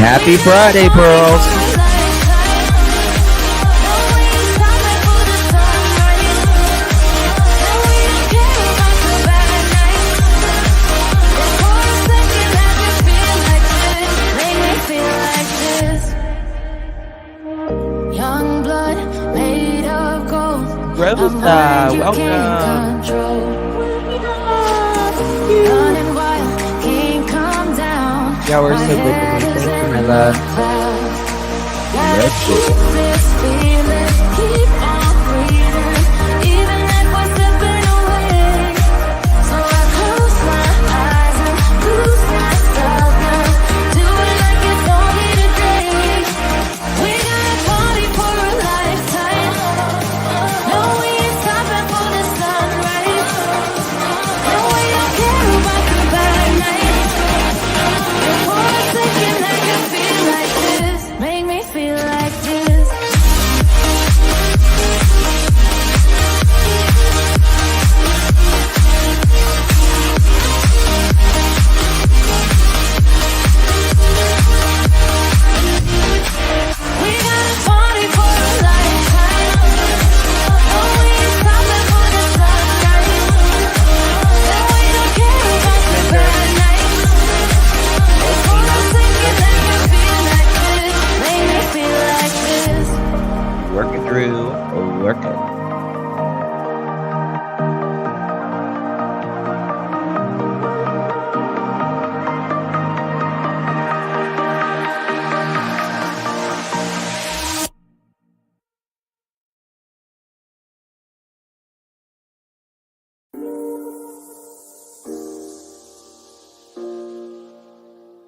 Happy Friday, Pearls. Rosa, welcome. Yeah, we're so good to meet you, my love.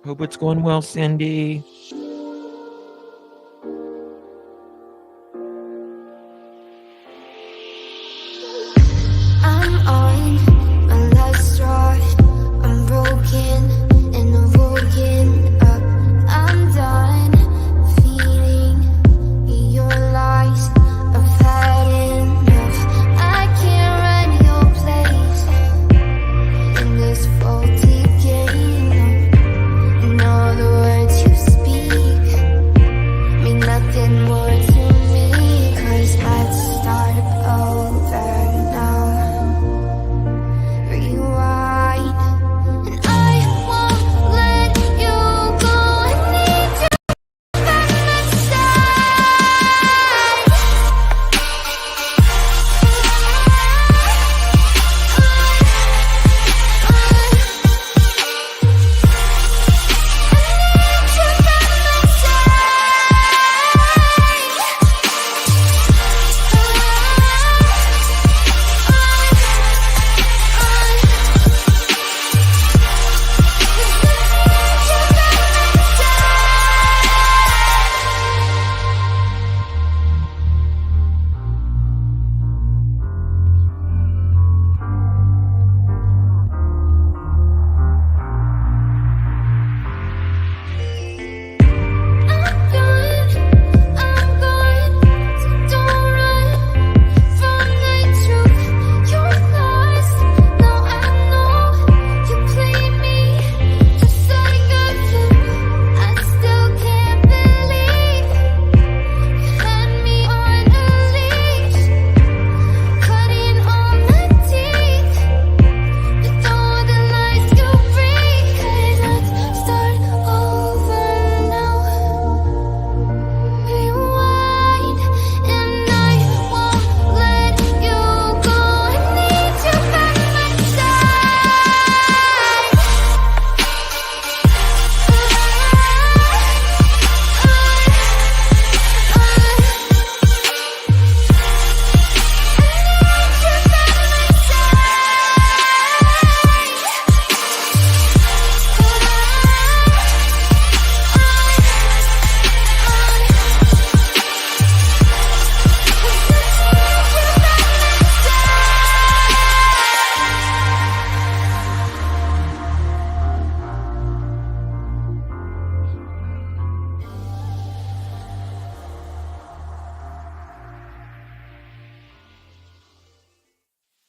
Hope it's going well, Cindy.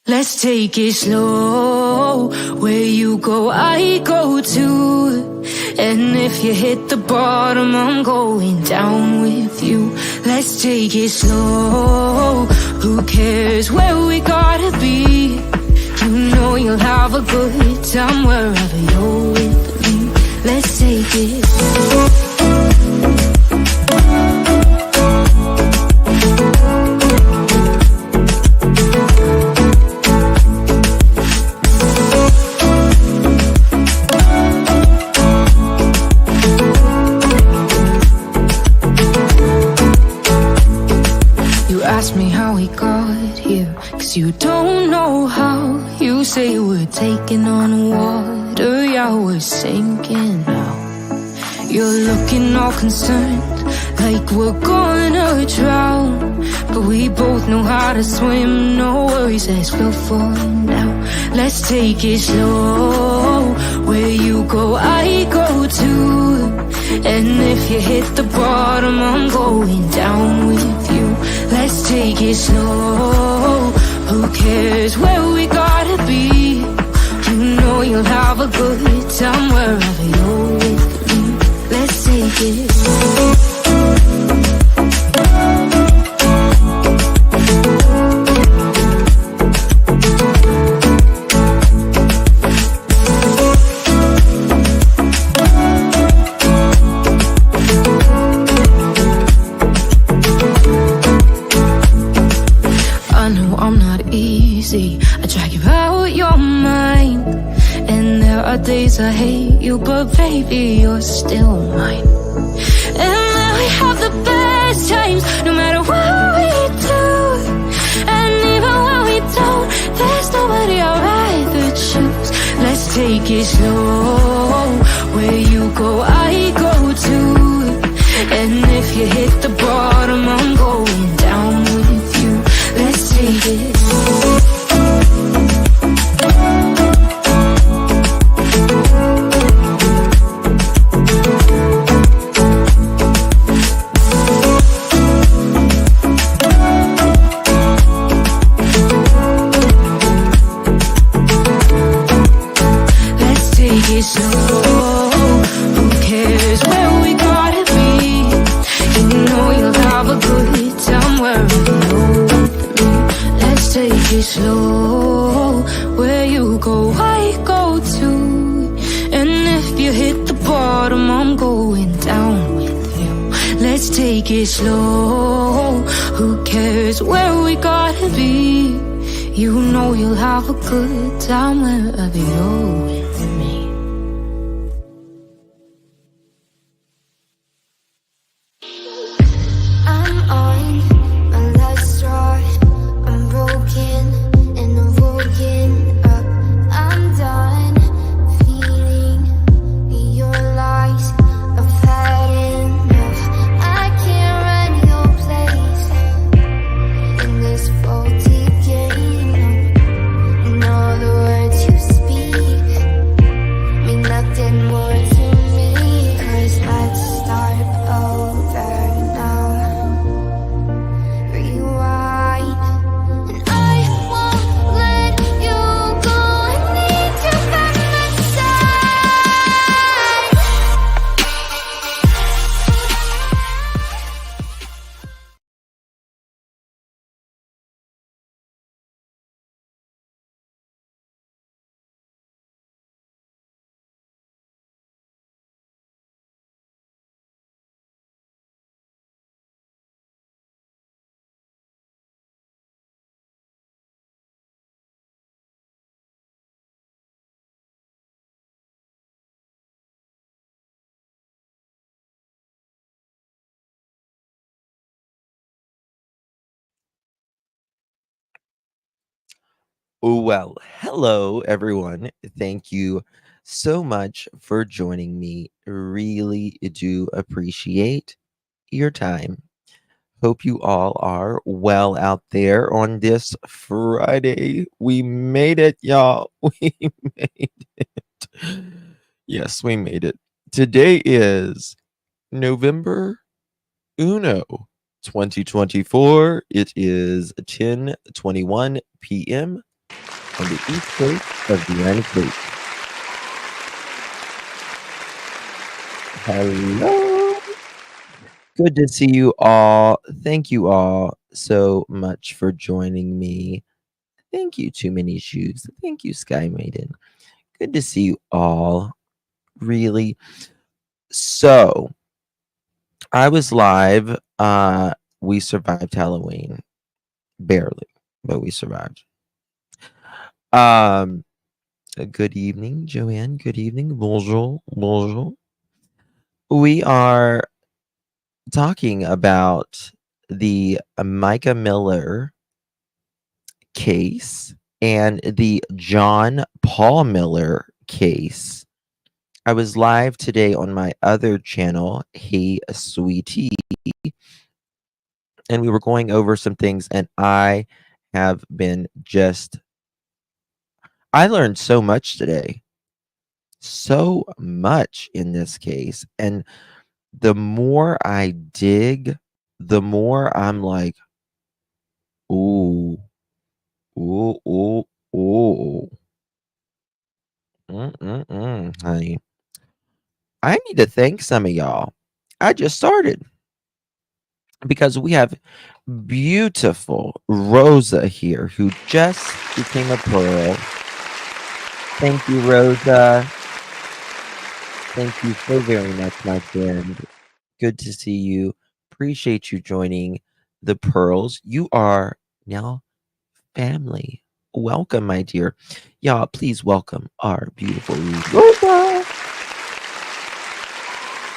Let's take it slow. Where you go, I go too. And if you hit the bottom, I'm going down with you. Let's take it slow. Who cares where we gotta be? You know you'll have a good time wherever you're with me. Let's take it slow. Ask me how we got here, 'cause you don't know how. You say we're taking on water, yeah, we're sinking now. You're looking all concerned, like we're gonna drown. But we both know how to swim, no worries as we'll fall now. Let's take it slow. Where you go, I go too. And if you hit the bottom, I'm going down with you. Let's take it slow. Who cares where we gotta be? You know you'll have a good time wherever you're with me. Let's take it slow. I drag you out your mind, and there are days I hate you, but baby, you're still mine. And then we have the best times, no matter what we do. And even when we don't, there's nobody I'd rather choose. Let's take it slow. Where you go, I go too. And if you hit the bottom, I'm going down with you. Let's take it slow. Slow, where you go, I go too. And if you hit the bottom, I'm going down with you. Let's take it slow. Who cares where we gotta be? You know you'll have a good time wherever you're with me. I'm on my last straw. I'm broken. I'm done feeling your lies. I've had enough. I can't run your place in this faulty game. And all the words you speak mean nothing more to me. 'Cause let's start over now. Rewind. And I won't let you go. I need you by my side. Well, hello everyone. Thank you so much for joining me. Really do appreciate your time. Hope you all are well out there on this Friday. We made it, y'all. We made it. Yes, we made it. Today is November Uno 2024. It is 10:21 p.m. on the east coast of the United States. Hello. Good to see you all. Thank you all so much for joining me. Thank you, Too Many Shoes. Thank you, Sky Maiden. Good to see you all. Really. So, I was live. We survived Halloween. Barely, but we survived. Um, good evening, Joanne. Good evening. Bonjour. Bonjour. We are talking about the Micah Miller case and the John Paul Miller case. I was live today on my other channel, Hey Sweetie, and we were going over some things, and I have been I learned so much today. So much in this case. And the more I dig, the more I'm like, ooh, ooh, ooh, ooh. Honey. I need to thank some of y'all. I just started because we have beautiful Rosa here who just became a pearl. Thank you, Rosa. Thank you so very much, my friend. Good to see you. Appreciate you joining the Pearls. You are now family. Welcome, my dear. Y'all, please welcome our beautiful Rosa.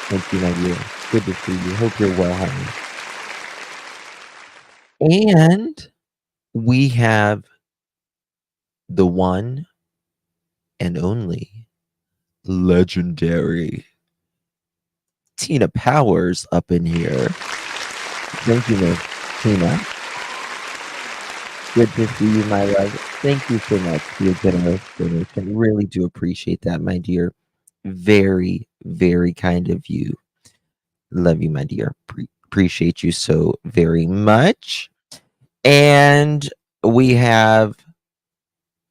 Thank you, my dear. Good to see you. Hope you're well, honey. And we have the one and only legendary Tina Powers up in here. Thank you, Miss Tina. Good to see you, my love. Thank you so much for your generous donation. Really do appreciate that, my dear. Very, very kind of you. Love you, my dear. Appreciate you so very much. And we have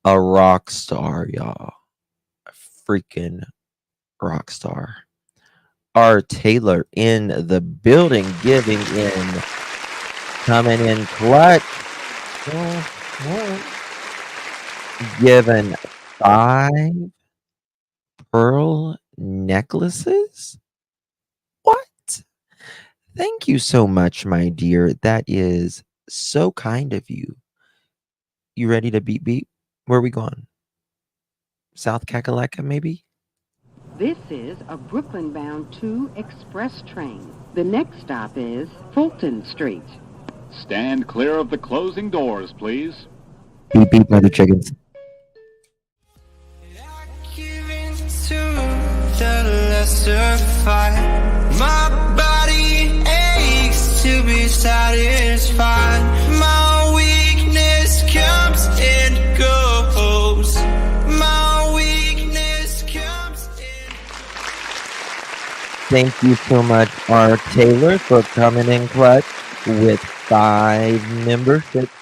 a rock star, y'all. A freaking rock star. R. Taylor in the building, giving in, coming in clutch. Given 5 pearl necklaces? What? Thank you so much, my dear. That is so kind of you. You ready to beep beep? Where are we going? South Kakalaka, maybe? This is a Brooklyn-bound 2 express train. The next stop is Fulton Street. Stand clear of the closing doors, please. Beep beep, mother chickens. My body aches to be satisfied. My weakness comes and goes. My weakness comes and Thank you so much, R. Taylor, for coming in clutch with 5 memberships.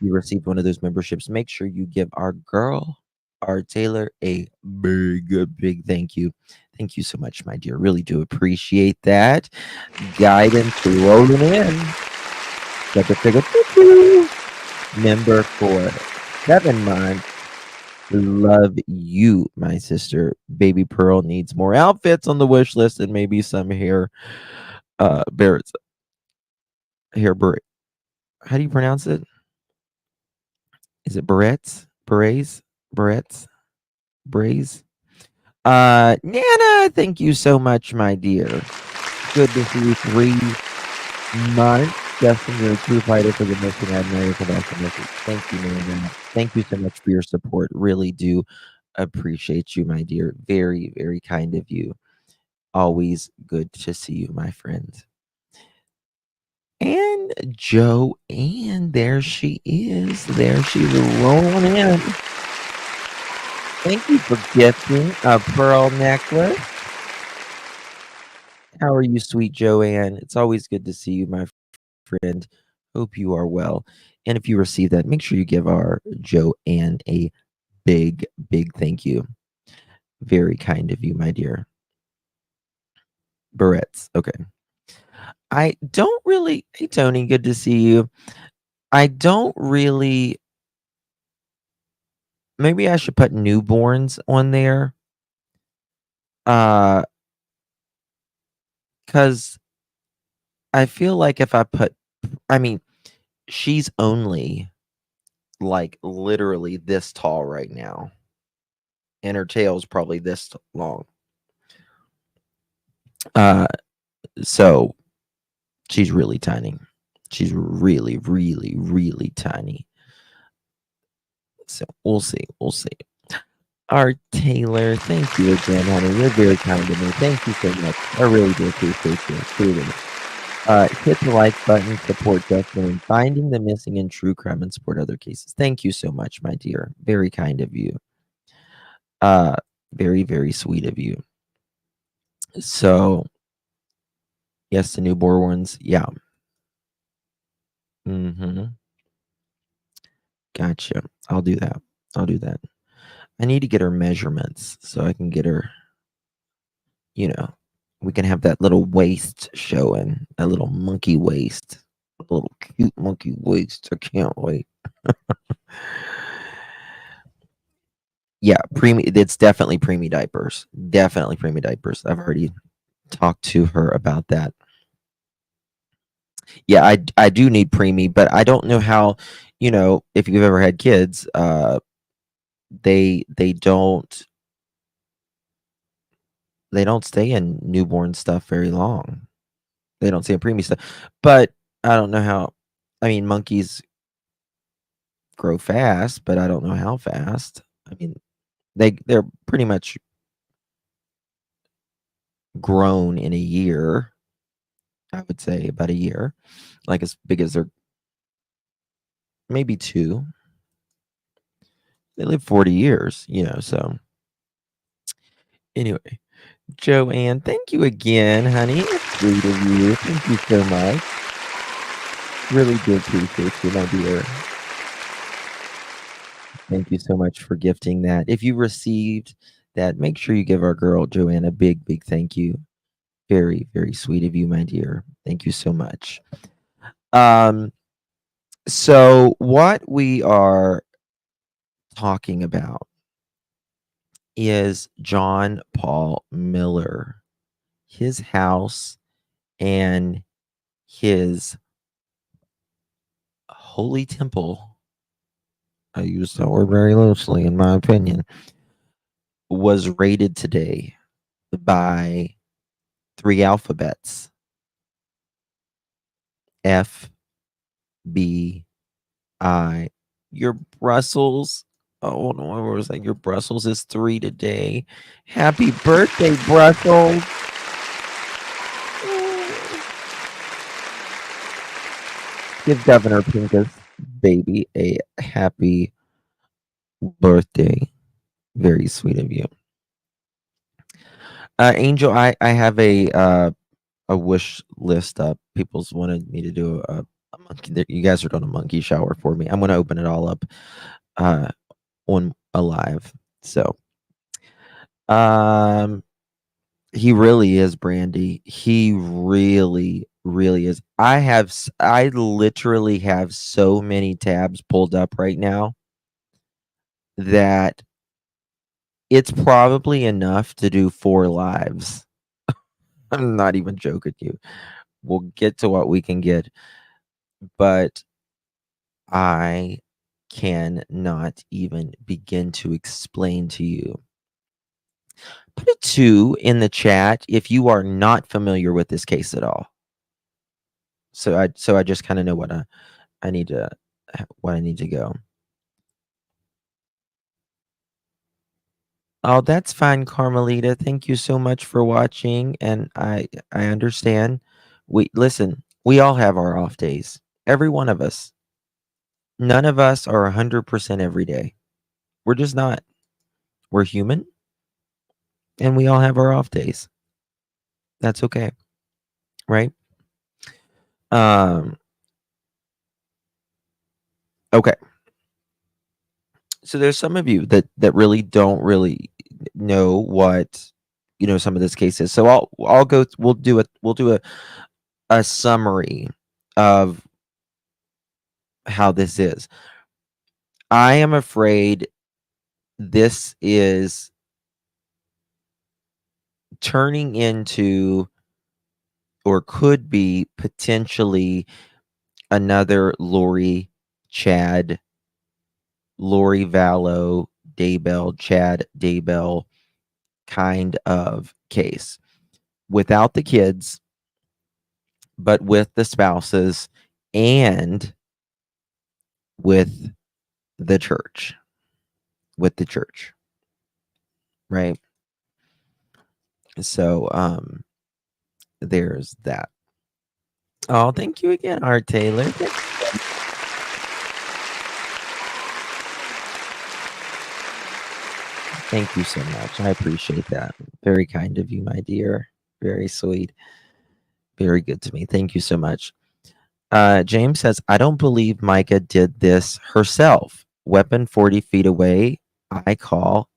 You received one of those memberships. Make sure you give our girl, R. Taylor, a big thank you. Thank you so much, my dear. Really do appreciate that. Guidance rolling in. Member for 7 months. Love you, my sister. Baby Pearl needs more outfits on the wish list and maybe some hair barrettes. Hair beret. How do you pronounce it? Is it barrettes? Berets? Barrettes? Brays? Nana, thank you so much, my dear. Good to see you 3 months. Justin, you're a true fighter for the mission. I admire you for that message. Thank you, Nana. Thank you so much for your support. Really do appreciate you, my dear. Very, very kind of you. Always good to see you, my friend. And Joanne, there she is. There she's rolling in. Thank you for gifting a pearl necklace. How are you, sweet Joanne? It's always good to see you, my friend. Hope you are well. And if you receive that, make sure you give our Joanne a big thank you. Very kind of you, my dear. Barrett's. Okay. I don't really. Hey, Tony, good to see you. I don't really. Maybe I should put newborns on there. Because I feel like if I put, I mean, she's only like literally this tall right now, and her tail's probably this long. So she's really tiny. She's really, really, really tiny. So we'll see. We'll see. Art Taylor, thank you again, honey. You're very kind to me. Thank you so much. I really do appreciate you. Truly. Hit the like button, support Justin in finding the missing in true crime and support other cases. Thank you so much, my dear. Very kind of you. Very, very sweet of you. So, yes, the newborn ones. Yeah. Gotcha. I'll do that. I'll do that. I need to get her measurements so I can get her, we can have that little waist showing, that little monkey waist, a little cute monkey waist. I can't wait. Yeah, it's definitely preemie diapers. Definitely preemie diapers. I've already talked to her about that. Yeah, I do need preemie, but I don't know how, if you've ever had kids, they don't stay in newborn stuff very long. They don't stay in preemie stuff. But I don't know how. I mean, monkeys grow fast, but I don't know how fast. I mean, they're pretty much grown in a year. I would say about a year, like as big as they're maybe 2. They live 40 years, so anyway. Joanne, thank you again, honey. It's sweet of you. Thank you so much. Really do appreciate you, my dear. Thank you so much for gifting that. If you received that, make sure you give our girl Joanne a big, big thank you. Very, very sweet of you, my dear. Thank you so much. So what we are talking about is John Paul Miller, his house, and his holy temple. I use that word very loosely, in my opinion, was raided today by 3 alphabets: FBI. Your Brussels. Oh no, I was like, your Brussels is 3 today. Happy birthday, Brussels. Give Governor Pincus baby a happy birthday. Very sweet of you. Angel, I have a wish list up. People's wanted me to do a monkey. You guys are doing a monkey shower for me. I'm going to open it all up on a live. So, he really is, Brandy. He really, really is. I literally have so many tabs pulled up right now that it's probably enough to do 4 lives. I'm not even joking you. We'll get to what we can get, but I cannot even begin to explain to you. Put a 2 in the chat if you are not familiar with this case at all. So I just kind of know what I need to go. Oh, that's fine, Carmelita. Thank you so much for watching, and I understand. We all have our off days. Every one of us. None of us are 100% every day. We're just not. We're human, and we all have our off days. That's okay. Right? Okay. So there's some of you that really don't really know what some of this cases. So we'll do a summary of how this is. I am afraid this is turning into, or could be potentially, another Lori Vallow, Chad Daybell kind of case, without the kids, but with the spouses and with the church. Right? So there's that. Oh, thank you again, Art Taylor. Thank you so much. I appreciate that. Very kind of you, my dear. Very sweet. Very good to me. Thank you so much. James says, I don't believe Mica did this herself. Weapon 40 feet away. I call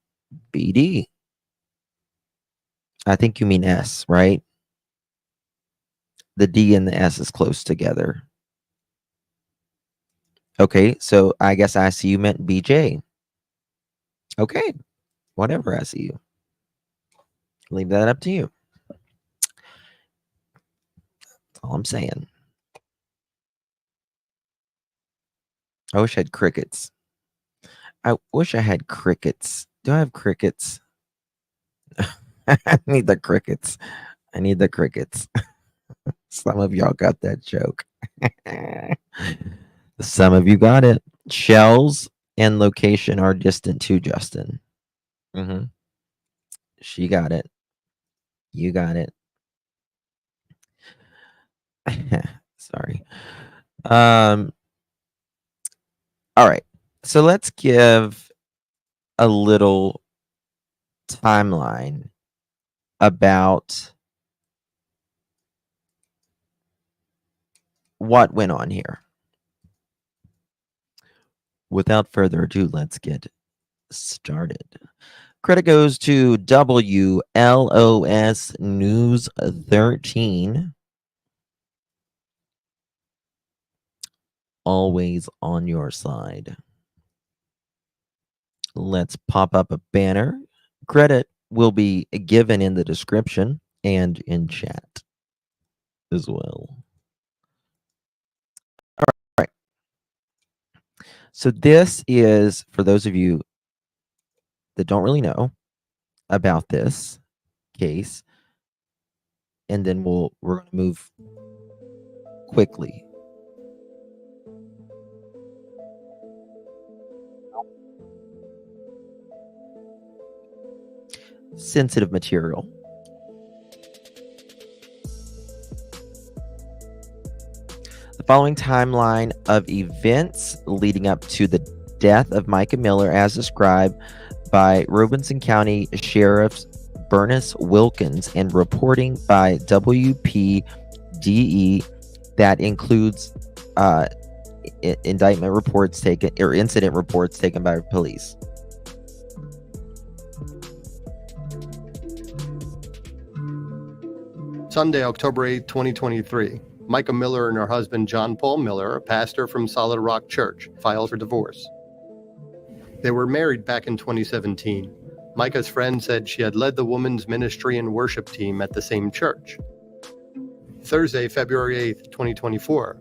BD. I think you mean S, right? The D and the S is close together. Okay, so I guess I see you meant BJ. Okay, whatever, I see you. Leave that up to you. That's all I'm saying. I wish I had crickets. I wish I had crickets. Do I have crickets? I need the crickets. I need the crickets. Some of y'all got that joke. Some of you got it. Shells and location are distant too, Justin. She got it. You got it. Sorry. All right. So let's give a little timeline about what went on here. Without further ado, let's get started. Credit goes to WLOS News 13. Always on your side. Let's pop up a banner. Credit will be given in the description and in chat as well. All right. So this is, for those of you that don't really know about this case, and then we're going to move quickly. Sensitive material. The following timeline of events leading up to the death of Mica Miller, as described by Robeson County Sheriff Bernice Wilkins and reporting by WPDE, that includes indictment reports taken, or incident reports taken by police. Sunday, October 8, 2023. Mica Miller and her husband, John Paul Miller, a pastor from Solid Rock Church, filed for divorce. They were married back in 2017. Mica's friend said she had led the women's ministry and worship team at the same church. Thursday, February 8, 2024.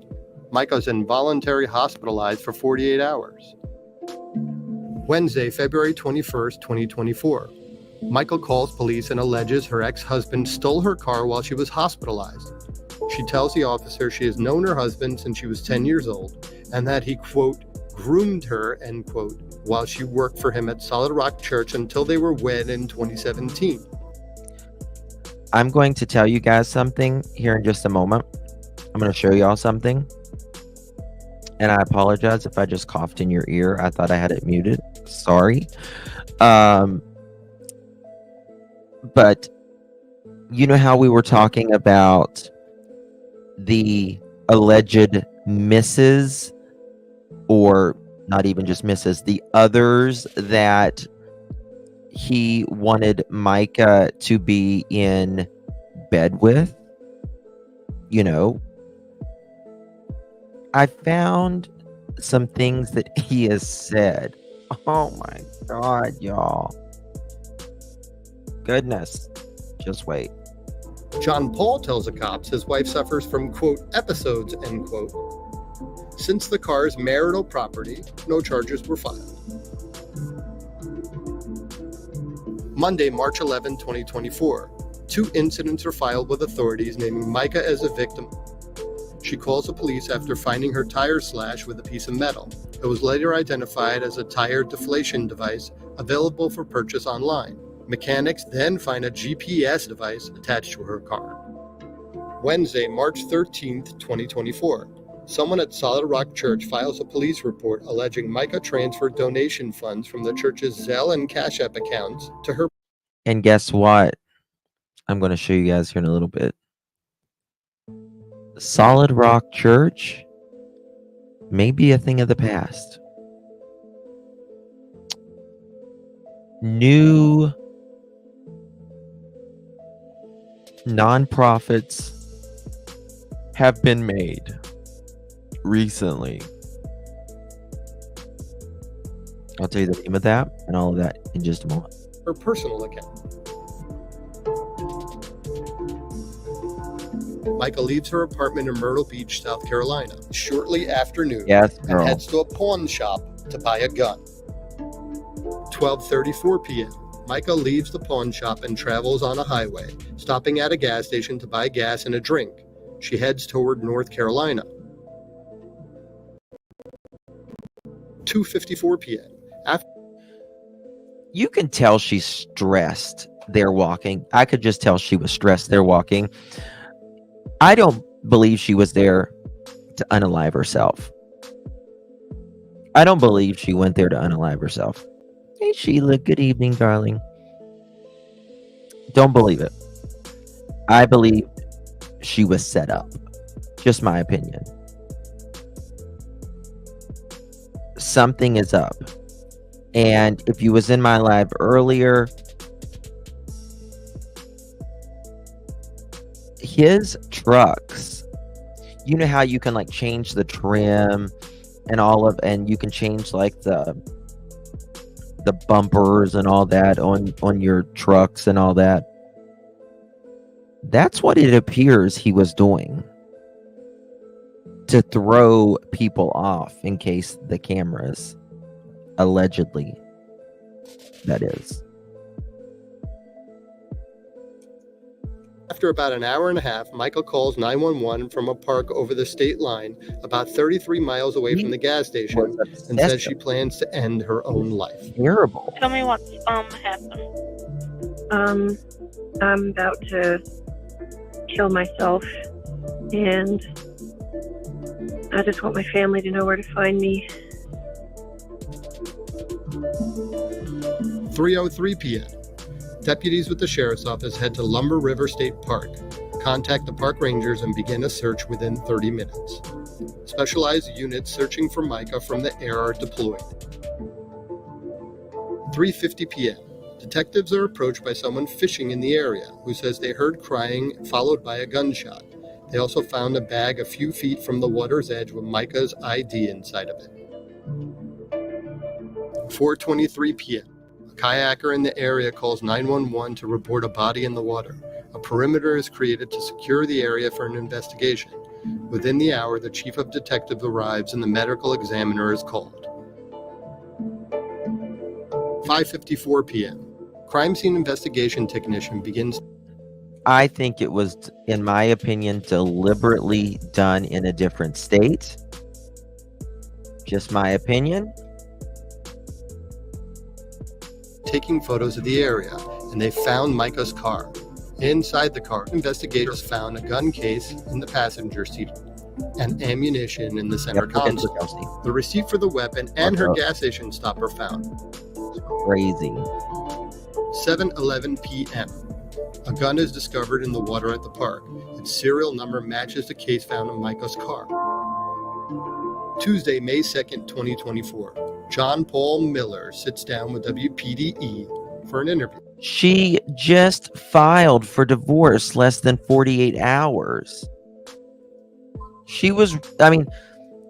Mica's involuntarily hospitalized for 48 hours. Wednesday, February 21st, 2024. Mica calls police and alleges her ex-husband stole her car while she was hospitalized. She tells the officer she has known her husband since she was 10 years old and that he, quote, groomed her, end quote, while she worked for him at Solid Rock Church until they were wed in 2017. I'm going to tell you guys something here in just a moment. I'm going to show y'all something. And I apologize if I just coughed in your ear. I thought I had it muted. Sorry. But you know how we were talking about the alleged misses, or not even just misses, the others that he wanted Mica to be in bed with. You know, I found some things that he has said. Oh my God, y'all. Goodness. Just wait. John Paul tells the cops his wife suffers from, quote, episodes, end quote. Since the car's marital property, no charges were filed. Monday, March 11, 2024. 2 incidents are filed with authorities naming Mica as a victim. She calls the police after finding her tire slashed with a piece of metal. It was later identified as a tire deflation device available for purchase online. Mechanics then find a GPS device attached to her car. Wednesday, March 13, 2024. Someone at Solid Rock Church files a police report alleging Mica transferred donation funds from the church's Zelle and Cash App accounts to her. And guess what? I'm going to show you guys here in a little bit. Solid Rock Church may be a thing of the past. New nonprofits have been made recently. I'll tell you the name of that and all of that in just a moment. Her personal account. Mica leaves her apartment in Myrtle Beach, South Carolina, shortly after noon, Yes, and girl. heads to a pawn shop to buy a gun. 12:34 p.m. Mica leaves the pawn shop and travels on a highway, stopping at a gas station to buy gas and a drink. She heads toward North Carolina. 2:54 p.m. You can tell she's stressed there walking. I could just tell she was stressed there walking. I don't believe she was there to unalive herself. I don't believe she went there to unalive herself. Hey, Sheila, good evening, darling. Don't believe it. I believe she was set up. Just my opinion. Something is up. And if you was in my live earlier, his trucks, you know how you can like change the trim and you can change like the bumpers and all that on your trucks and all that. That's what it appears he was doing to throw people off in case the cameras, allegedly, that is. After about an hour and a half, Mica calls 911 from a park over the state line about 33 miles away from the gas station and says she plans to end her own life. Terrible. Tell me what's happened. I'm about to kill myself, and I just want my family to know where to find me. 3:03 p.m. Deputies with the sheriff's office head to Lumber River State Park, contact the park rangers, and begin a search within 30 minutes. Specialized units searching for Mica from the air are deployed. 3:50 p.m. Detectives are approached by someone fishing in the area who says they heard crying followed by a gunshot. They also found a bag a few feet from the water's edge with Mica's ID inside of it. 4:23 p.m. A kayaker in the area calls 911 to report a body in the water. A perimeter is created to secure the area for an investigation. Within the hour, the chief of detectives arrives and the medical examiner is called. 5:54 p.m. Crime scene investigation technician begins. I think it was, in my opinion, deliberately done in a different state. Just my opinion. Taking photos of the area, and they found Mica's car. Inside the car, investigators found a gun case in the passenger seat and ammunition in the center console. The receipt for the weapon and her gas station stop are found. Crazy. 7:11 p.m. A gun is discovered in the water at the park. Its serial number matches the case found in Mica's car. Tuesday, May 2nd, 2024. John Paul Miller sits down with WPDE for an interview. She just filed for divorce less than 48 hours.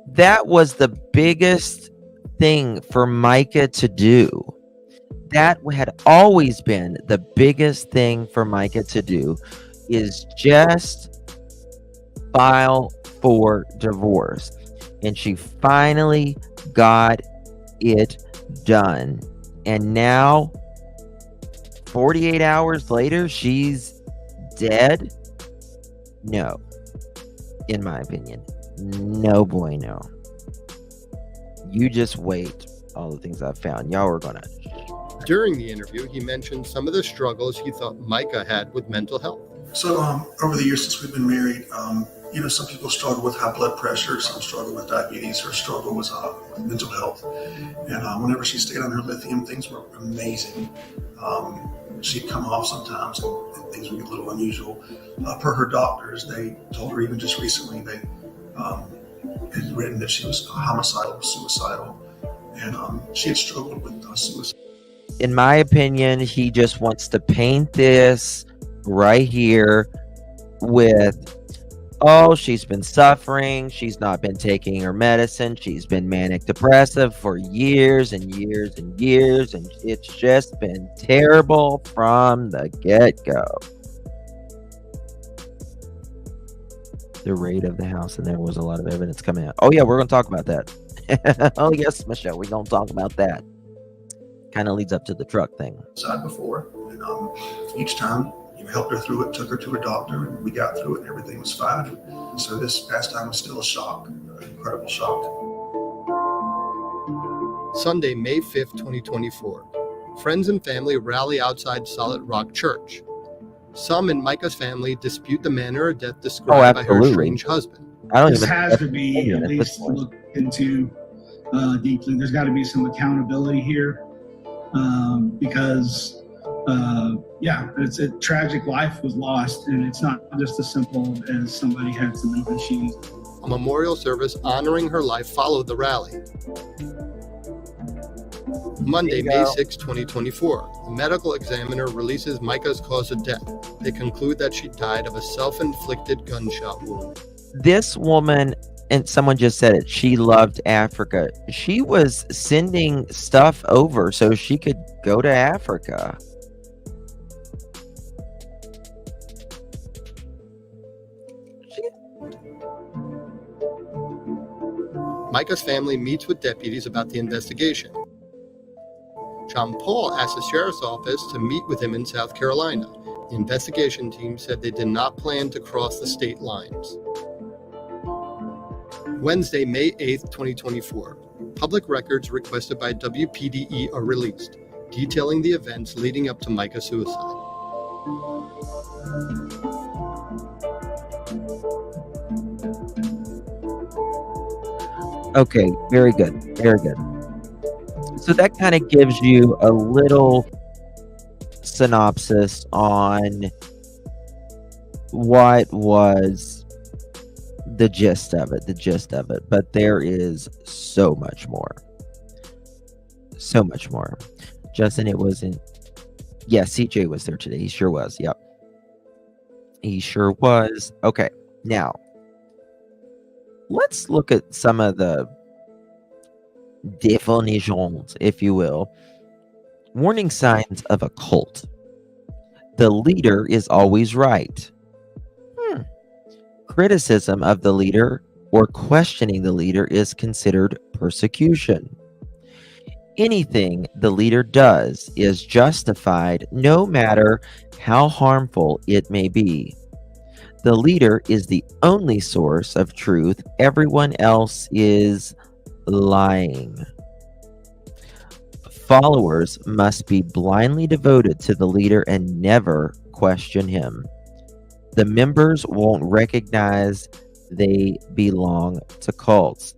That was the biggest thing for Mica to do. That had always been the biggest thing for Mica to do, is just file for divorce. And she finally got it done. And now, 48 hours later, she's dead? No. In my opinion. No bueno. You just wait. All the things I've found. Y'all are gonna... During the interview, he mentioned some of the struggles he thought Mica had with mental health. So over the years since we've been married, some people struggle with high blood pressure, some struggle with diabetes, or struggle with mental health. And whenever she stayed on her lithium, things were amazing. She'd come off sometimes and things would get a little unusual. Per her doctors, they told her even just recently they had written that she was homicidal, suicidal, and she had struggled with suicide. In my opinion, he just wants to paint this right here with, oh, she's been suffering, she's not been taking her medicine, she's been manic depressive for years and years and years, and it's just been terrible from the get-go. The raid of the house, and there was a lot of evidence coming out. Oh yeah, we're gonna talk about that. Oh yes, Michelle, we're gonna talk about that. Kind of leads up to the truck thing. Side before, and each time helped her through it, took her to her doctor, and we got through it, and everything was fine. So this past time was still a shock, an incredible shock. Sunday, May 5th, 2024. Friends and family rally outside Solid Rock Church. Some in Mica's family dispute the manner of death described by her estranged husband. This has to be at least looked into deeply. There's got to be some accountability here. Because it's a tragic life was lost, and it's not just as simple as somebody had some open shoes. A memorial service honoring her life followed the rally. Monday, May 6, 2024. The medical examiner releases Mica's cause of death. They conclude that she died of a self-inflicted gunshot wound. This woman, and someone just said it, she loved Africa. She was sending stuff over so she could go to Africa. Mica's family meets with deputies about the investigation. John Paul asked the sheriff's office to meet with him in South Carolina. The investigation team said they did not plan to cross the state lines. Wednesday, May 8th, 2024. Public records requested by WPDE are released, detailing the events leading up to Mica's suicide. Okay, very good, very good. So that kind of gives you a little synopsis on what was the gist of it, but there is so much more. Justin, it wasn't. Yeah, CJ was there today. He sure was. Yep. He sure was. Okay, now let's look at some of the definitions, if you will. Warning signs of a cult. The leader is always right. Criticism of the leader or questioning the leader is considered persecution. Anything the leader does is justified, no matter how harmful it may be. The leader is the only source of truth. Everyone else is lying. Followers must be blindly devoted to the leader and never question him. The members won't recognize they belong to cults.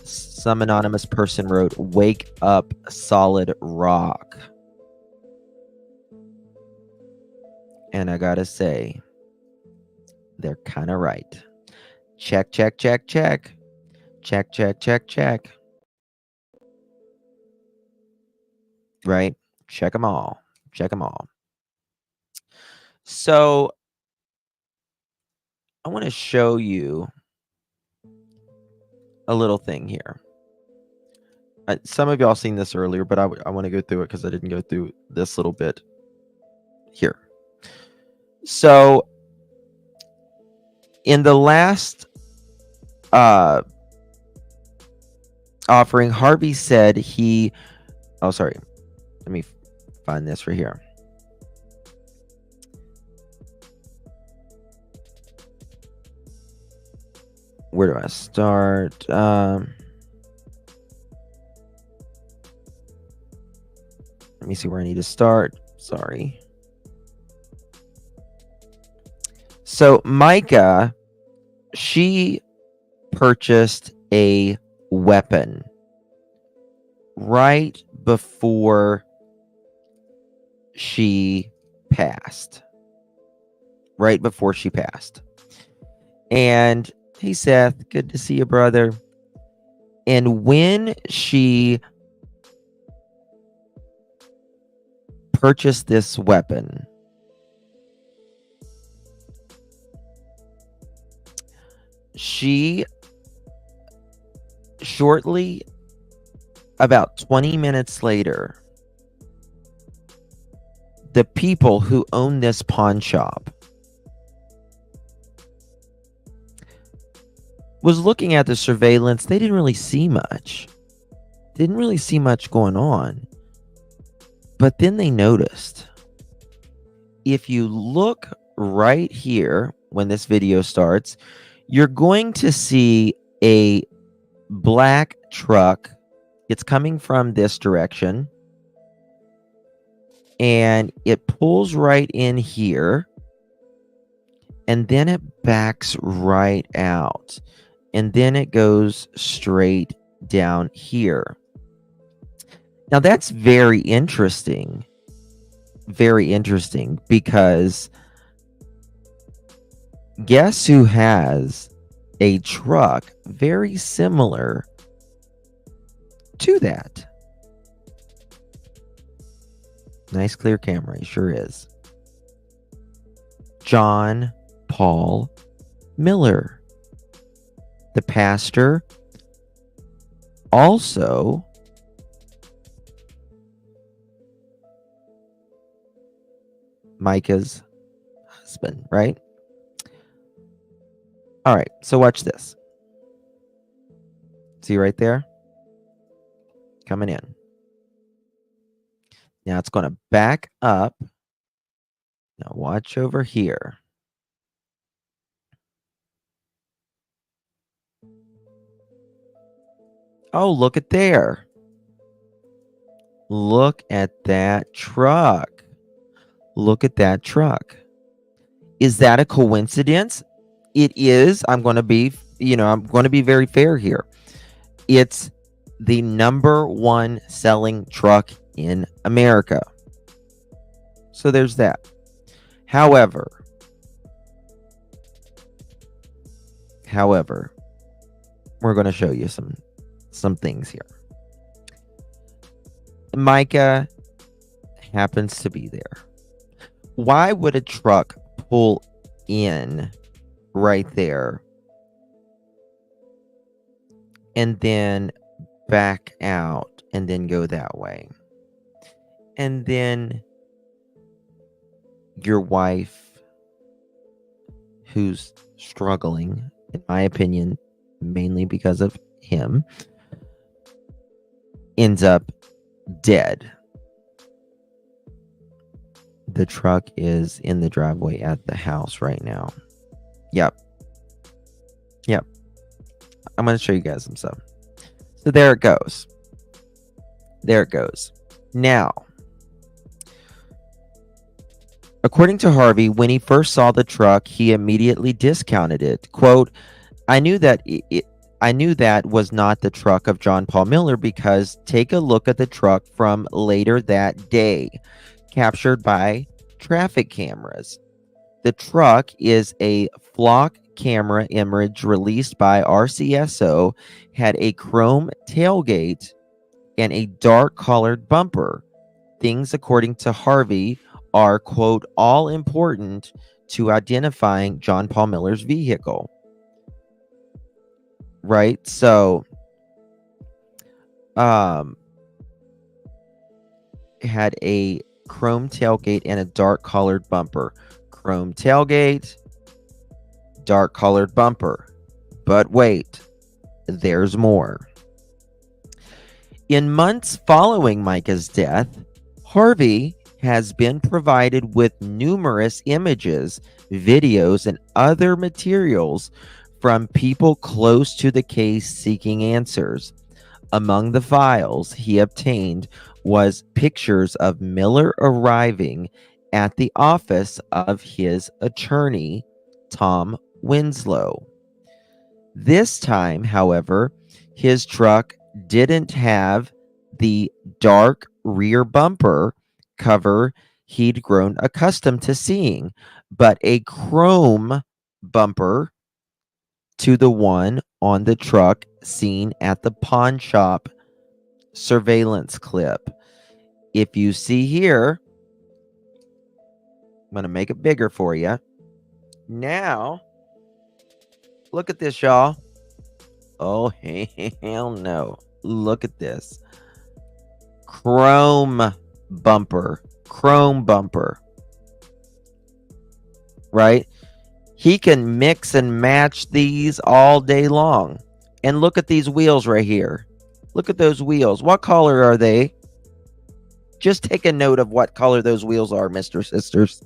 Some anonymous person wrote, "Wake up, Solid Rock." And I gotta say, they're kind of right. Check, check, check, check. Check, check, check, check. Right? Check them all. Check them all. So I want to show you a little thing here. Some of y'all seen this earlier, but I want to go through it because I didn't go through this little bit here. So in the last offering, Harvey said he... Oh, sorry. Let me find this right here. Where do I start? Let me see where I need to start. Sorry. So Mica, she purchased a weapon right before she passed. Right before she passed. And hey, Seth, good to see you, brother. And when she purchased this weapon, she shortly, about 20 minutes later, the people who own this pawn shop was looking at the surveillance. They didn't really see much. Didn't really see much going on. But then they noticed. If you look right here, when this video starts, you're going to see a black truck. It's coming from this direction. And it pulls right in here. And then it backs right out. And then it goes straight down here. Now that's very interesting. Very interesting, because guess who has a truck very similar to that? Nice clear camera, he sure is. John Paul Miller, the pastor, also Mica's husband, right? All right, so watch this. See right there? Coming in. Now it's going to back up. Now watch over here. Oh, look at there. Look at that truck. Look at that truck. Is that a coincidence? It is. I'm going to be very fair here. It's the #1 selling truck in America. So there's that. However, we're going to show you some things here. Mica happens to be there. Why would a truck pull in right there and then back out and then go that way? And then your wife, who's struggling, in my opinion, mainly because of him, ends up dead. The truck is in the driveway at the house right now. Yep. I'm going to show you guys some stuff. So there it goes. Now, according to Harvey, when he first saw the truck, he immediately discounted it. Quote, I knew that was not the truck of John Paul Miller because take a look at the truck from later that day, captured by traffic cameras. The truck is a flock camera image released by RCSO, had a chrome tailgate and a dark colored bumper. things, according to Harvey, are, quote, all important to identifying John Paul Miller's vehicle. Right? So, it had a chrome tailgate and a dark colored bumper. Chrome tailgate, dark colored bumper. But wait, there's more. In months following Mica's death, Harvey has been provided with numerous images, videos, and other materials from people close to the case seeking answers. Among the files he obtained was pictures of Miller arriving at the office of his attorney, Tom Winslow. This time, however, his truck didn't have the dark rear bumper cover he'd grown accustomed to seeing, but a chrome bumper to the one on the truck seen at the pawn shop surveillance clip. If you see here, I'm going to make it bigger for you. Now, look at this, y'all. Oh, hell no. Look at this. Chrome bumper. Chrome bumper. Right? He can mix and match these all day long. And look at these wheels right here. Look at those wheels. What color are they? Just take a note of what color those wheels are, Mr. Sisters.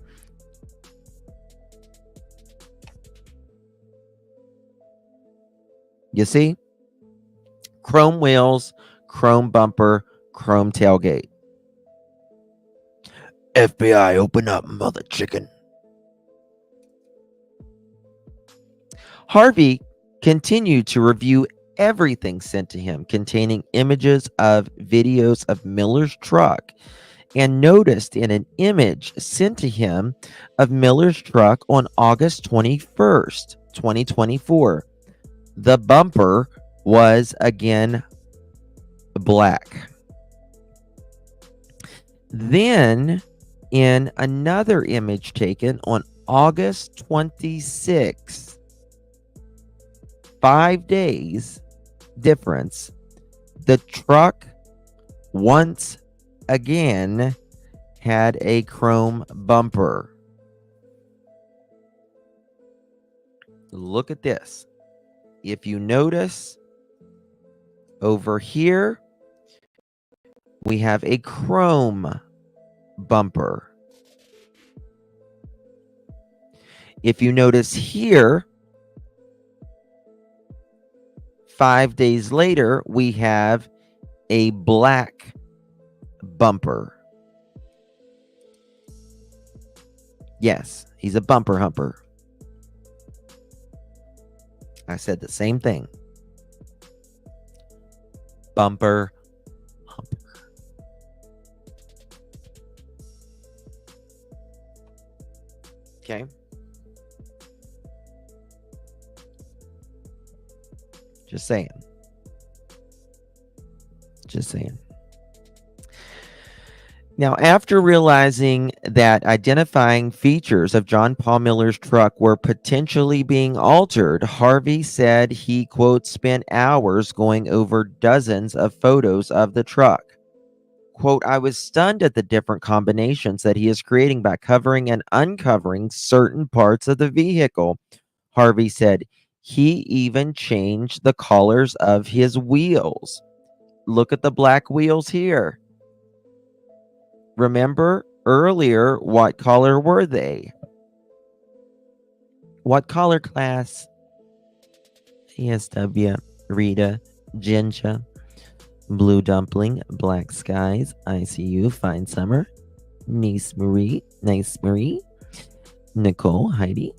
You see? Chrome wheels, chrome bumper, chrome tailgate. FBI, open up, mother chicken. Harvey continued to review everything sent to him containing images of videos of Miller's truck, and noticed in an image sent to him of Miller's truck on August 21st, 2024, the bumper was again black. Then, in another image taken on August 26th, 5 days difference, the truck once again had a chrome bumper. Look at this. If you notice over here, we have a chrome bumper. If you notice here, 5 days later, we have a black bumper. Yes, he's a bumper humper. I said the same thing. Bumper humper. Okay. Just saying. Just saying. Now, after realizing that identifying features of John Paul Miller's truck were potentially being altered, Harvey said he, quote, spent hours going over dozens of photos of the truck. Quote, I was stunned at the different combinations that he is creating by covering and uncovering certain parts of the vehicle. Harvey said he even changed the colors of his wheels. Look at the black wheels here. Remember earlier, what color were they? What color, class? ESW, Rita, Ginger, Blue Dumpling, Black Skies, ICU, Fine Summer, Nice Marie, Nice Marie, Nicole, Heidi,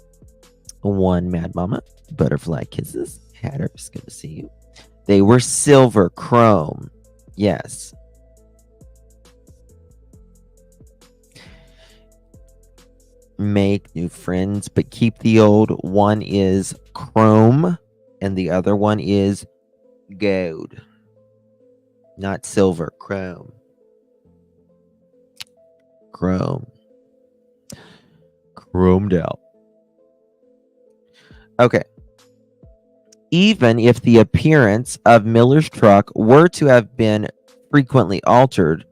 One Mad Mama, Butterfly Kisses, Hatters, good to see you. They were silver chrome. Yes. Make new friends, but keep the old. One is chrome and the other one is gold. Not silver, chrome. chromed out. Okay. Even if the appearance of Miller's truck were to have been frequently altered,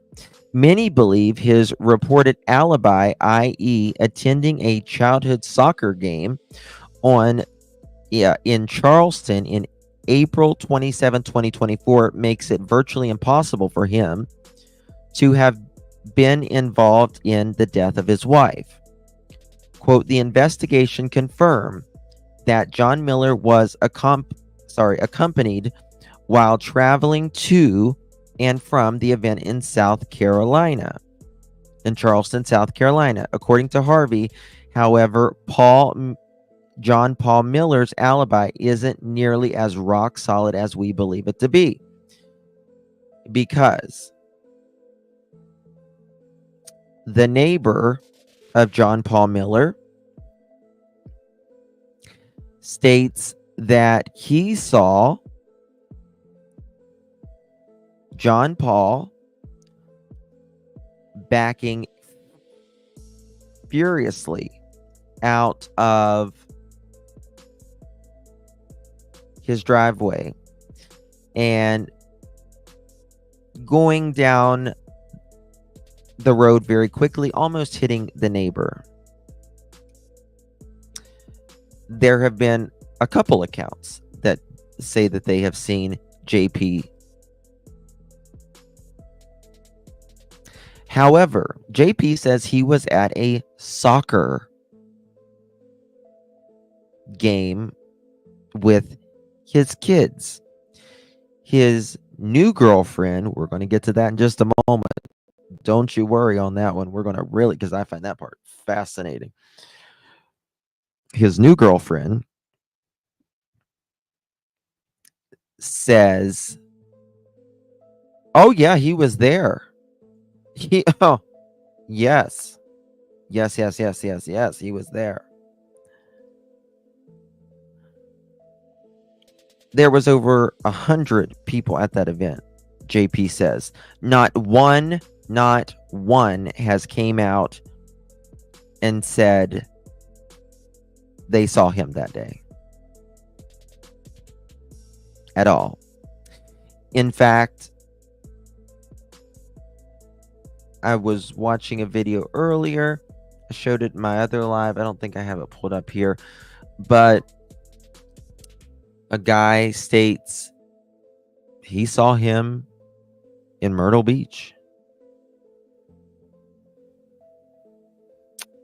many believe his reported alibi, i.e., attending a childhood soccer game in Charleston in April 27, 2024, makes it virtually impossible for him to have been involved in the death of his wife. Quote, the investigation confirmed that John Miller was accompanied while traveling to and from the event in Charleston, South Carolina. According to Harvey, however, John Paul Miller's alibi isn't nearly as rock solid as we believe it to be, because the neighbor of John Paul Miller states that he saw John Paul backing furiously out of his driveway and going down the road very quickly, almost hitting the neighbor. There have been a couple accounts that say that they have seen JP. However, JP says he was at a soccer game with his kids. His new girlfriend, we're going to get to that in just a moment. Don't you worry on that one. We're going to really, because I find that part fascinating. His new girlfriend says, oh yeah, he was there. Yes, he was there. There was over 100 people at that event, JP says. Not one has came out and said they saw him that day. At all. In fact, I was watching a video earlier. I showed it in my other live. I don't think I have it pulled up here. But a guy states he saw him in Myrtle Beach.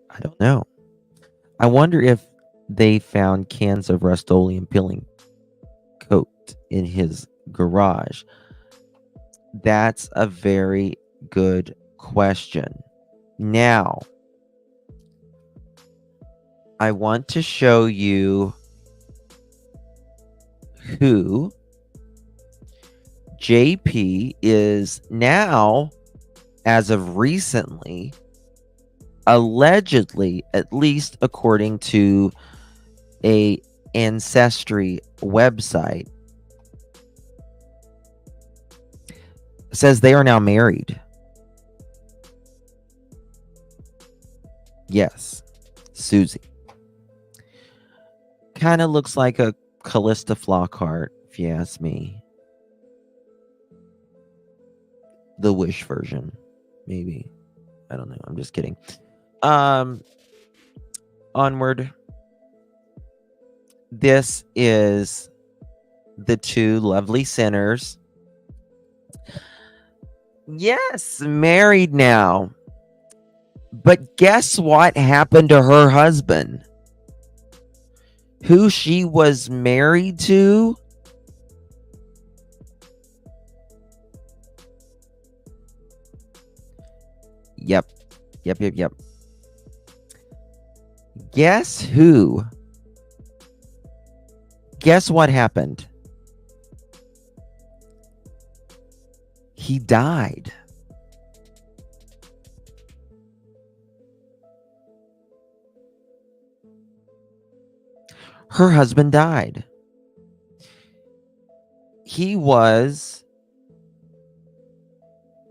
I don't know. I wonder if they found cans of Rust-Oleum peeling coat in his garage. That's a very good question. Now, I want to show you who JP is now, as of recently, allegedly, at least according to a ancestry website, says they are now married. Yes, Susie. Kind of looks like a Callista Flockhart, if you ask me. The Wish version, maybe. I don't know. I'm just kidding. Onward. This is the two lovely sinners. Yes, married now. But guess what happened to her husband? Who she was married to? Yep. Guess who? Guess what happened? He died. Her husband died. He was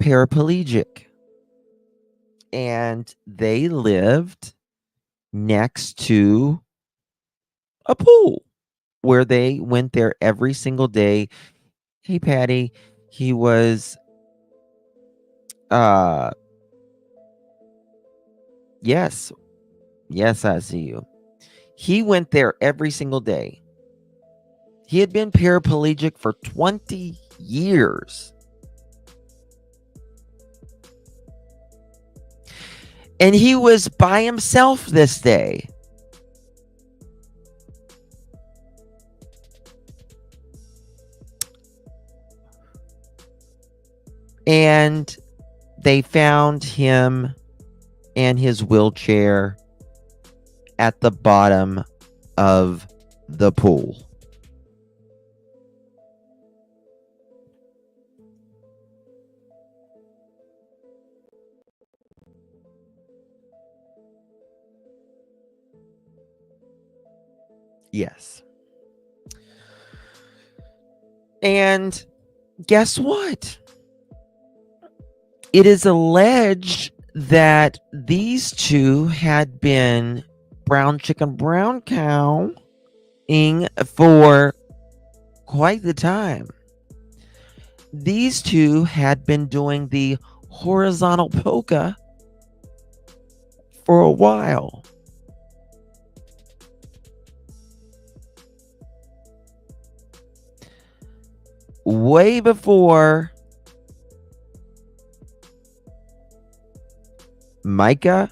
paraplegic and they lived next to a pool where they went there every single day. Hey, Patty, he was, yes, I see you. He went there every single day. He had been paraplegic for 20 years. And he was by himself this day. And they found him and his wheelchair at the bottom of the pool. Yes. And guess what? It is alleged that these two had been brown chicken, brown cow-ing for quite the time. These two had been doing the horizontal polka for a while. Way before Mica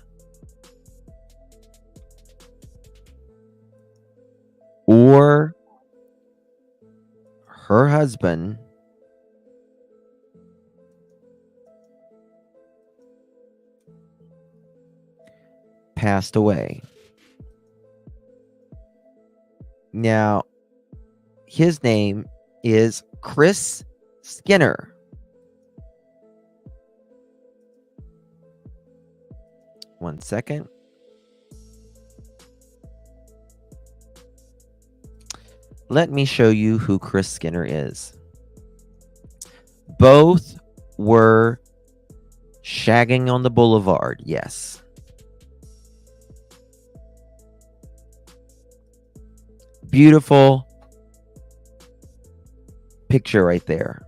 or her husband passed away. Now, his name is Chris Skinner. One second. Let me show you who Chris Skinner is. Both were shagging on the boulevard, yes. Beautiful picture right there.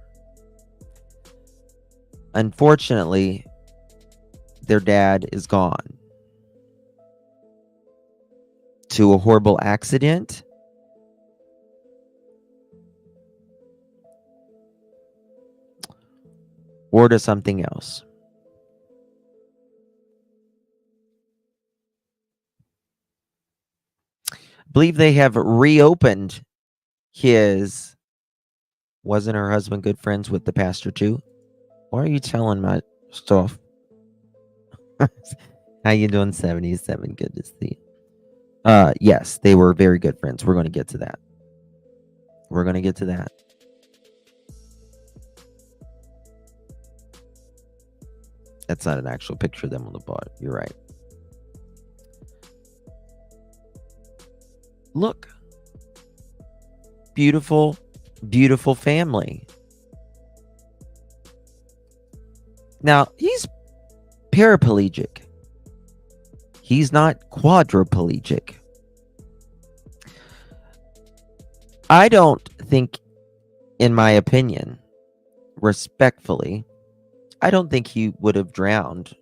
Unfortunately, their dad is gone to a horrible accident. Or to something else. I believe they have reopened his. Wasn't her husband good friends with the pastor too? Why are you telling my stuff? How you doing, 77? Good to see you. Yes, they were very good friends. We're going to get to that. That's not an actual picture of them on the bottom. You're right. Look. Beautiful, beautiful family. Now, he's paraplegic. He's not quadriplegic. I don't think, in my opinion, respectfully, I don't think he would have drowned.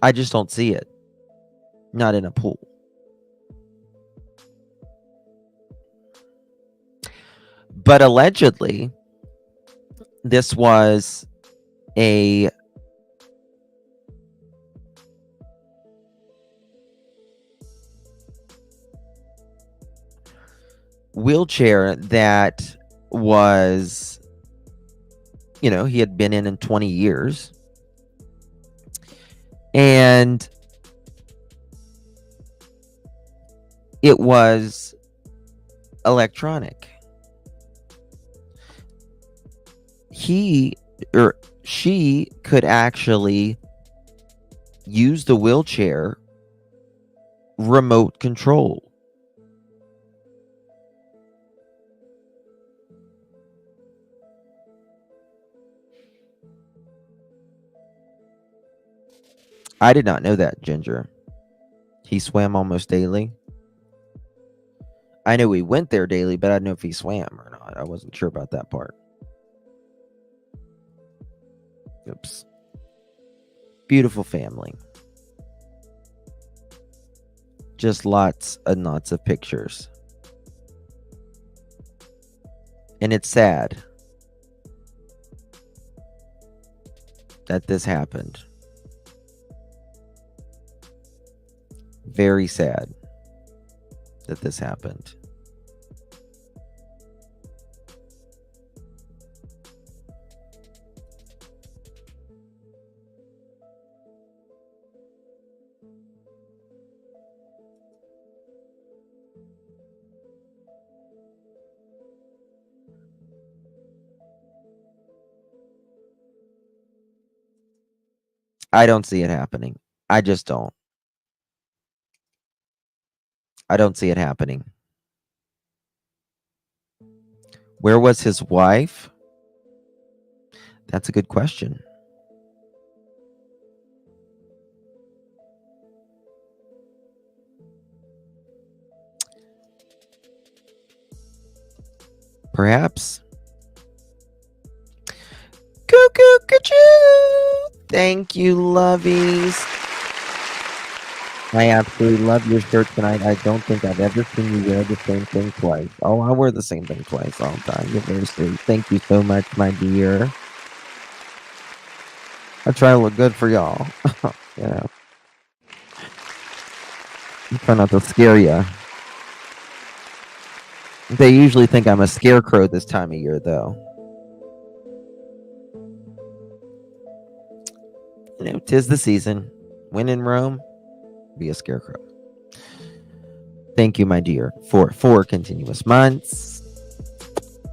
I just don't see it. Not in a pool. But allegedly, this was a wheelchair that was, he had been in 20 years. And it was electronic. He or she could actually use the wheelchair remote control. I did not know that, Ginger. He swam almost daily. I know he went there daily, but I didn't know if he swam or not. I wasn't sure about that part. Oops. Beautiful family. Just lots and lots of pictures. And it's sad that this happened. Very sad that this happened. I don't see it happening. I just don't. I don't see it happening. Where was his wife? That's a good question. Perhaps. Cuckoo, cuckoo. Thank you, lovies. I absolutely love your shirt tonight. I don't think I've ever seen you wear the same thing twice. Oh, I wear the same thing twice all the time. You're very sweet. Thank you so much, my dear. I try to look good for y'all. Yeah. I try not to scare you. They usually think I'm a scarecrow this time of year, though. You know, 'tis the season. When in Rome, be a scarecrow. Thank you, my dear, for 4 continuous months.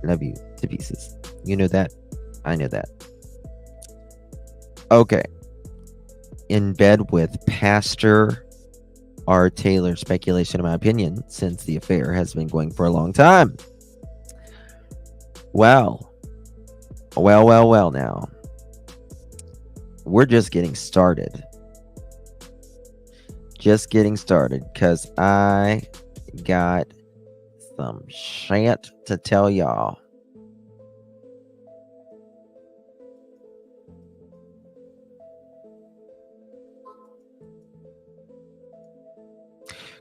Love you to pieces. You know that? I know that. Okay. In bed with Pastor R. Taylor. Speculation, in my opinion, since the affair has been going for a long time. Well now. We're just getting started. Just getting started, because I got some shit to tell y'all.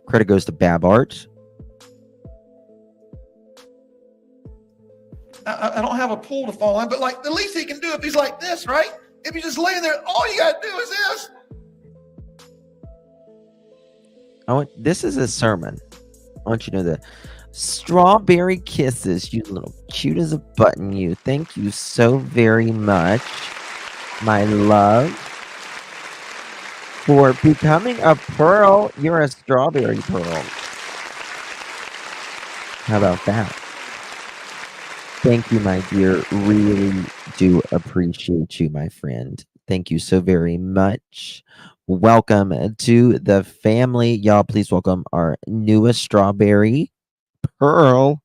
Credit goes to Babart. I don't have a pool to fall in, but like the least he can do if he's like this, right? If he's just laying there, all you gotta do is this. This is a sermon. I want you to know that. Strawberry kisses, you little cute as a button, you. Thank you so very much, my love, for becoming a pearl. You're a strawberry pearl. How about that? Thank you, my dear. Really do appreciate you, my friend. Thank you so very much. Welcome to the family. Y'all, please welcome our newest strawberry pearl.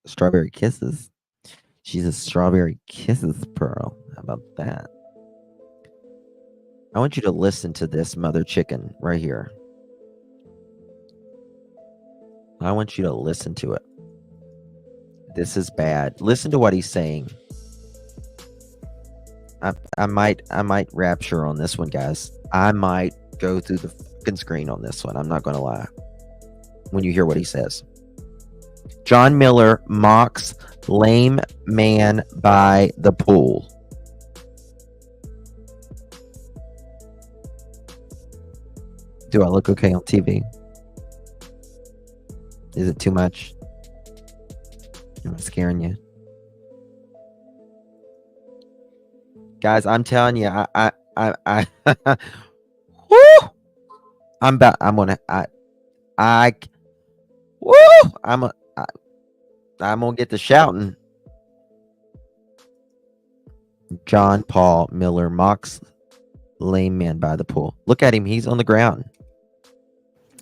Strawberry kisses. She's a strawberry kisses pearl. How about that? I want you to listen to this mother chicken right here. I want you to listen to it. This is bad. Listen to what he's saying. I might rapture on this one, guys. I might go through the fucking screen on this one. I'm not going to lie. When you hear what he says. John Miller mocks lame man by the pool. Do I look okay on TV? Is it too much? Am I scaring you? Guys, I'm telling you, I woo! I'm gonna get to shouting. John Paul Miller mocks lame man by the pool. Look at him, he's on the ground.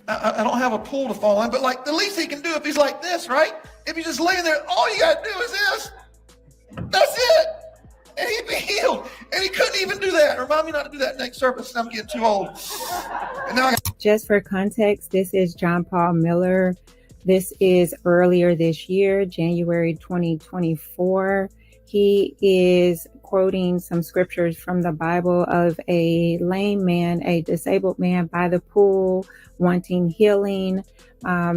I don't have a pool to fall in, but like the least he can do if he's like this, right? If he's just laying there, all you gotta do is this. That's it. And he'd be healed. And he couldn't even do that. Remind me not to do that next service. I'm getting too old. And now Just for context, this is John Paul Miller. This is earlier this year, January 2024. He is quoting some scriptures from the Bible of a lame man, a disabled man by the pool, wanting healing.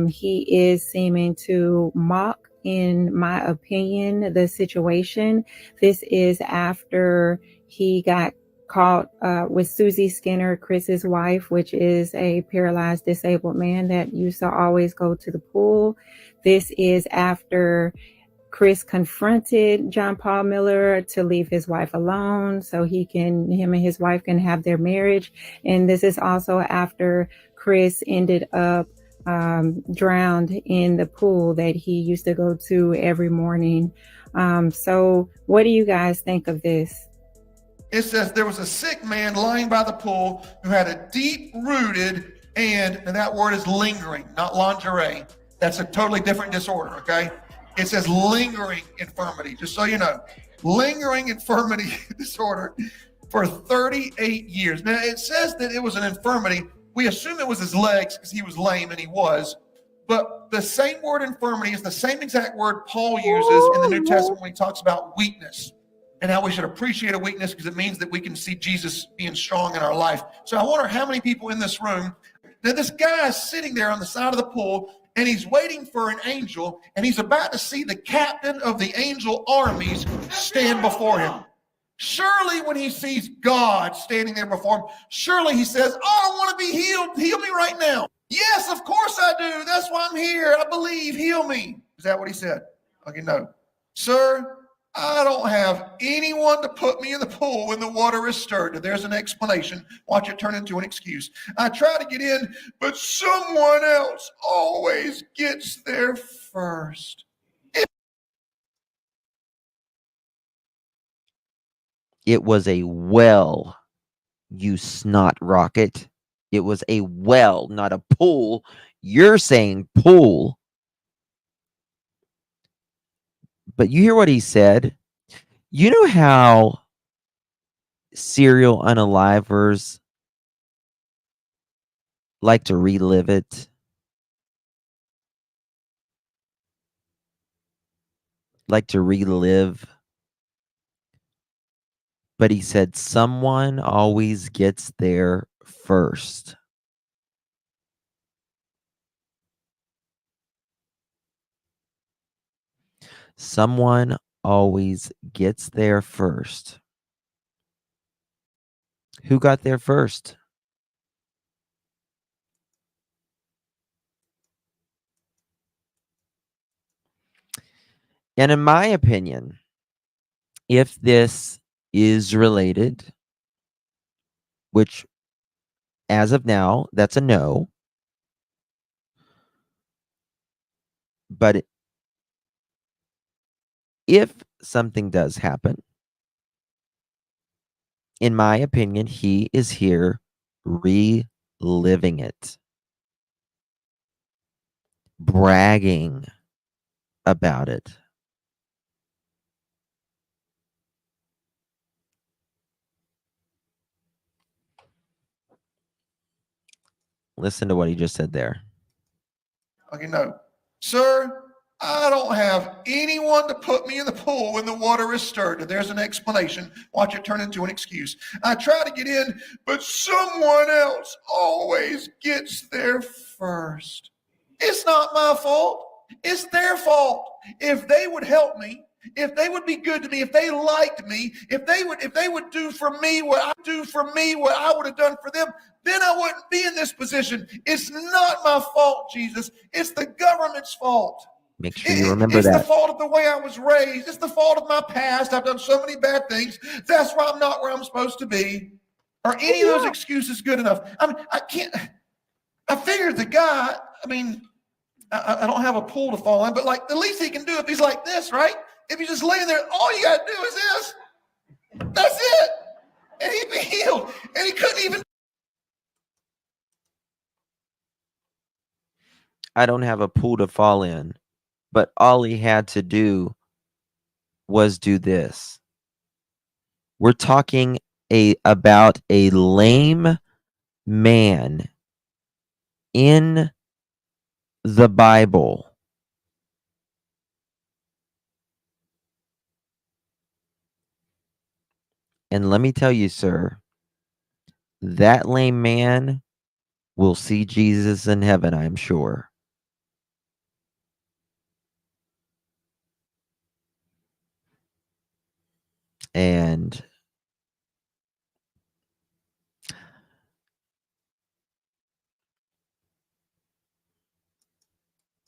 He is seeming to mock, in my opinion, the situation. This is after he got caught with Susie Skinner, Chris's wife, which is a paralyzed disabled man that used to always go to the pool. This is after Chris confronted John Paul Miller to leave his wife alone so him and his wife can have their marriage. And this is also after Chris ended up drowned in the pool that he used to go to every morning. So what do you guys think of this? it says there was a sick man lying by the pool who had a deep-rooted and that word is lingering, not lingerie. That's a totally different disorder, okay? It says lingering infirmity, just so you know. Lingering infirmity disorder for 38 years. Now, it says that it was an infirmity. We assume it was his legs because he was lame, and he was. But the same word infirmity is the same exact word Paul uses in the New Testament when he talks about weakness and how we should appreciate a weakness because it means that we can see Jesus being strong in our life. So I wonder how many people in this room, that this guy is sitting there on the side of the pool and he's waiting for an angel and he's about to see the captain of the angel armies stand before him. Surely when he sees God standing there before him, surely he says, oh, I want to be healed. Heal me right now. Yes, of course I do. That's why I'm here. I believe. Heal me. Is that what he said? Okay, no. Sir, I don't have anyone to put me in the pool when the water is stirred. There's an explanation. Watch it turn into an excuse. I try to get in, but someone else always gets there first. It was a well, you snot rocket. It was a well, not a pool. You're saying pool. But you hear what he said? You know how serial unalivers like to relive it? Like to relive. But he said someone always gets there first. Someone always gets there first. Who got there first? And in my opinion, if this is related, which as of now, that's a no. But if something does happen, in my opinion, he is here reliving it, bragging about it. Listen to what he just said there. Okay, no. Sir, I don't have anyone to put me in the pool when the water is stirred. There's an explanation. Watch it turn into an excuse. I try to get in, but someone else always gets there first. It's not my fault. It's their fault. If they would help me, if they would be good to me, if they liked me, if they would do for me what I would have done for them, then I wouldn't be in this position. It's not my fault, Jesus. It's the government's fault. Make sure you remember it's that. It's the fault of the way I was raised. It's the fault of my past. I've done so many bad things. That's why I'm not where I'm supposed to be. Are any of those excuses good enough? I mean, I figured the guy, I don't have a pool to fall in, but like the least he can do if he's like this, right? If he's just laying there, all you got to do is this. That's it. And he'd be healed. And he couldn't even. I don't have a pool to fall in, but all he had to do was do this. We're talking about a lame man in the Bible. And let me tell you, sir, that lame man will see Jesus in heaven, I'm sure. And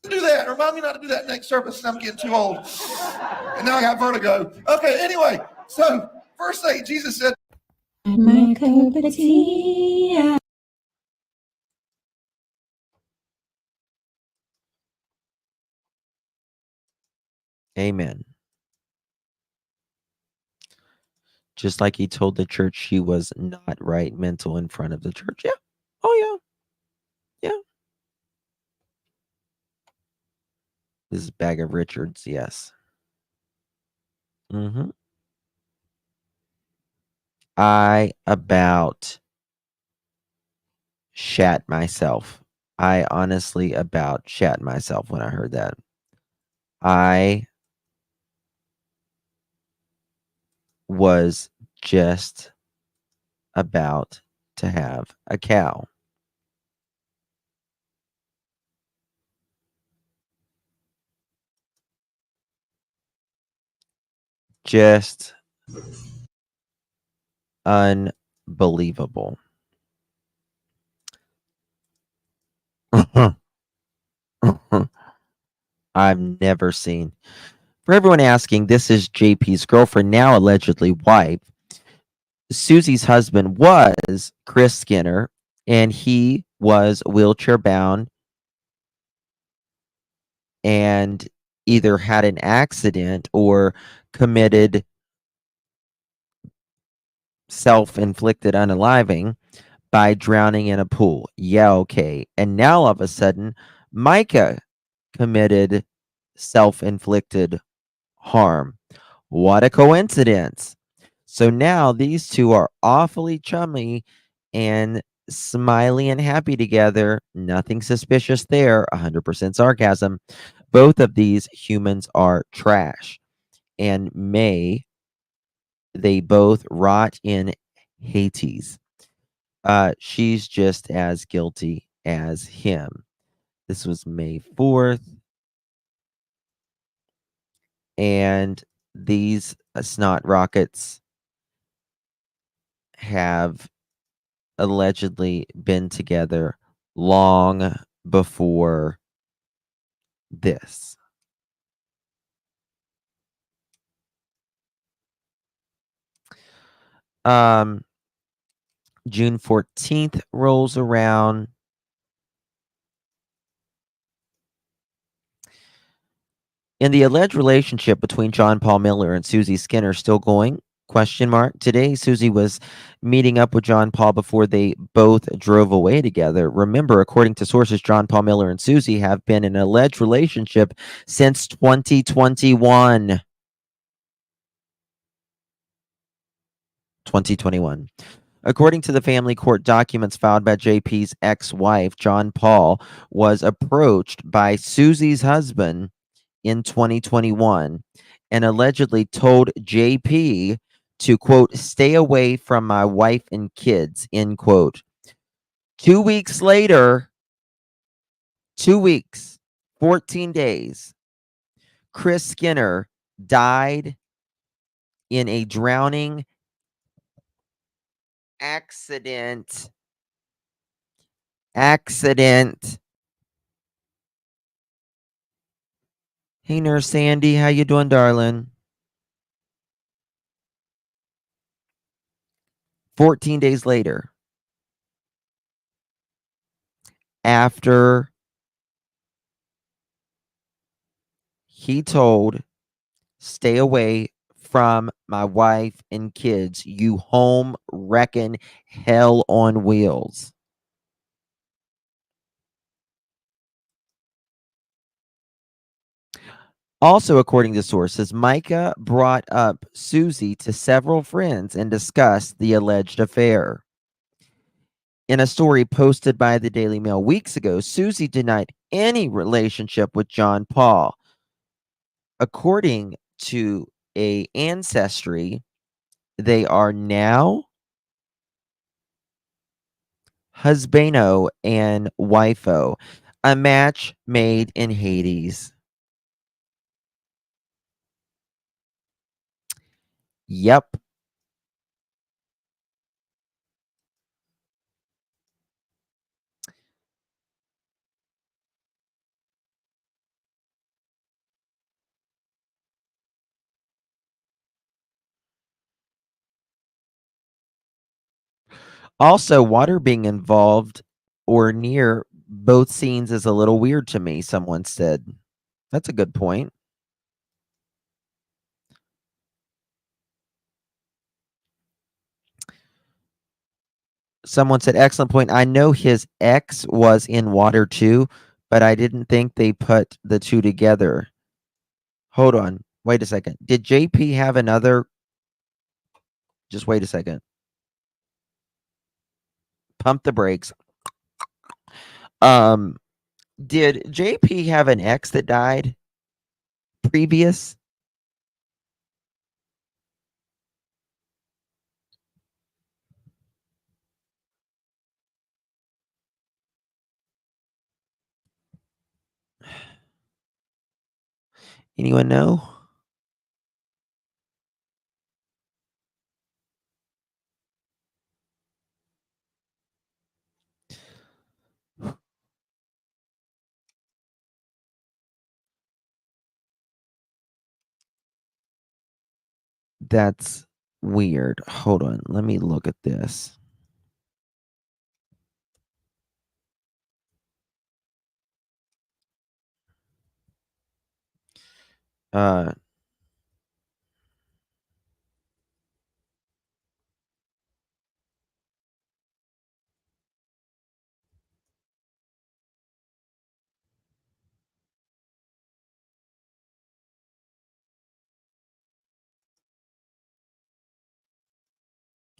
do that. Remind me not to do that next service. I'm getting too old. And now I got vertigo. Okay, anyway. So, verse 8, Jesus said, My cup of tea. amen. Just like he told the church she was not right mental in front of the church. Yeah. Oh, yeah. Yeah. This is Bag of Richards. Yes. Mm-hmm. I about shat myself. I honestly about shat myself when I heard that. I was just about to have a cow. Just unbelievable. I've never seen. For everyone asking, this is JP's girlfriend, now allegedly wife. Susie's husband was Chris Skinner, and he was wheelchair bound and either had an accident or committed self-inflicted unaliving by drowning in a pool. Yeah, okay. And now all of a sudden, Mica committed self-inflicted harm. What a coincidence. So now these two are awfully chummy and smiley and happy together. Nothing suspicious there. 100% sarcasm. Both of these humans are trash. And may they both rot in Hades. She's just as guilty as him. This was May 4th. And these snot rockets have allegedly been together long before this. June 14th rolls around. In the alleged relationship between John Paul Miller and Susie Skinner still going? Question mark. Today, Susie was meeting up with John Paul before they both drove away together. Remember, according to sources, John Paul Miller and Susie have been in an alleged relationship since 2021. 2021. According to the family court documents filed by JP's ex-wife, John Paul was approached by Susie's husband in 2021 and allegedly told JP to, quote, stay away from my wife and kids, end quote. 2 weeks later, 2 weeks, 14 days, Chris Skinner died in a drowning accident. Hey, Nurse Sandy, how you doing, darling? 14 days later, after he told, stay away from my wife and kids, you home wrecking hell on wheels. Also, according to sources, Mica brought up Susie to several friends and discussed the alleged affair. In a story posted by the Daily Mail weeks ago, Susie denied any relationship with John Paul. According to a ancestry, they are now husbando and wifeo, a match made in Hades. Yep. Also, water being involved or near both scenes is a little weird to me, someone said. That's a good point. Someone said, excellent point. I know his ex was in water too, but I didn't think they put the two together. Hold on. Wait a second. Did JP have another? Just wait a second. Pump the brakes. Did JP have an ex that died previous? Anyone know? That's weird. Hold on. Let me look at this. Uh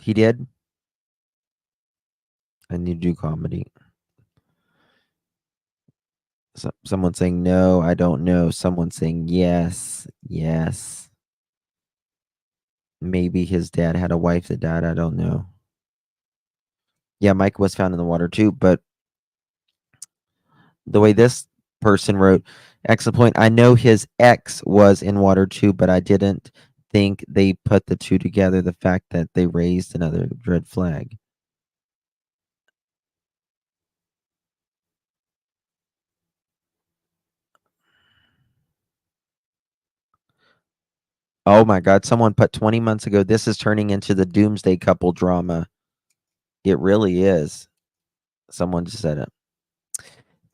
He did? And you do comedy. Someone saying no, I don't know. Someone saying yes, yes. Maybe his dad had a wife that died. I don't know. Yeah, Mike was found in the water too, but the way this person wrote, excellent point. I know his ex was in water too, but I didn't think they put the two together. The fact that they raised another red flag. Oh my God. Someone put 20 months ago, this is turning into the doomsday couple drama. It really is. Someone just said it.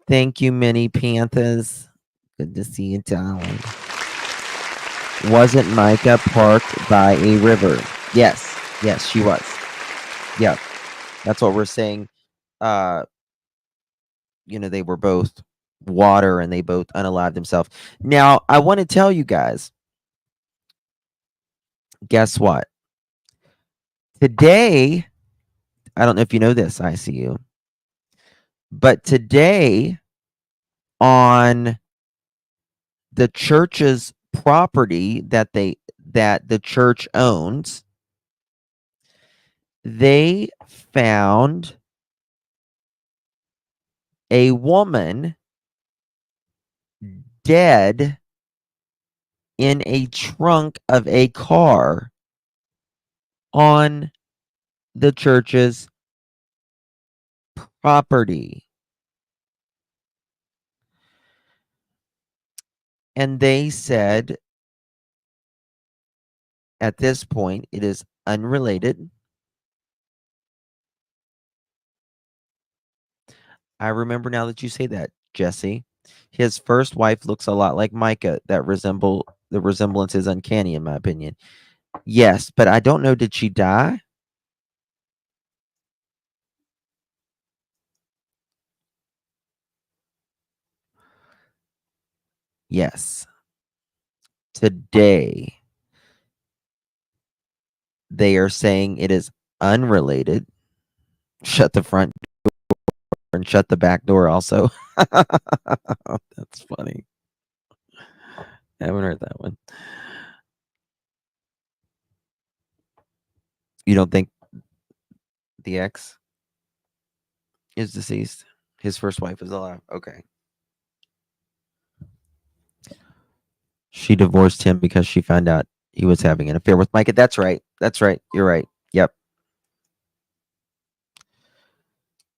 Thank you, Mini Panthers. Good to see you, darling. Wasn't Mica parked by a river? Yes. Yes, she was. Yep. That's what we're saying. They were both water and they both unalived themselves. Now, I want to tell you guys, guess what? Today, I don't know if you know this, ICU, but today on the church's property that the church owns, they found a woman dead in a trunk of a car on the church's property. And they said at this point it is unrelated. I remember now that you say that, Jesse. His first wife looks a lot like Mica. The resemblance is uncanny, in my opinion. Yes, but I don't know. Did she die? Yes. today, they are saying it is unrelated. Shut the front door and shut the back door also. That's funny. I haven't heard that one. You don't think the ex is deceased? His first wife is alive. Okay. She divorced him because she found out he was having an affair with Mica. That's right. That's right. You're right. Yep.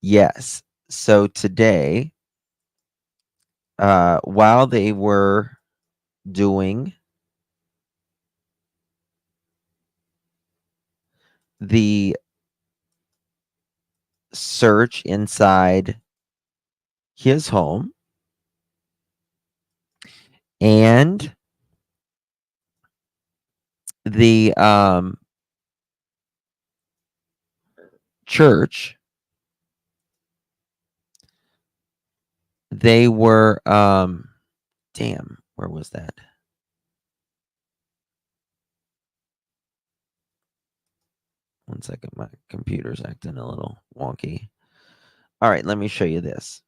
Yes. So today, while they were doing the search inside his home, and the church, they were damn, where was that? One second, my computer's acting a little wonky. All right, let me show you this.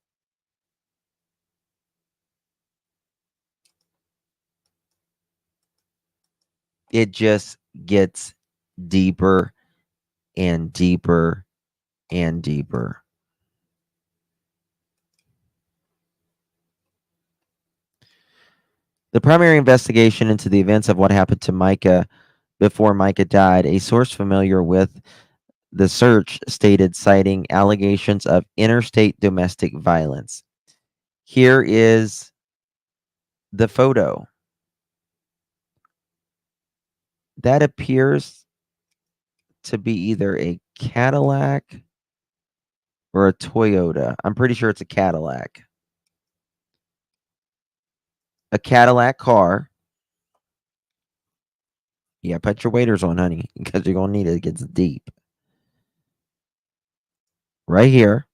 It just gets deeper and deeper and deeper. The primary investigation into the events of what happened to Mica before Mica died, a source familiar with the search stated, citing allegations of interstate domestic violence. Here is the photo. That appears to be either a Cadillac or a Toyota. I'm pretty sure it's a Cadillac. A Cadillac car. Yeah, put your waders on, honey, because you're going to need it. It gets deep. Right here.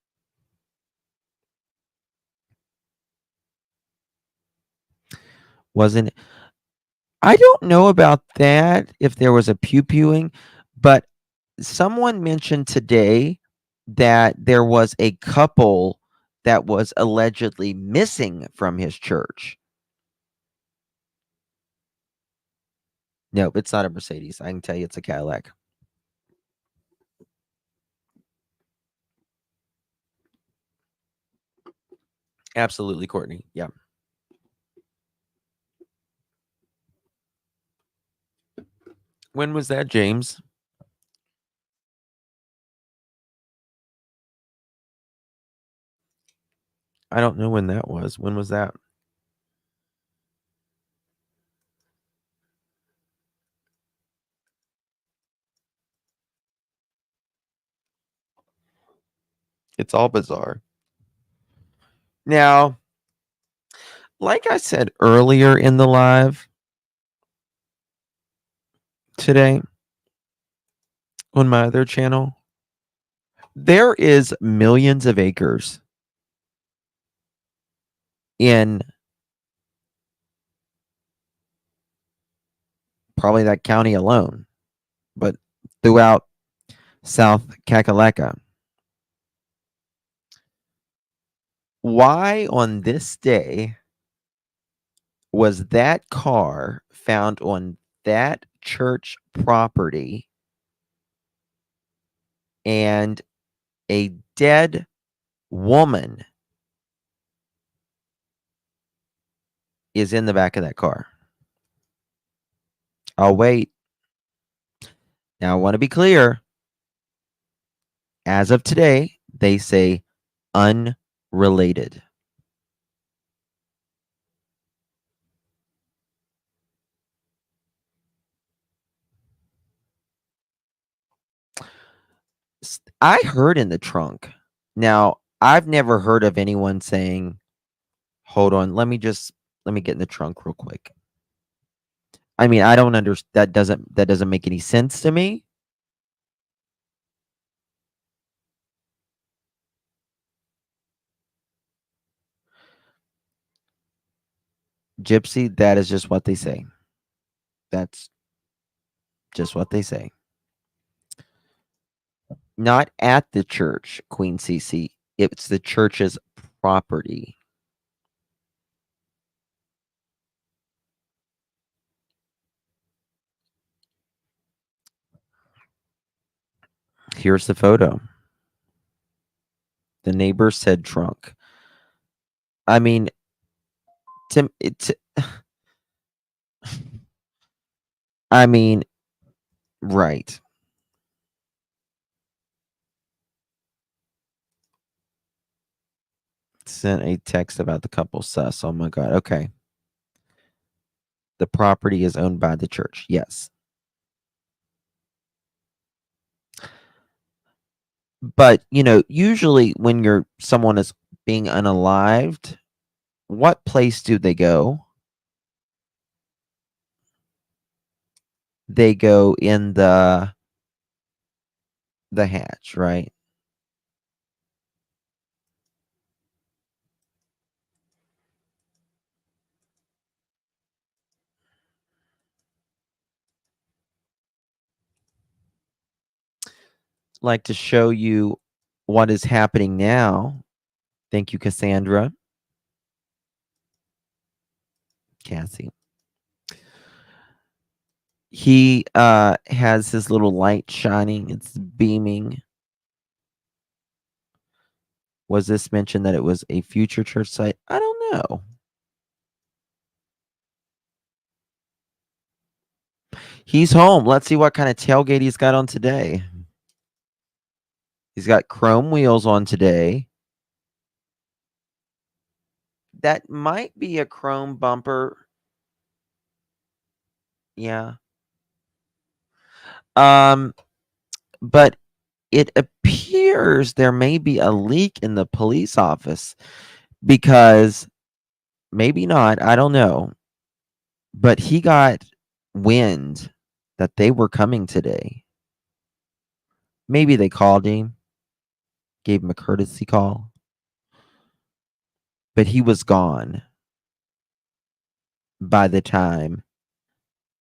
Wasn't it? I don't know about that, if there was a pew-pewing, but someone mentioned today that there was a couple that was allegedly missing from his church. Nope, it's not a Mercedes. I can tell you it's a Cadillac. Absolutely, Courtney. Yeah. When was that, James? I don't know when that was. When was that? It's all bizarre. Now, like I said earlier in the live today on my other channel, there is millions of acres in probably that county alone, but throughout South Kakalaka. Why on this day was that car found on that church property and a dead woman is in the back of that car? I'll wait. Now, I want to be clear. As of today, they say unrelated. I heard in the trunk. Now, I've never heard of anyone saying, hold on, let me get in the trunk real quick. I mean, I don't understand. That doesn't make any sense to me. Gypsy, that is just what they say. That's just what they say. Not at the church, Queen Cece. It's the church's property. Here's the photo. The neighbor said drunk. I mean, I mean, right. Sent a text about the couple sus. Oh my God. Okay. The property is owned by the church. Yes. But, usually when someone is being unalived, what place do they go? They go in the hatch, right? Like to show you what is happening now. Thank you, Cassandra. Cassie. He has his little light shining. It's beaming. Was this mentioned that it was a future church site? I don't know. He's home. Let's see what kind of tailgate he's got on today. He's got chrome wheels on today. That might be a chrome bumper. Yeah. But it appears there may be a leak in the police office because maybe not, I don't know. But he got wind that they were coming today. Maybe they called him, gave him a courtesy call. But he was gone by the time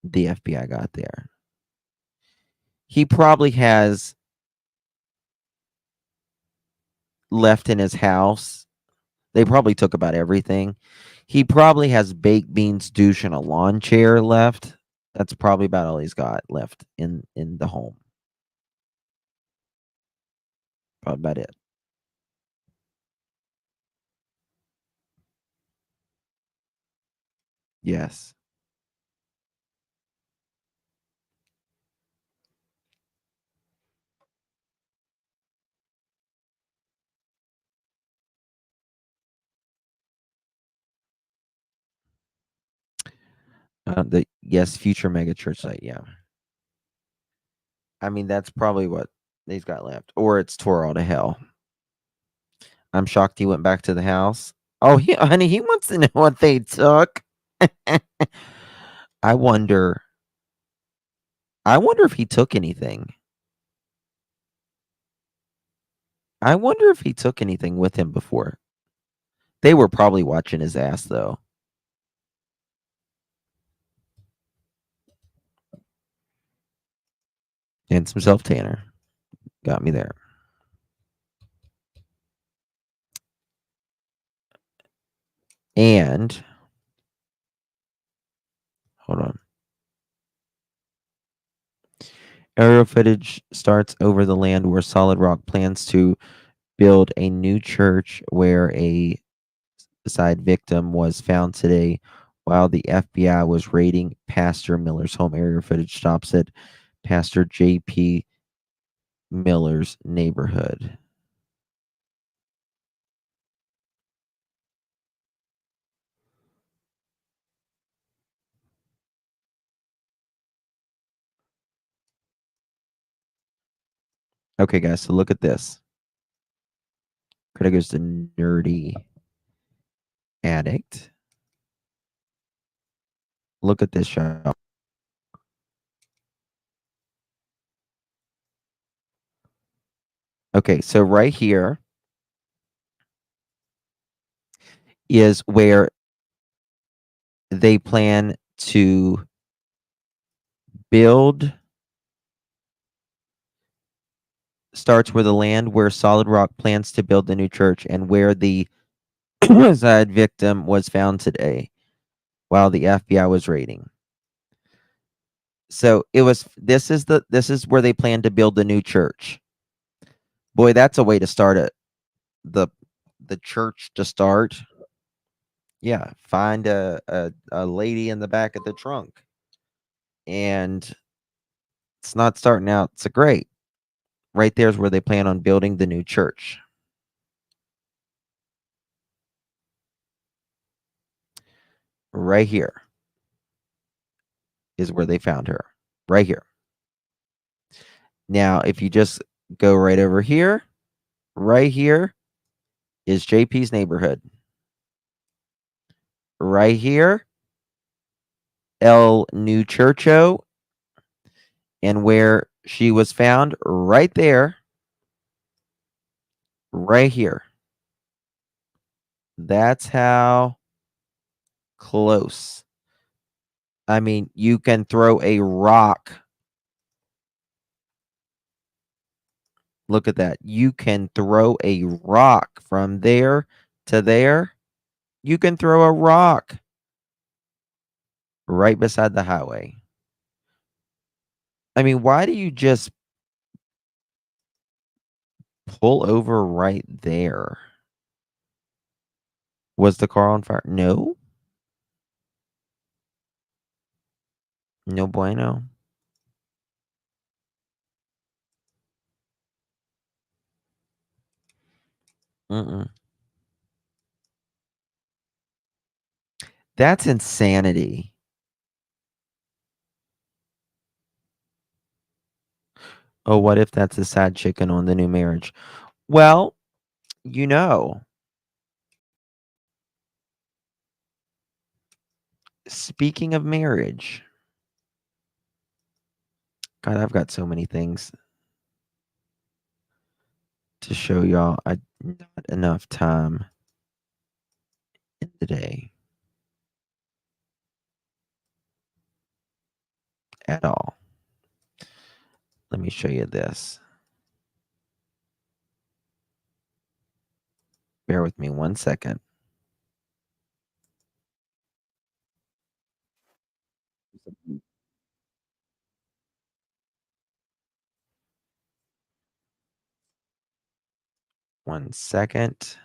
the FBI got there. He probably has left in his house. They probably took about everything. He probably has baked beans, douche, and a lawn chair left. That's probably about all he's got left in the home. Probably about it. Yes. The future mega church site. Yeah. I mean, that's probably what he's got left, or it's tore all to hell. I'm shocked he went back to the house. Oh, honey, he wants to know what they took. I wonder if he took anything. I wonder if he took anything with him before. They were probably watching his ass, though. And some self-tanner. Got me there. And hold on. Aerial footage starts over the land where Solid Rock plans to build a new church where a suicide victim was found today while the FBI was raiding Pastor Miller's home. Aerial footage stops at Pastor J.P. Miller's neighborhood. Okay, guys, so look at this. Credit goes to Nerdy Addict. Look at this show. Okay, so right here is where they plan to build starts where the land where Solid Rock plans to build the new church and where the suicide victim was found today while the FBI was raiding. So this is where they plan to build the new church. Boy, that's a way to start it. The church to start. Yeah, find a lady in the back of the trunk. And it's not starting out so great. Right there's where they plan on building the new church. Right here is where they found her. Right here. Now, if you just go right over here, right here is JP's neighborhood. Right here, El New Churcho, and where she was found, right there, right here. That's how close. I mean, you can throw a rock. Look at that. You can throw a rock from there to there. You can throw a rock right beside the highway. I mean, why do you just pull over right there? Was the car on fire? No. No bueno. That's insanity. Oh, what if that's a sad chicken on the new marriage? Well, you know, speaking of marriage, God, I've got so many things to show y'all. Not enough time in the day at all. Let me show you this. Bear with me 1 second. One second.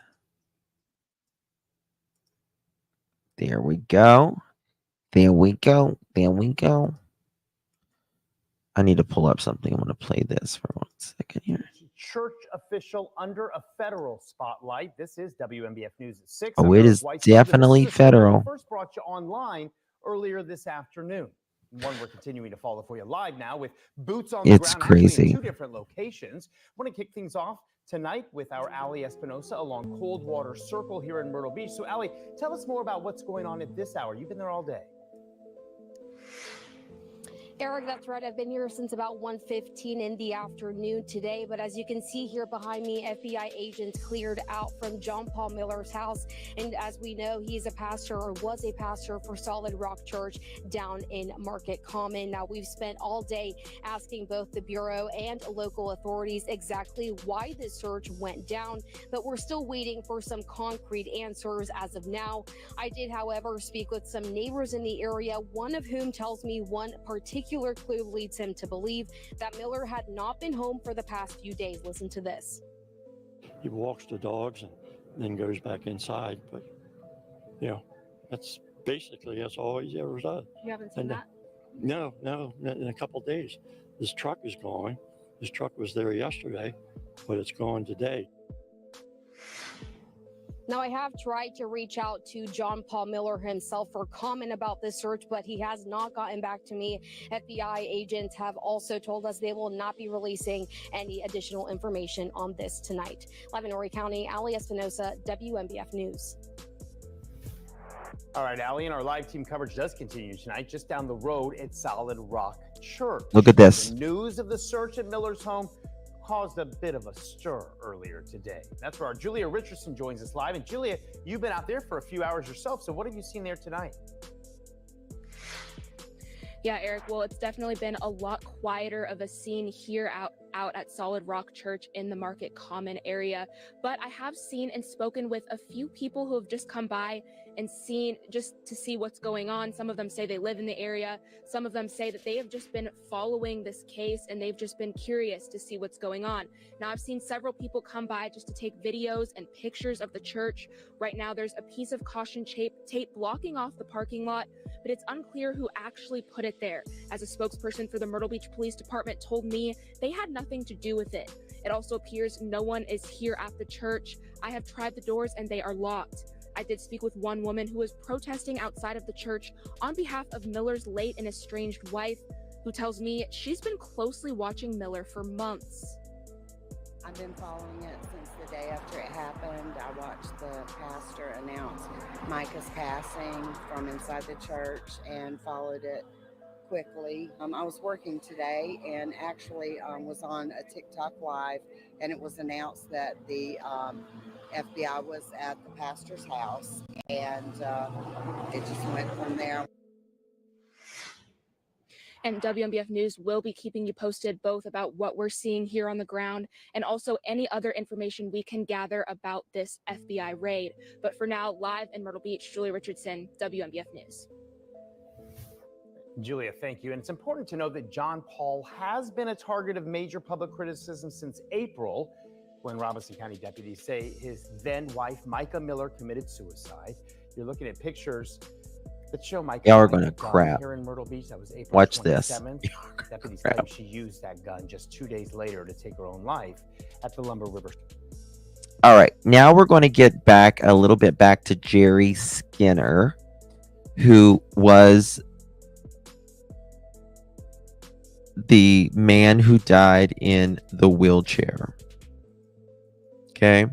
There we go. There we go. There we go. I need to pull up something. I'm going to play this for 1 second here. Church official under a federal spotlight. This is WMBF News at 6. Oh, it is definitely federal. First brought you online earlier this afternoon. One we're continuing to follow for you live now with boots on the ground. It's crazy. In 2 different locations. I want to kick things off tonight with our Ali Espinosa along Coldwater Circle here in Myrtle Beach. So, Ali, tell us more about what's going on at this hour. You've been there all day. Eric, that's right. I've been here since about 1:15 in the afternoon today. But as you can see here behind me, FBI agents cleared out from John Paul Miller's house. And as we know, he's a pastor or was a pastor for Solid Rock Church down in Market Common. Now, we've spent all day asking both the Bureau and local authorities exactly why this search went down. But we're still waiting for some concrete answers as of now. I did, however, speak with some neighbors in the area, one of whom tells me one particular clue leads him to believe that Miller had not been home for the past few days. Listen to this. He walks the dogs and then goes back inside. But, you know, that's all he ever does. You haven't seen that? No, in a couple of days. His truck is gone. His truck was there yesterday, but it's gone today. Now, I have tried to reach out to John Paul Miller himself for comment about this search, but he has not gotten back to me. FBI agents have also told us they will not be releasing any additional information on this tonight. Live in Horry County, Ali Espinosa, WMBF News. All right, Ali, and our live team coverage does continue tonight, just down the road at Solid Rock Church. Look at this. The news of the search at Miller's home caused a bit of a stir earlier today. That's where our Julia Richardson joins us live. And Julia, you've been out there for a few hours yourself. So what have you seen there tonight? Yeah, Eric, well, it's definitely been a lot quieter of a scene here out at Solid Rock Church in the Market Common area. But I have seen and spoken with a few people who have just come by and seen just to see what's going on. Some of them say they live in the area. Some of them say that they have just been following this case and they've just been curious to see what's going on. Now, I've seen several people come by just to take videos and pictures of the church. Right now, there's a piece of caution tape blocking off the parking lot, but it's unclear who actually put it there. As a spokesperson for the Myrtle Beach Police Department told me, they had nothing to do with it. It also appears no one is here at the church. I have tried the doors and they are locked. I did speak with one woman who was protesting outside of the church on behalf of Miller's late and estranged wife, who tells me she's been closely watching Miller for months. I've been following it since the day after it happened. I watched the pastor announce Mica's passing from inside the church and followed it quickly. I was working today and actually was on a TikTok live, and it was announced that the FBI was at the pastor's house, and it just went from there. And WMBF News will be keeping you posted both about what we're seeing here on the ground and also any other information we can gather about this FBI raid. But for now, live in Myrtle Beach, Julia Richardson, WMBF News. Julia, thank you. And it's important to know that John Paul has been a target of major public criticism since April, when Robinson County deputies say his then wife, Mica Miller, committed suicide. You're looking at pictures that show Mica. Y'all are gonna crap. Here in Myrtle Beach, that was April Watch this. 27th. Deputies say she used that gun just 2 days later to take her own life at the Lumber River. All right, now we're going to get back a little bit back to Jerry Skinner, who was the man who died in the wheelchair. Okay.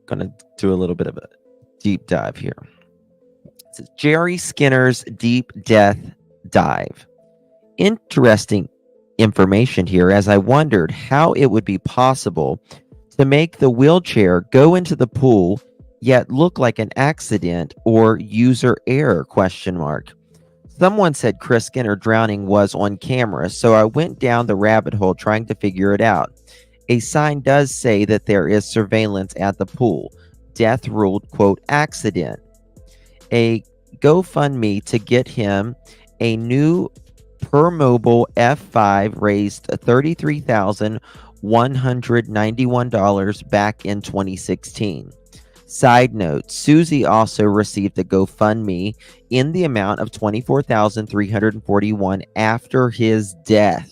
Gonna do a little bit of a deep dive here. It says Jerry Skinner's deep death dive. Interesting information here, as I wondered how it would be possible to make the wheelchair go into the pool yet look like an accident or user error ? Someone said Chris Skinner drowning was on camera, so I went down the rabbit hole trying to figure it out. A sign does say that there is surveillance at the pool. Death ruled, quote, accident. A GoFundMe to get him a new PerMobile F5 raised $33,191 back in 2016. Side note, Susie also received a GoFundMe in the amount of $24,341 after his death.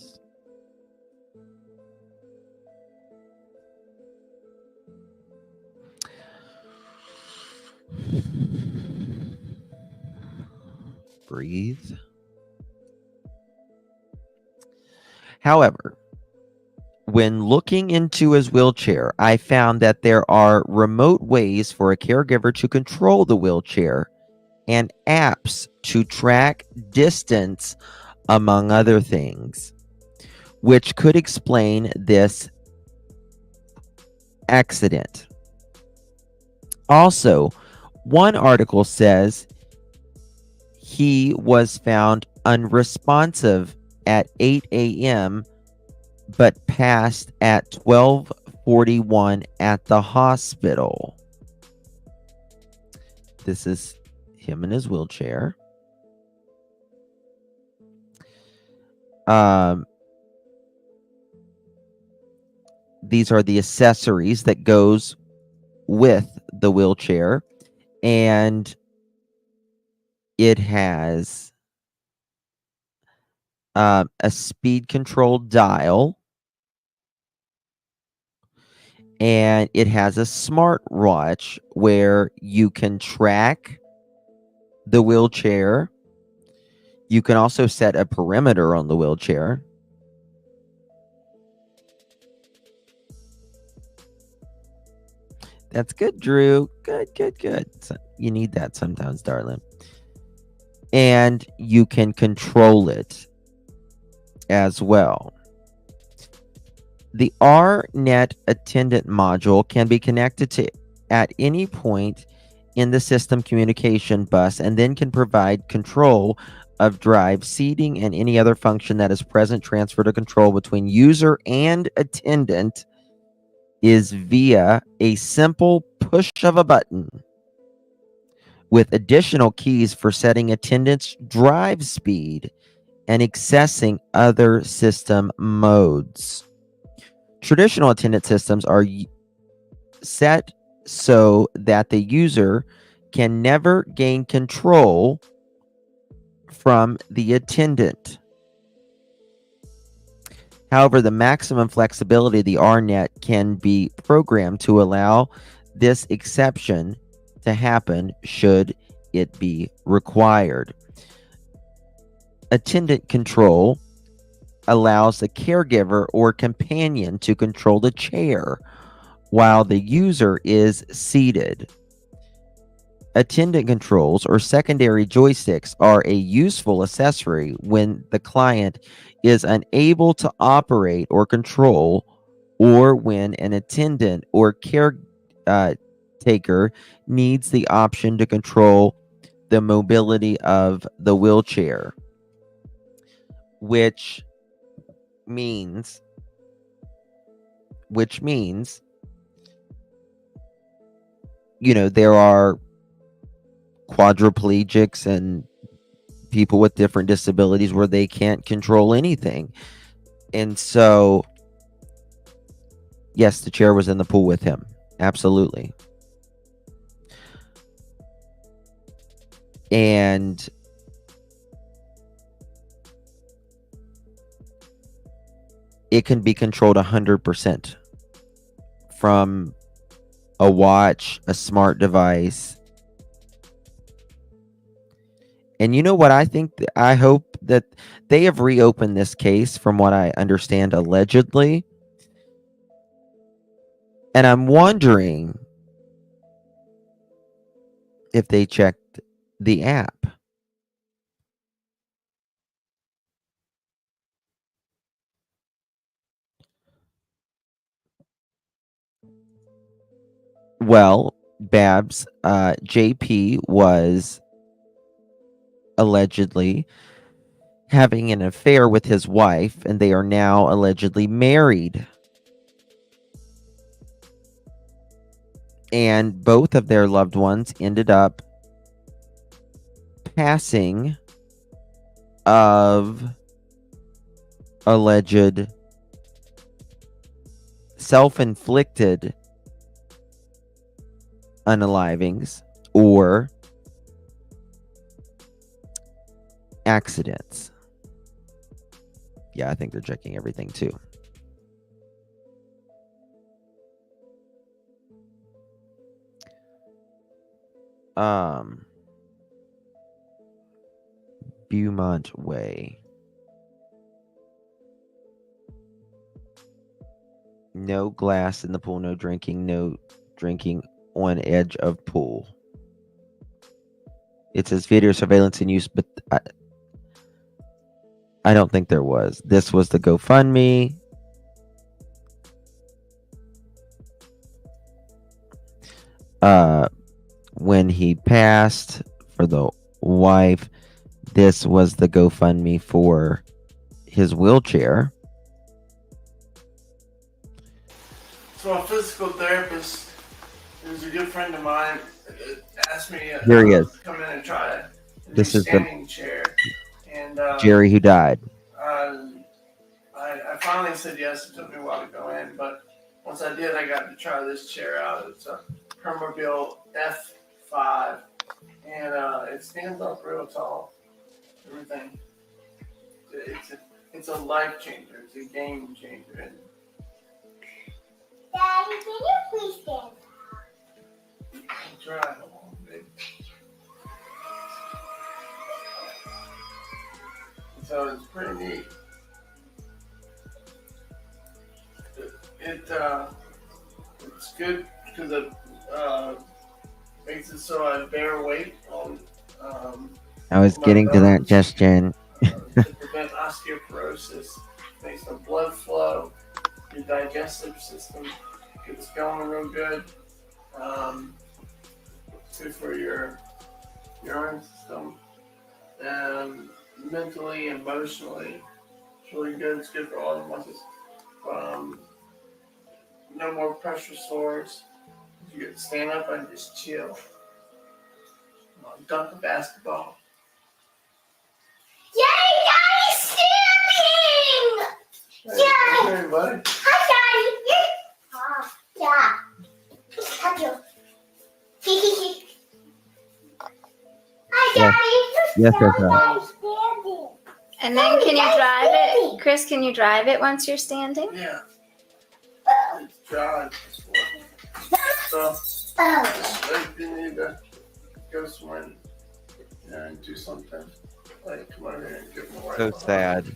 Breathe. However, when looking into his wheelchair, I found that there are remote ways for a caregiver to control the wheelchair and apps to track distance, among other things, which could explain this accident. Also, one article says he was found unresponsive at 8 a.m. but passed at 12:41 at the hospital. This is him in his wheelchair. These are the accessories that goes with the wheelchair, and it has a speed control dial, and it has a smartwatch where you can track the wheelchair. You can also set a perimeter on the wheelchair. That's good, Drew. Good. So you need that sometimes, darling. And you can control it as well. The RNet attendant module can be connected to at any point in the system communication bus and then can provide control of drive, seating, and any other function that is present, transfer to control between user and attendant is via a simple push of a button with additional keys for setting attendant's drive speed and accessing other system modes. Traditional attendant systems are set so that the user can never gain control from the attendant. However, the maximum flexibility of the RNet can be programmed to allow this exception to happen should it be required. Attendant control allows the caregiver or companion to control the chair while the user is seated. Attendant controls or secondary joysticks are a useful accessory when the client is unable to operate or control, or when an attendant or caretaker needs the option to control the mobility of the wheelchair, which means there are quadriplegics and people with different disabilities where they can't control anything. And so, yes, the chair was in the pool with him. Absolutely. And it can be controlled 100% from a watch, a smart device. And you know what I think? I hope that they have reopened this case, from what I understand, allegedly. And I'm wondering if they checked the app. Well, Babs, JP was allegedly having an affair with his wife, and they are now allegedly married. And both of their loved ones ended up passing of alleged self-inflicted unalivings or accidents. Yeah, I think they're checking everything too. Beaumont Way. No glass in the pool, no drinking on edge of pool. It says video surveillance in use, but I don't think there was. This was the GoFundMe. When he passed for the wife, this was the GoFundMe for his wheelchair. So a physical therapist, who's a good friend of mine, asked me Here he is. to come in and try a This is standing chair. And Jerry who died. I finally said yes. It took me a while to go in, but once I did, I got to try this chair out. It's a Permobil F5, and it stands up real tall. Everything. It's a life changer. It's a game changer. And Daddy, can you please stand? I'll try. Hold on, baby. So it's pretty neat. It's good because it makes it so I bear weight on. I was getting to that, Justin. To prevent osteoporosis, makes the blood flow, your digestive system gets going real good. It's good for your immune system. And mentally, emotionally, it's really good. It's good for all the muscles. No more pressure sores. You can stand up and just chill. Dunk a basketball. Yay, Daddy's standing! Yay! Hey, buddy. Hi, Daddy. Yeah. Touch you. Hi, Daddy. Yes, yes, Daddy's standing. And then can you drive it? Chris, can you drive it once you're standing? Yeah. It's dry. So, if you need to go swim and do something, like come over here and give them a ride. So sad.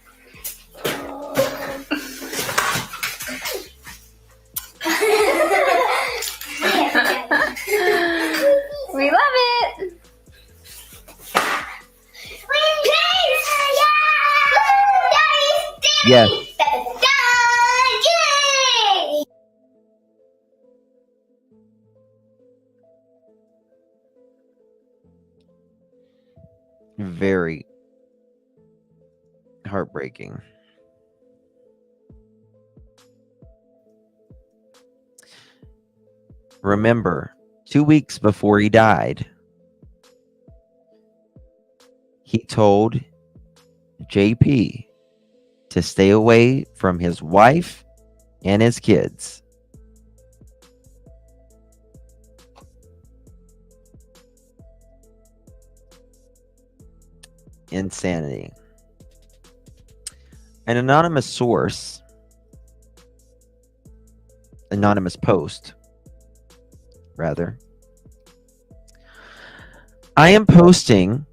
We love it. Yes. Very heartbreaking. Remember, 2 weeks before he died, he told JP to stay away from his wife and his kids. Insanity. An anonymous source, anonymous post, rather. I am posting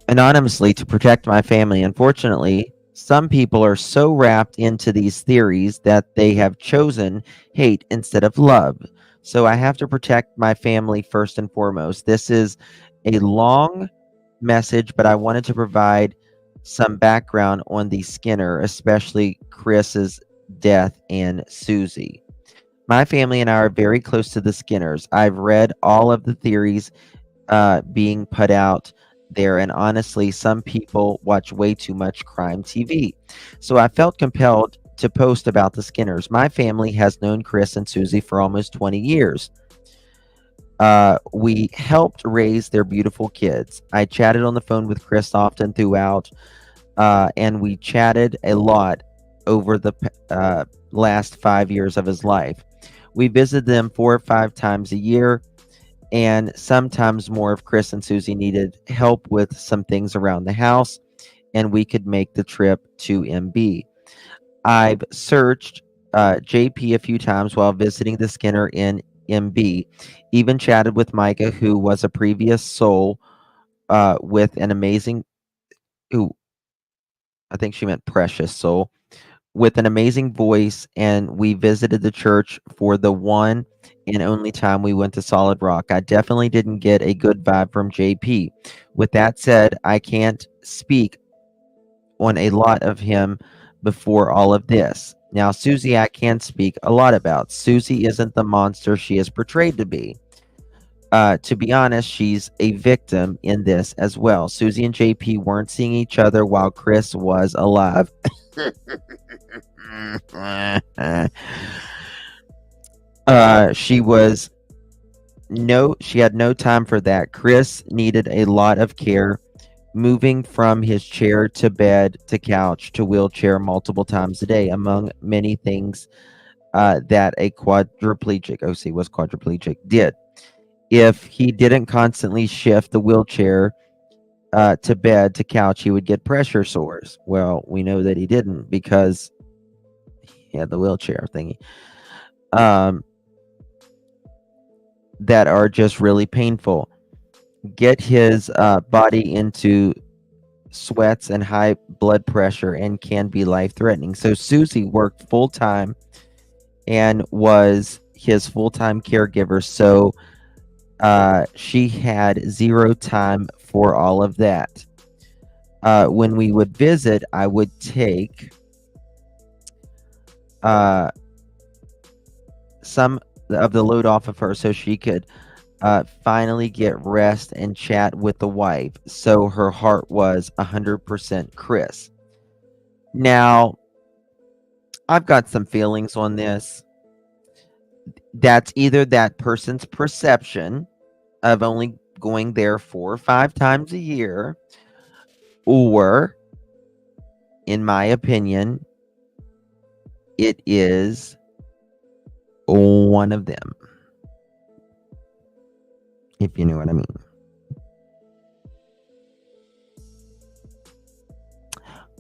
anonymously to protect my family. Unfortunately, some people are so wrapped into these theories that they have chosen hate instead of love. So I have to protect my family first and foremost. This is a long message, but I wanted to provide some background on the Skinner, especially Chris's death and Susie. My family and I are very close to the Skinners. I've read all of the theories being put out there, and honestly, some people watch way too much crime TV. So I felt compelled to post about the Skinners. My family has known Chris and Susie for almost 20 years. We helped raise their beautiful kids. I chatted on the phone with Chris often throughout, and we chatted a lot over the last 5 years of his life. We visited them 4 or 5 times a year, and sometimes more if Chris and Susie needed help with some things around the house, and we could make the trip to MB. I've searched JP a few times while visiting the Skinner in MB, even chatted with Mica, who was a previous soul with an amazing, who I think she meant precious soul, with an amazing voice, and we visited the church for the one and only time we went to Solid Rock. I definitely didn't get a good vibe from JP. With that said, I can't speak on a lot of him before all of this. Now, Susie, I can speak a lot about. Susie isn't the monster she is portrayed to be. To be honest, she's a victim in this as well. Susie and JP weren't seeing each other while Chris was alive. She had no time for that. Chris needed a lot of care, moving from his chair to bed to couch to wheelchair multiple times a day, among many things that a quadriplegic, OC was quadriplegic, did. If he didn't constantly shift the wheelchair to bed to couch, he would get pressure sores. Well, we know that he didn't because he had the wheelchair thingy. That are just really painful. Get his body into sweats and high blood pressure and can be life-threatening. So Susie worked full-time and was his full-time caregiver. So she had zero time for all of that. When we would visit, I would take some of the load off of her so she could finally get rest and chat with the wife. So her heart was 100% Chris. Now, I've got some feelings on this. That's either that person's perception of only going there 4 or 5 times a year, or, in my opinion, it is one of them. If you know what I mean.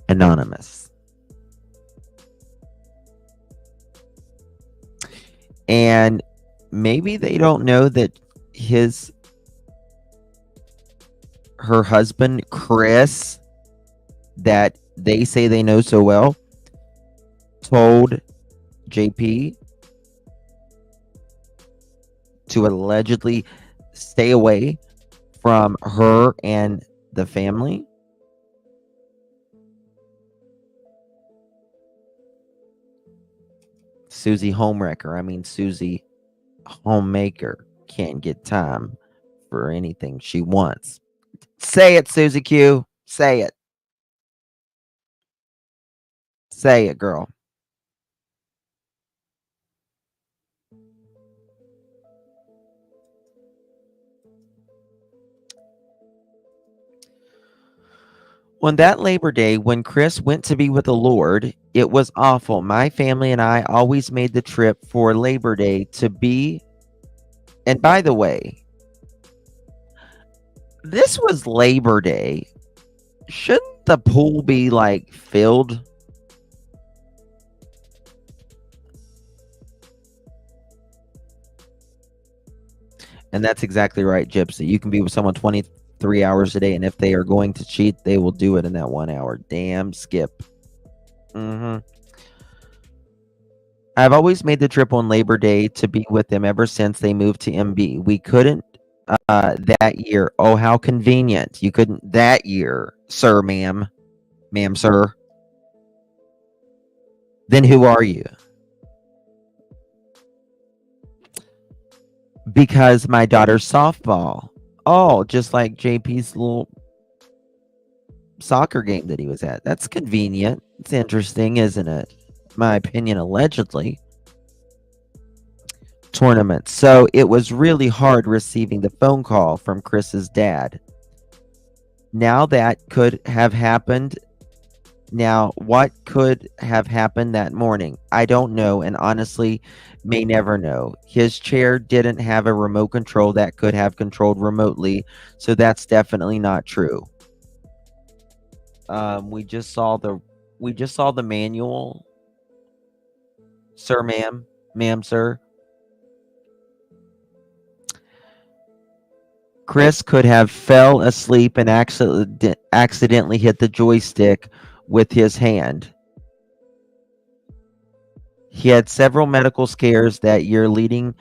Anonymous. And maybe they don't know that her husband, Chris, that they say they know so well, told JP to allegedly stay away from her and the family. Susie Homewrecker, Susie Homemaker, can't get time for anything she wants. Say it, Susie Q. Say it. Say it, girl. On that Labor Day, when Chris went to be with the Lord, it was awful. My family and I always made the trip for Labor Day to be. And by the way, this was Labor Day. Shouldn't the pool be like filled? And that's exactly right, Gypsy. You can be with someone 23 hours a day, and if they are going to cheat, they will do it in that 1 hour. Damn, Skip. I've always made the trip on Labor Day to be with them ever since they moved to MB. We couldn't that year. Oh, how convenient. You couldn't that year, sir, ma'am. Ma'am, sir. Then who are you? Because my daughter's softball. Oh, just like JP's little soccer game that he was at. That's convenient. It's interesting, isn't it? My opinion, allegedly. Tournament. So it was really hard receiving the phone call from Chris's dad. Now that could have happened. Now, what could have happened that morning? I don't know, and honestly, may never know. His chair didn't have a remote control that could have controlled remotely, so that's definitely not true. We just saw the manual. Sir, ma'am. Ma'am, sir. Chris could have fell asleep and accidentally hit the joystick with his hand. He had several medical scares that year leading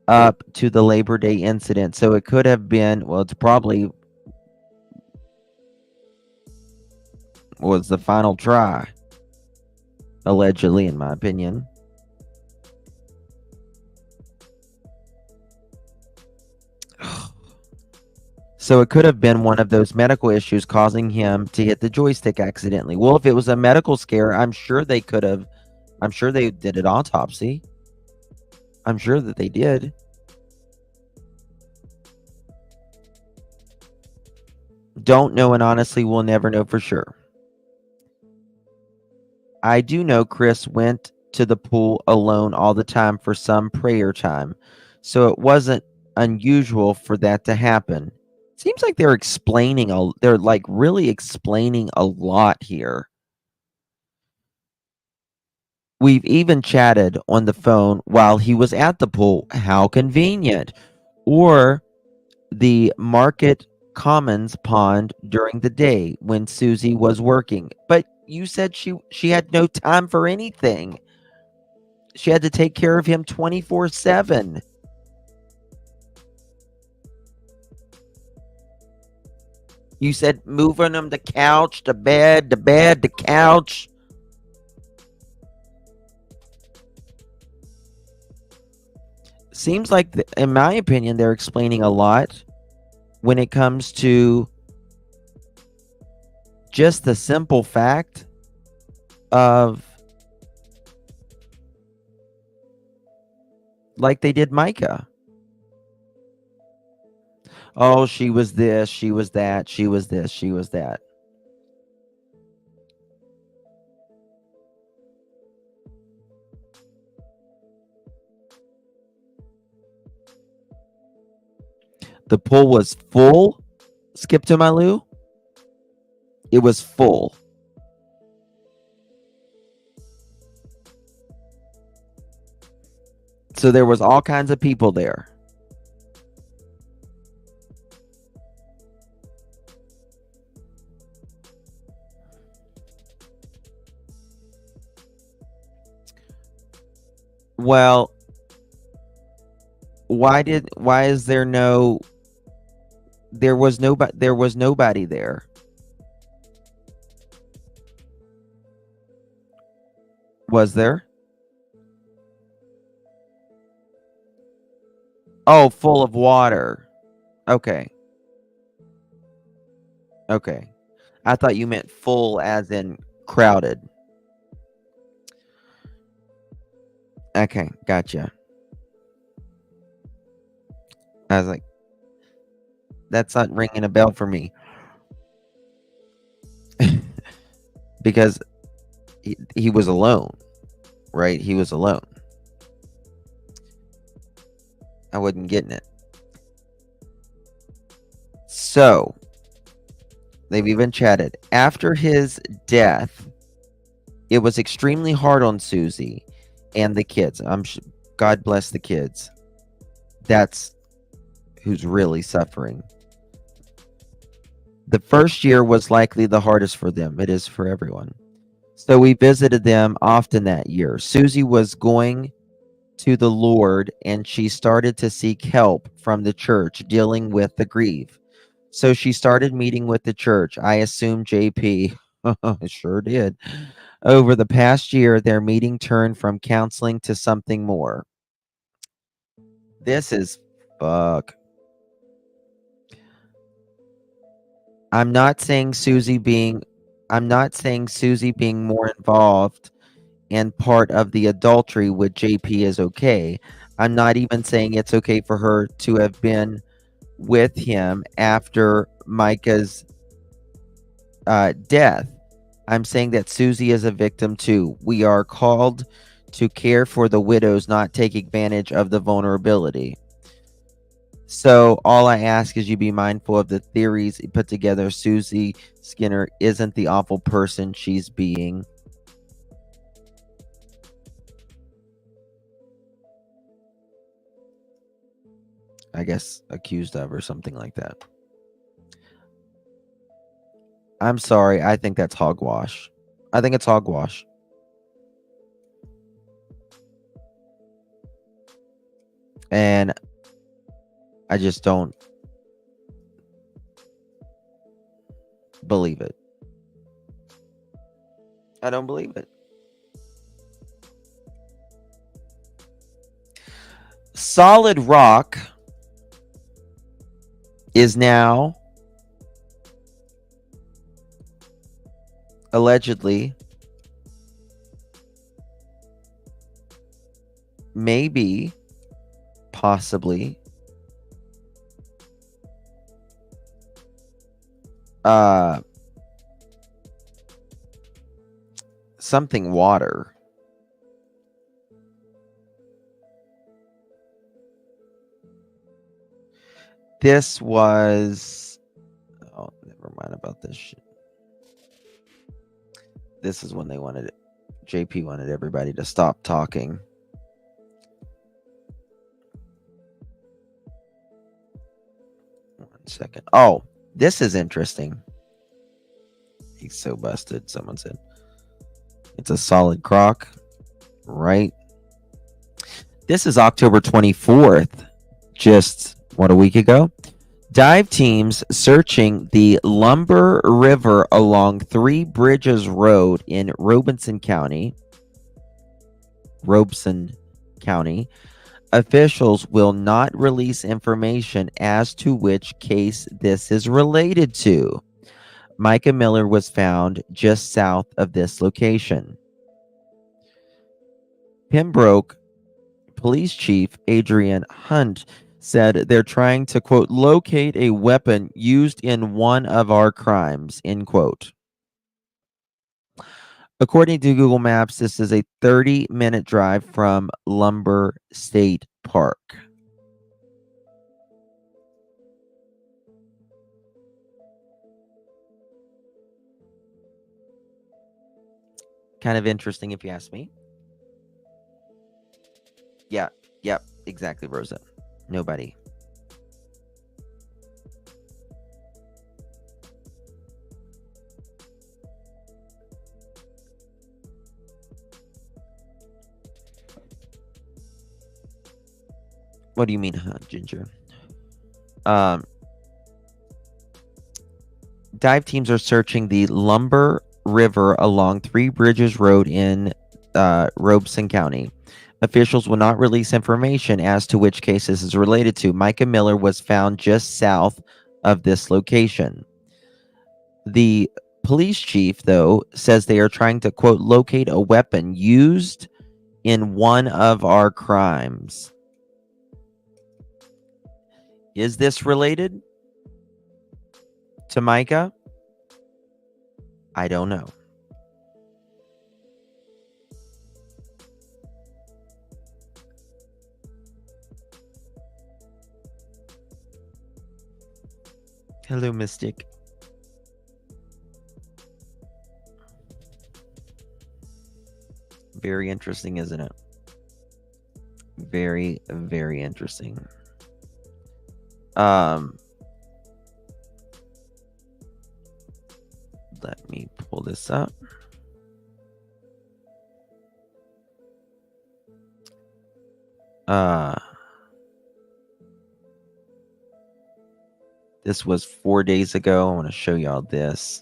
up to the Labor Day incident. So it could have been, well, it's probably was the final try. Allegedly, in my opinion. So it could have been one of those medical issues causing him to hit the joystick accidentally. Well, if it was a medical scare, I'm sure they did an autopsy. I'm sure that they did. Don't know, and honestly we'll never know for sure. I do know Chris went to the pool alone all the time for some prayer time. So it wasn't unusual for that to happen. Seems like they're like really explaining a lot here. We've even chatted on the phone while he was at the pool. How convenient. Or the Market Commons pond during the day when Susie was working. But you said she had no time for anything. She had to take care of him 24/7. You said moving them to couch, to bed, to couch. seems like, in my opinion, they're explaining a lot when it comes to just the simple fact of, like they did Mica. Oh, she was this, she was that, she was this, she was that. The pool was full, Skip to my Lou. It was full. So there was all kinds of people there. Well, why is there no, there was nobody there. Was there? Oh, full of water. Okay. Okay. I thought you meant full as in crowded. Okay, gotcha. I was like, that's not ringing a bell for me. Because he was alone, right? He was alone. I wasn't getting it. So, they've even chatted. After his death, it was extremely hard on Susie and the kids. God bless the kids. That's who's really suffering. The first year was likely the hardest for them. It is for everyone. So we visited them often that year. Susie was going to the Lord and she started to seek help from the church dealing with the grief. So she started meeting with the church. I assume JP. Sure did. Over the past year, their meeting turned from counseling to something more. This is fuck. I'm not saying Susie being more involved and part of the adultery with JP is okay. I'm not even saying it's okay for her to have been with him after Mica's death. I'm saying that Susie is a victim too. We are called to care for the widows, not take advantage of the vulnerability. So all I ask is you be mindful of the theories put together. Susie Skinner isn't the awful person she's being. I guess accused of or something like that. I'm sorry. I think that's hogwash. I think it's hogwash. And I just don't believe it. I don't believe it. Solid Rock is now allegedly, maybe, possibly, something water. This was, oh, never mind about this shit. This is when they wanted it. JP wanted everybody to stop talking. One second. Oh, this is interesting. He's so busted, someone said. It's a solid crock, right? This is October 24th, just, what, a week ago? Dive teams searching the Lumber River along Three Bridges Road in Robeson County, Officials will not release information as to which case this is related to. Mica Miller was found just south of this location. Pembroke Police Chief Adrian Hunt said they're trying to, quote, locate a weapon used in one of our crimes, end quote. According to Google Maps, this is a 30-minute drive from Lumber State Park. Kind of interesting if you ask me. Yeah, yep, exactly, Rosa. Nobody. What do you mean, huh, Ginger? Dive teams are searching the Lumber River along Three Bridges Road in Robeson County. Officials will not release information as to which case this is related to. Mica Miller was found just south of this location. The police chief, though, says they are trying to, quote, locate a weapon used in one of our crimes. Is this related to Mica? I don't know. Hello, Mystic. Very interesting, isn't it? Very, very interesting. Let me pull this up. This was 4 days ago. I want to show y'all this.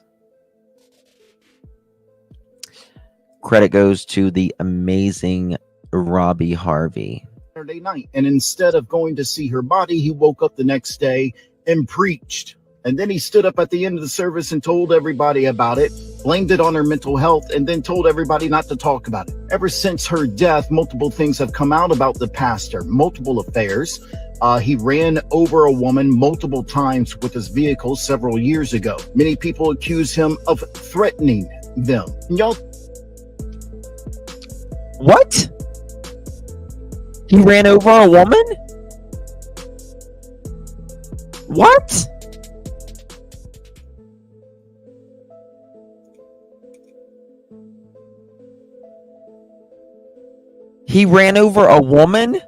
Credit goes to the amazing Robbie Harvey. Saturday night, and instead of going to see her body, he woke up the next day and preached. And then he stood up at the end of the service and told everybody about it, blamed it on her mental health, and then told everybody not to talk about it. Ever since her death, multiple things have come out about the pastor, multiple affairs. He ran over a woman multiple times with his vehicle several years ago. Many people accuse him of threatening them. Y'all. What? He ran over a woman? What? He ran over a woman?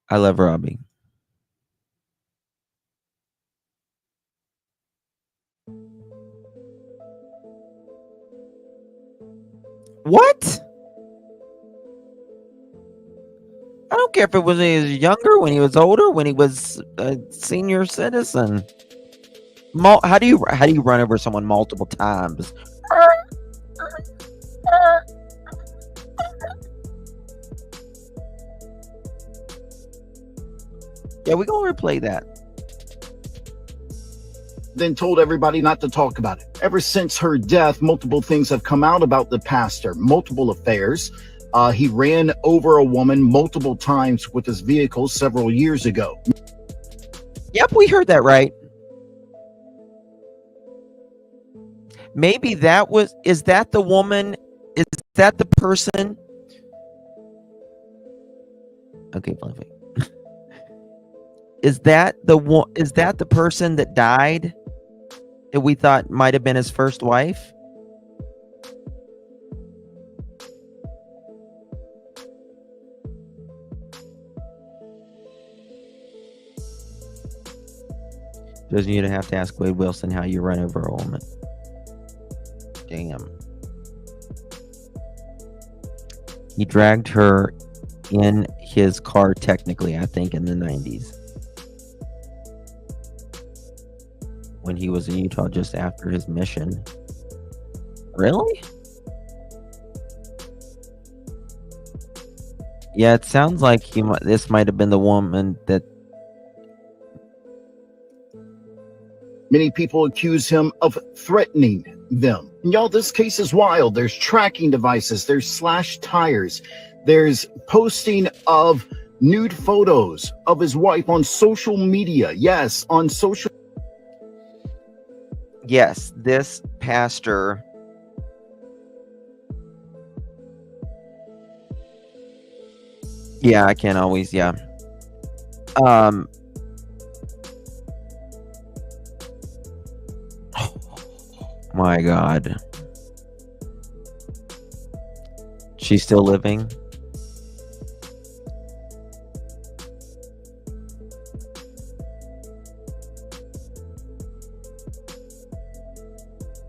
I love Robbie. What? I don't care if it was when he was younger, when he was older, when he was a senior citizen. How do you run over someone multiple times? Yeah, we're gonna replay that. Then told everybody not to talk about it. Ever since her death, multiple things have come out about the pastor, multiple affairs. He ran over a woman multiple times with his vehicle several years ago. Yep, we heard that right. Maybe is that the woman? Is that the person? Okay, Fluffy. Is that the person that died that we thought might have been his first wife? Doesn't you have to ask Wade Wilson how you run over a woman? Damn. He dragged her in his car, technically, I think, in the 90s. when he was in Utah just after his mission. Really? Yeah, it sounds like this might have been the woman that. Many people accuse him of threatening them. And y'all, this case is wild. There's tracking devices, there's slashed tires, there's posting of nude photos of his wife on social media. Yes, on social. Yes, this pastor. Yeah, I can't always. Yeah. My God. She's still living?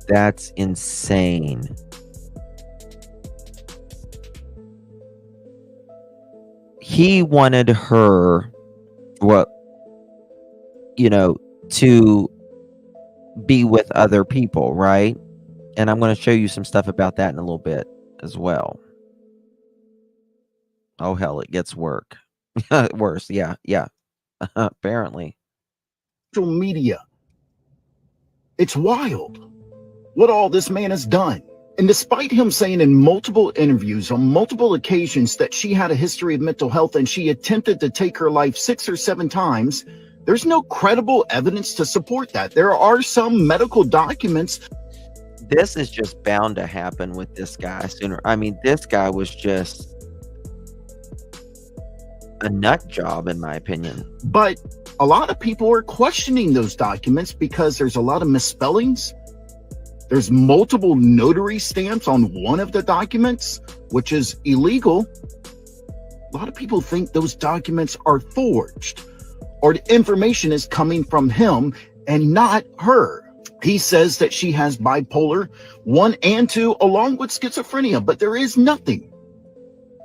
That's insane. He wanted her, to be with other people, right? And I'm going to show you some stuff about that in a little bit as well. Oh, hell, it gets worse. Yeah. Apparently. Social media. It's wild what all this man has done. And despite him saying in multiple interviews on multiple occasions that she had a history of mental health and she attempted to take her life 6 or 7 times, there's no credible evidence to support that. There are some medical documents. This is just bound to happen with this guy sooner. I mean, this guy was just a nut job, in my opinion. But a lot of people are questioning those documents because there's a lot of misspellings. There's multiple notary stamps on one of the documents, which is illegal. A lot of people think those documents are forged, or the information is coming from him and not her. He says that she has bipolar 1 and 2 along with schizophrenia, but there is nothing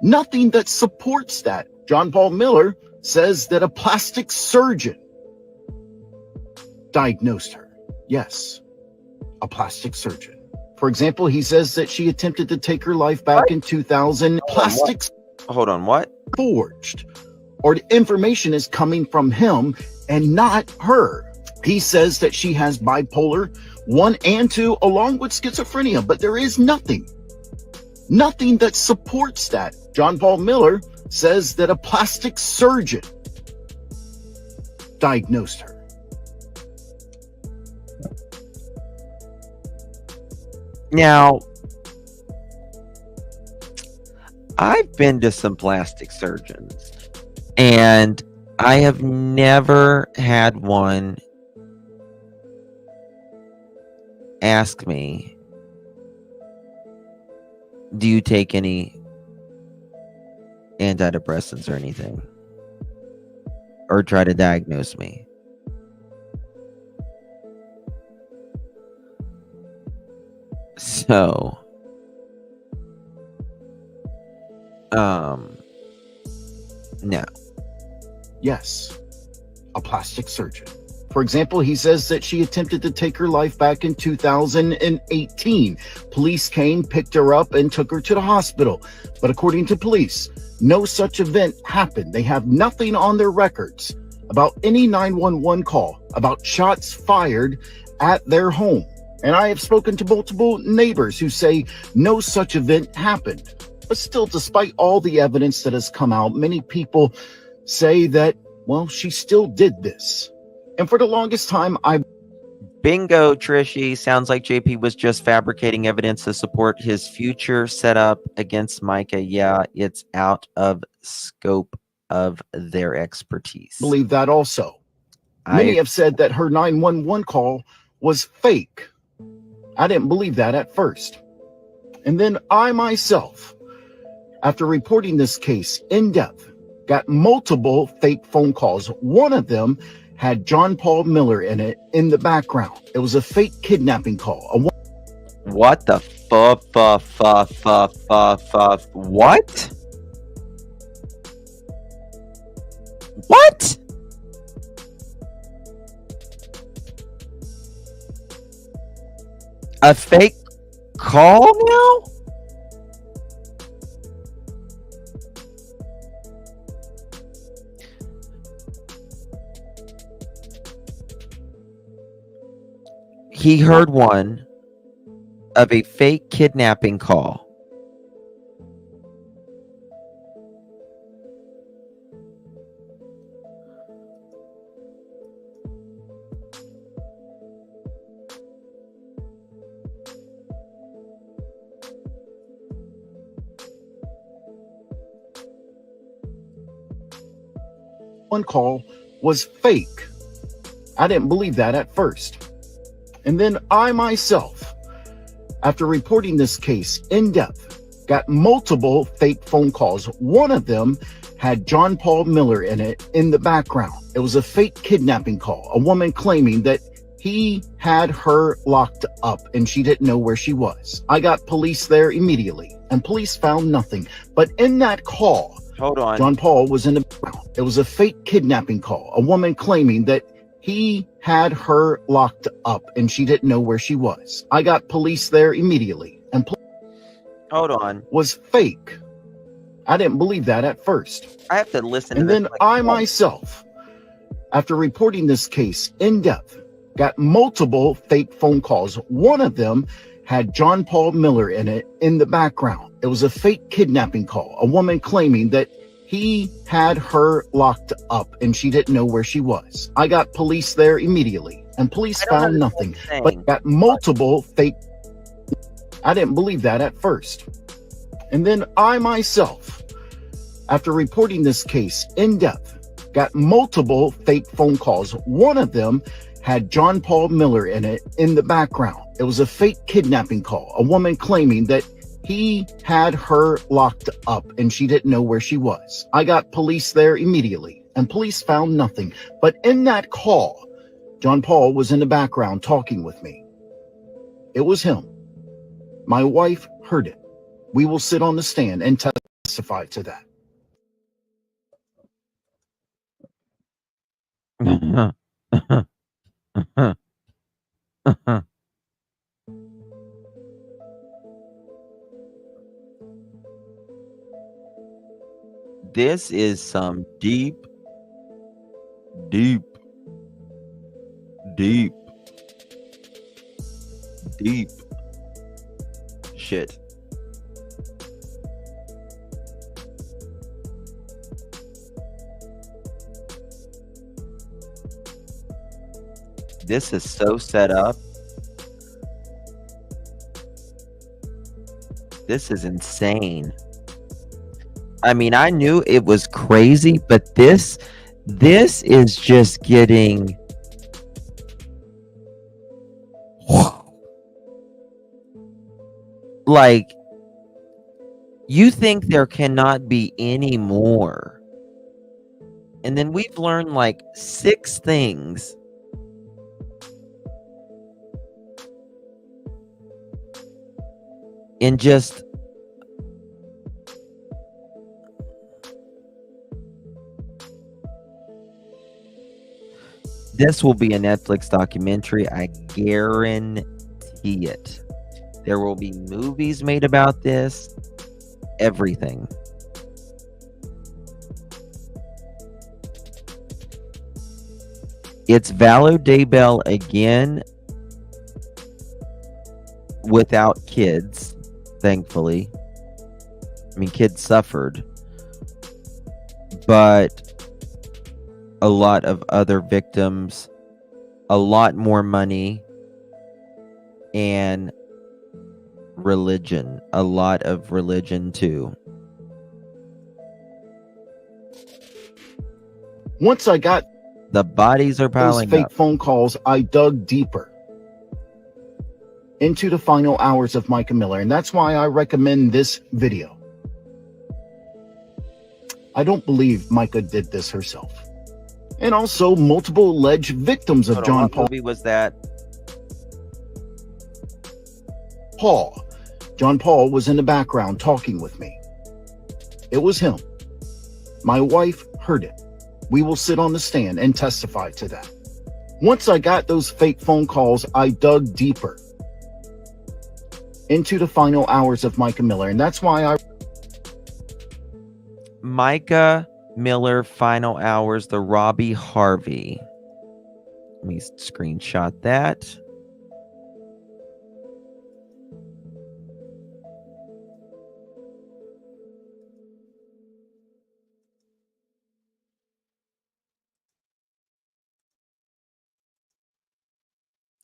that supports that. John Paul Miller says that a plastic surgeon diagnosed her. Yes, a plastic surgeon. For example, he says that she attempted to take her life back in 2000. Plastics. Hold on, what? Forged, or the information is coming from him and not her. He says that she has bipolar 1 and 2 along with schizophrenia, but there is nothing that supports that. John Paul Miller says that a plastic surgeon diagnosed her. Now, I've been to some plastic surgeons, and I have never had one ask me, do you take any antidepressants or anything? Or try to diagnose me. So, no. Yes, a plastic surgeon. For example, he says that she attempted to take her life back in 2018. Police came, picked her up, and took her to the hospital. But according to police, no such event happened. They have nothing on their records about any 911 call, about shots fired at their home. And I have spoken to multiple neighbors who say no such event happened. But still, despite all the evidence that has come out, many people say that, well, she still did this. And for the longest time, Bingo, Trishy. Sounds like JP was just fabricating evidence to support his future setup against Mica. Yeah, it's out of scope of their expertise. believe that also. Many have said that her 911 call was fake. I didn't believe that at first. And then I myself, after reporting this case in depth, got multiple fake phone calls. One of them had John Paul Miller in it in the background. It was a fake kidnapping call. What the what? What? A fake call now? He heard one of a fake kidnapping call. One call was fake. I didn't believe that at first. And then I myself, after reporting this case in depth, got multiple fake phone calls. One of them had John Paul Miller in it in the background. It was a fake kidnapping call, a woman claiming that he had her locked up and she didn't know where she was. I got police there immediately and police found nothing. But in that call, hold on, John Paul was in the background. It was a fake kidnapping call, a woman claiming that he had her locked up and she didn't know where she was. I got police there immediately and hold on, was fake. I didn't believe that at first. I have to listen and to then this I myself, after reporting this case in depth, got multiple fake phone calls. One of them had John Paul Miller in it in the background. It was a fake kidnapping call, a woman claiming that he had her locked up and she didn't know where she was. I got police there immediately and police found nothing, but got multiple fake. I didn't believe that at first. And then I myself, after reporting this case in depth, got multiple fake phone calls. One of them had John Paul Miller in it in the background. It was a fake kidnapping call, a woman claiming that he had her locked up and she didn't know where she was. I got police there immediately and police found nothing. But in that call, John Paul was in the background talking with me. It was him. My wife heard it. We will sit on the stand and testify to that. This is some deep shit. This is so set up. This is insane. I mean, I knew it was crazy, but this is just getting like, you think there cannot be any more. And then we've learned like 6 things. In just this will be a Netflix documentary, I guarantee it. There will be movies made about this, everything. It's Valo Daybell again without kids, thankfully. I mean, kids suffered, but a lot of other victims, a lot more money, and religion, a lot of religion too. Once I got the bodies are piling those fake up. phone calls, I dug deeper into the final hours of Mica Miller, and that's why I recommend this video. I don't believe Mica did this herself. And also multiple alleged victims of John Paul. What movie was that? Paul. John Paul was in the background talking with me. It was him. My wife heard it. We will sit on the stand and testify to that. Once I got those fake phone calls, I dug deeper into the final hours of Mica Miller. And that's why Mica Miller, final hours, the Robbie Harvey. Let me screenshot that.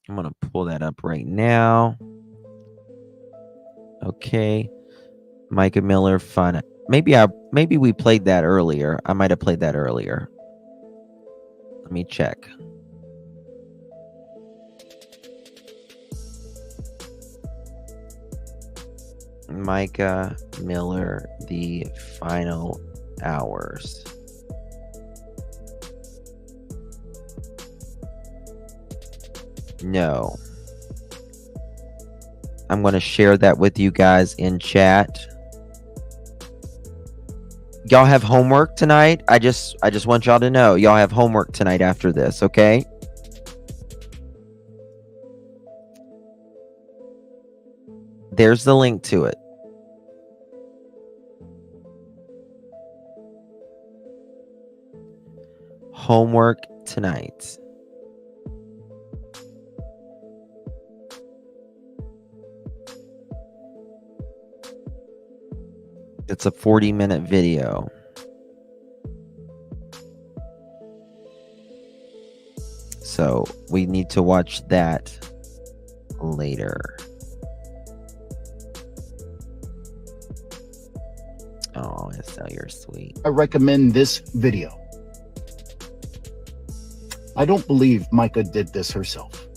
I'm going to pull that up right now. Okay. Mica Miller, fun. Maybe we played that earlier. I might have played that earlier. Let me check. Mica Miller, the final hours. No. I'm going to share that with you guys in chat. Y'all have homework tonight. I just want y'all to know y'all have homework tonight after this, okay? There's the link to it. Homework tonight. It's a 40-minute video. So we need to watch that later. Oh, Estelle, you're sweet. I recommend this video. I don't believe Mica did this herself.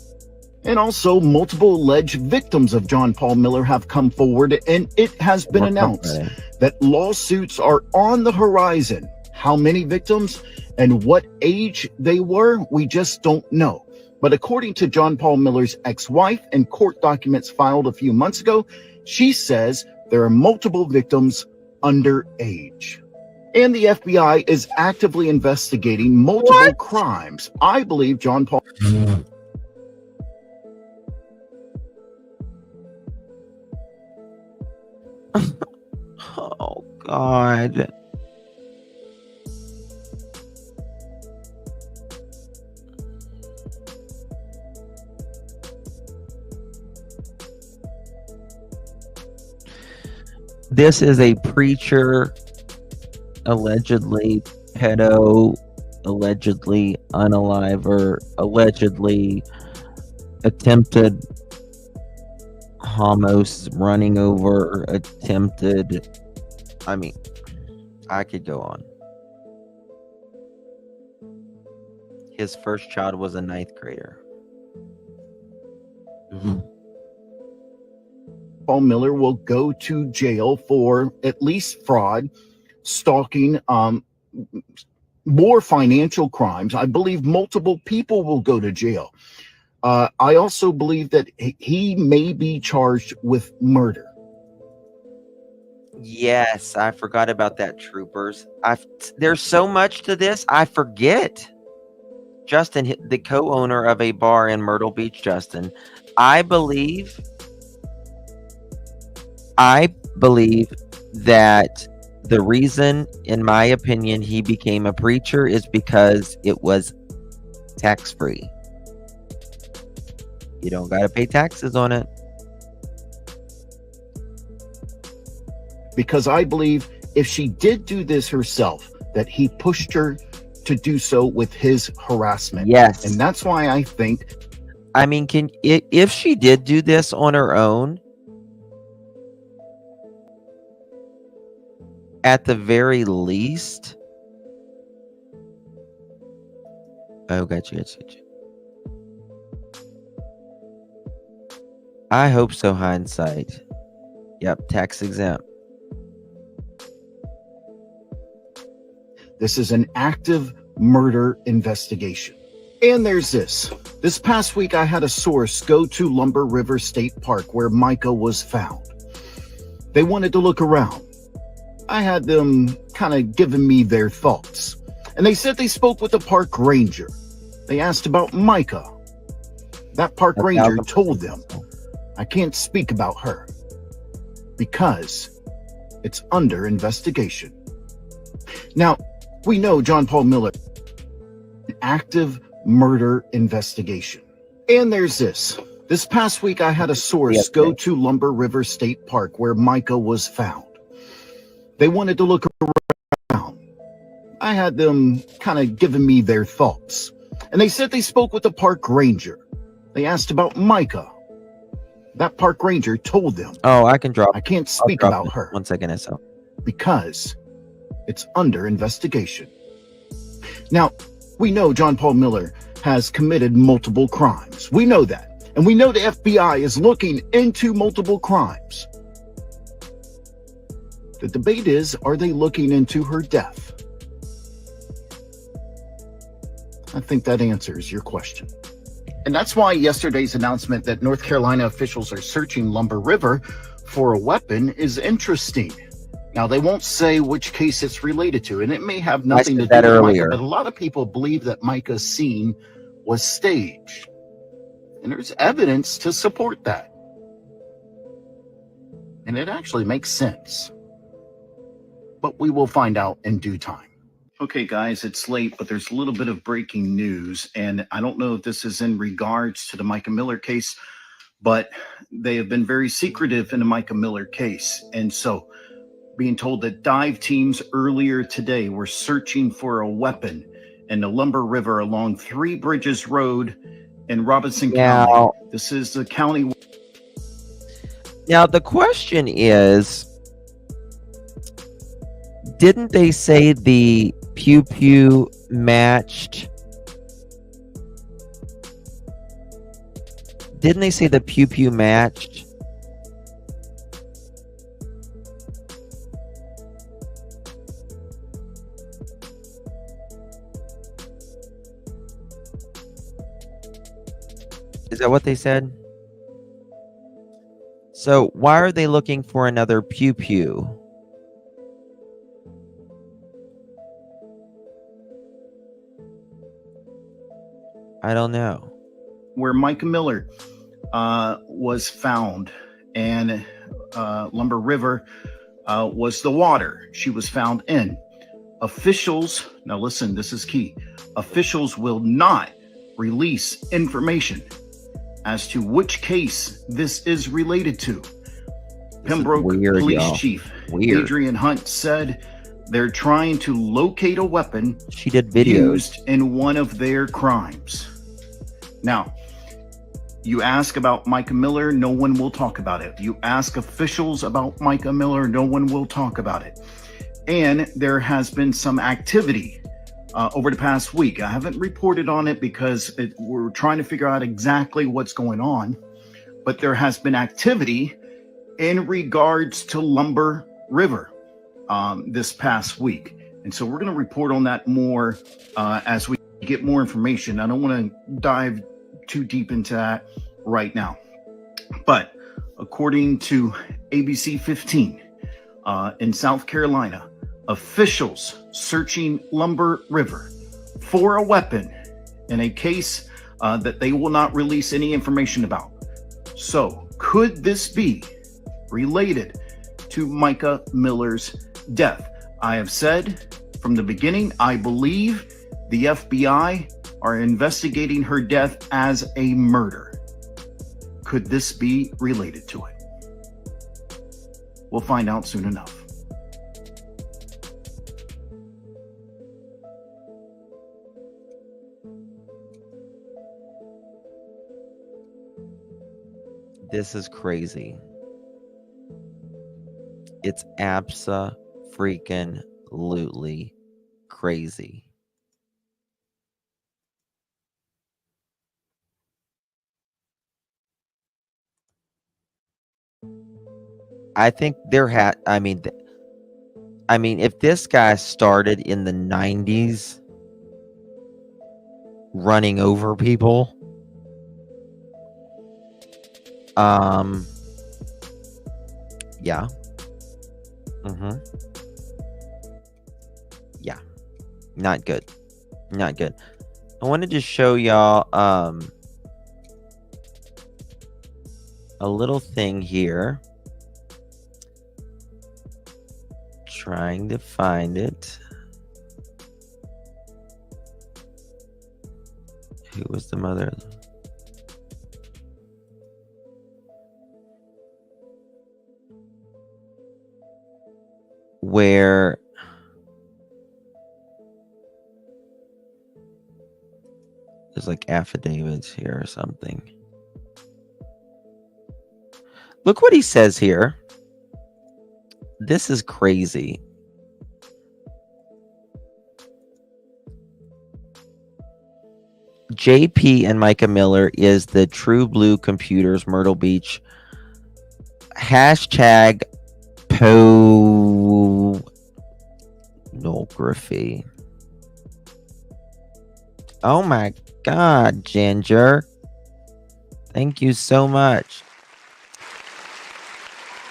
And also, multiple alleged victims of John Paul Miller have come forward, and it has been announced that lawsuits are on the horizon. How many victims and what age they were, we just don't know. But according to John Paul Miller's ex-wife and court documents filed a few months ago, she says there are multiple victims underage. And the FBI is actively investigating multiple crimes. I believe John Paul... Oh, God. This is a preacher, allegedly pedo, allegedly unaliver, allegedly attempted homos, running over, attempted. I mean, I could go on. His first child was a 9th grader. Paul Miller will go to jail for at least fraud, stalking, more financial crimes. I believe multiple people will go to jail. I also believe that he may be charged with murder. Yes, I forgot about that, troopers. There's so much to this, I forget. Justin, the co-owner of a bar in Myrtle Beach, Justin, I believe that the reason, in my opinion, he became a preacher is because it was tax-free. You don't got to pay taxes on it. Because I believe if she did do this herself, that he pushed her to do so with his harassment. Yes. And that's why I think... I mean, if she did do this on her own, at the very least... Oh, gotcha. I hope so, hindsight. Yep, tax exempt. This is an active murder investigation. And there's this. This past week, I had a source go to Lumber River State Park where Mica was found. They wanted to look around. I had them kind of giving me their thoughts. And they said they spoke with the park ranger. They asked about Mica. That park ranger told them, I can't speak about her. because it's under investigation. Now, we know John Paul Miller, an active murder investigation. And there's this. This past week, I had a source go to Lumber River State Park where Mica was found. They wanted to look around. I had them kind of giving me their thoughts. And they said they spoke with the park ranger. They asked about Mica. That park ranger told them, oh, I can drop. I can't speak about her. 1 second, SL. Because it's under investigation. Now, we know John Paul Miller has committed multiple crimes. We know that. And we know the FBI is looking into multiple crimes. The debate is, are they looking into her death? I think that answers your question. And that's why yesterday's announcement that North Carolina officials are searching Lumber River for a weapon is interesting. Now, they won't say which case it's related to, and it may have nothing to do with Mica, but a lot of people believe that Mica's scene was staged. And there's evidence to support that. And it actually makes sense. But we will find out in due time. Okay, guys, it's late, but there's a little bit of breaking news, and I don't know if this is in regards to the Mica Miller case, but they have been very secretive in the Mica Miller case. And so, being told that dive teams earlier today were searching for a weapon in the Lumber River along Three Bridges Road in Robinson County. This is the county. Now, the question is, didn't they say the pew pew matched? Didn't they say the pew pew matched? Is that what they said? So why are they looking for another pew pew? I don't know. Where Mica Miller was found, and Lumber River was the water she was found in. Officials, now listen, this is key. Officials will not release information as to which case this is related to. Pembroke Police Chief Adrian Hunt said they're trying to locate a weapon she did videos used in one of their crimes. Now, you ask about Mica Miller, no one will talk about it. You ask officials about Mica Miller, no one will talk about it. And there has been some activity over the past week. I haven't reported on it because we're trying to figure out exactly what's going on. But there has been activity in regards to Lumber River this past week. And so we're going to report on that more as we get more information. I don't want to dive too deep into that right now. But according to ABC 15 in South Carolina, officials searching Lumber River for a weapon in a case that they will not release any information about. So could this be related to Mica Miller's death? I have said from the beginning, I believe the FBI are investigating her death as a murder. Could this be related to it? We'll find out soon enough. This is crazy. It's abso-freaking-lutely crazy. I think I mean, if this guy started in the 90s running over people, yeah. Yeah. Not good. Not good. I wanted to show y'all a little thing here. Trying to find it. Who was the mother? Where there's like affidavits here or something. Look what he says here. This is crazy. JP and Mica Miller is the True Blue Computers Myrtle Beach hashtag pornography. Oh my God, Ginger. Thank you so much.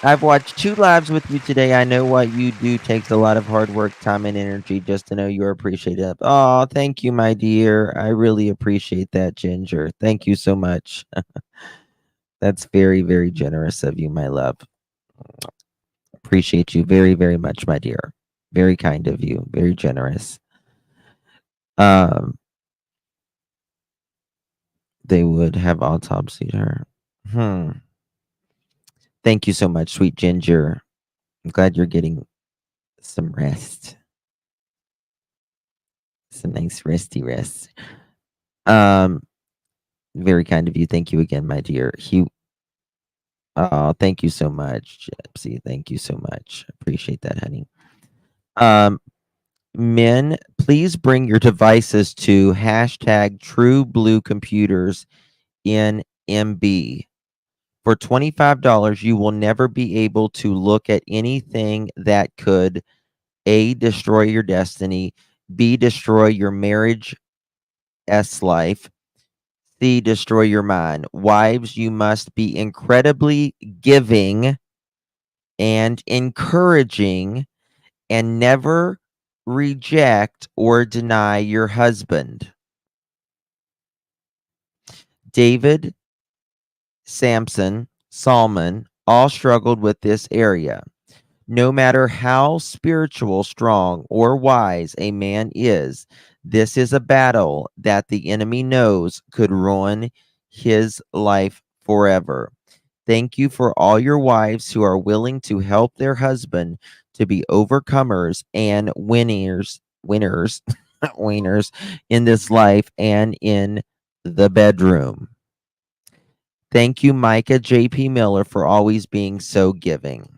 I've watched 2 lives with you today. I know what you do takes a lot of hard work, time, and energy just to know you're appreciated. Oh, thank you, my dear. I really appreciate that, Ginger. Thank you so much. That's very, very generous of you, my love. Appreciate you very, very much, my dear. Very kind of you. Very generous. They would have autopsied her. Thank you so much, sweet Ginger. I'm glad you're getting some rest. Some nice resty rest. Very kind of you. Thank you again, my dear. Oh, thank you so much, Gypsy. Thank you so much. Appreciate that, honey. Men, please bring your devices to hashtag True Blue Computers in MB. For $25, you will never be able to look at anything that could A, destroy your destiny, B, destroy your marriage life, C, destroy your mind. Wives, you must be incredibly giving and encouraging and never reject or deny your husband. David, Samson, Solomon all struggled with this area. No matter how spiritual, strong, or wise a man is, this is a battle that the enemy knows could ruin his life forever. Thank you for all your wives who are willing to help their husband to be overcomers and winners in this life and in the bedroom. Thank you, Mica J.P. Miller, for always being so giving.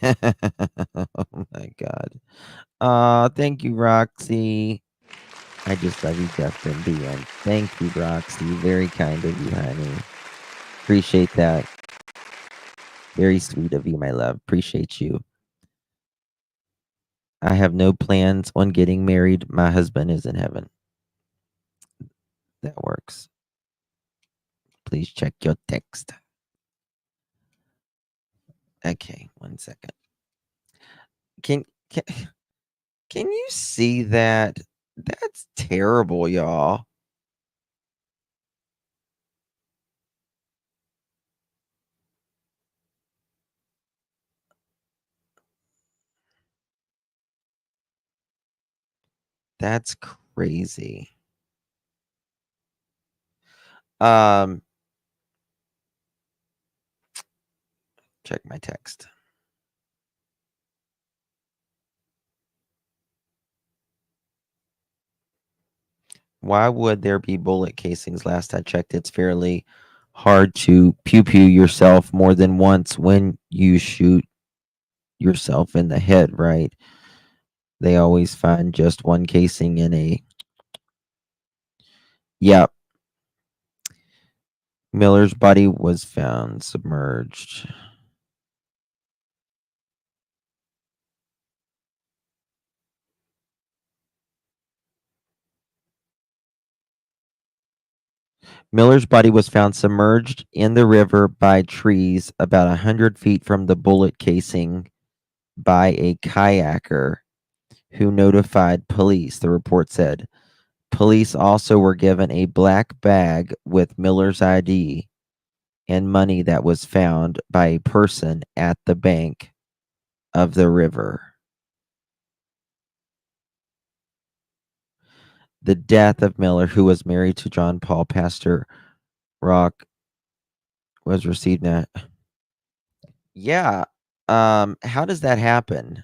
Oh my God. Thank you, Roxy. I just love you, Justin. The end. Thank you, Roxy. Very kind of you, honey. Appreciate that. Very sweet of you, my love. Appreciate you. I have no plans on getting married. My husband is in heaven. That works. Please check your text. Okay, 1 second. Can you see that? That's terrible, y'all. That's crazy. Check my text. Why would there be bullet casings? Last I checked, it's fairly hard to pew yourself more than once when you shoot yourself in the head, right? They always find just one casing in a... Yep. Miller's body was found submerged. Miller's body was found submerged in the river by trees about 100 feet from the bullet casing by a kayaker who notified police, the report said. Police also were given a black bag with Miller's ID and money that was found by a person at the bank of the river. The death of Miller, who was married to John Paul, Pastor Rock, was received now. Yeah. How does that happen?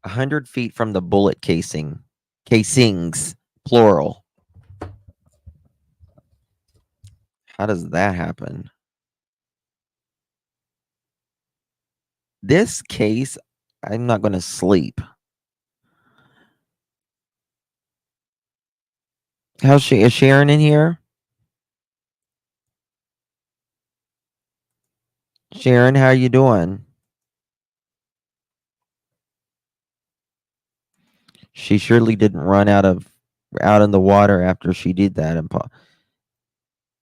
100 feet from the bullet casings, plural. How does that happen? This case, I'm not going to sleep. Is Sharon in here? Sharon, how you doing? She surely didn't run out in the water after she did that. And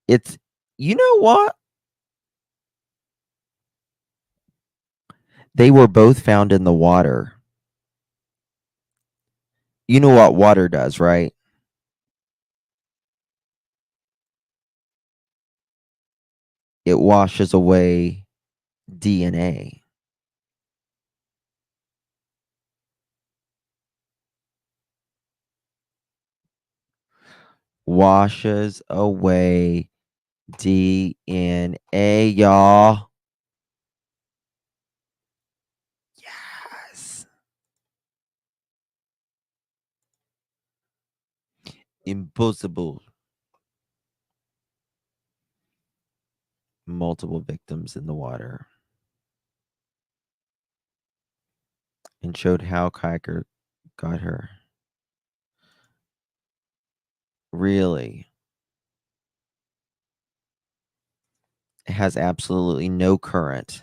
it's, you know what? They were both found in the water. You know what water does, right? It washes away DNA. Washes away DNA, y'all. Yes. Impossible. Multiple victims in the water. And showed how Kiker got her. Really? It has absolutely no current.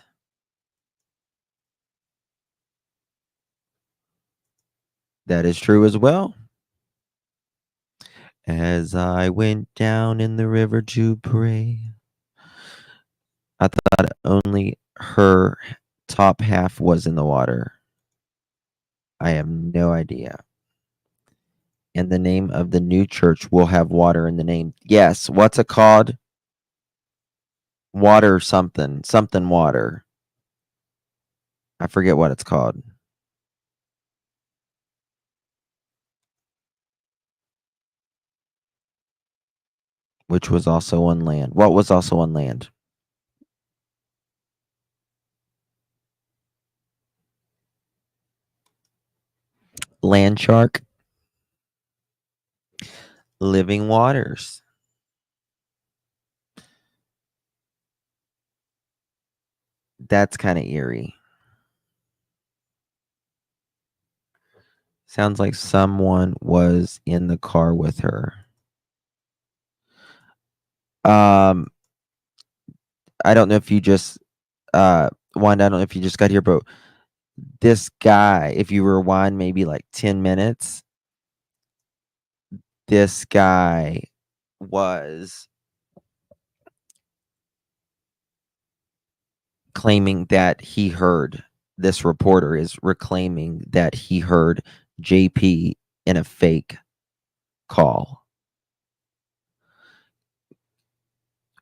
That is true as well. As I went down in the river to pray, I thought only her top half was in the water. I have no idea. And the name of the new church will have water in the name. Yes. What's it called? Water something. Something water. I forget what it's called. Which was also on land. What was also on land? Land shark. Living waters. That's kind of eerie. Sounds like someone was in the car with her. I don't know if you just Wanda, I don't know if you just got here, but this guy, if you rewind maybe like 10 minutes, this guy was claiming that he heard, this reporter is reclaiming that he heard JP in a fake call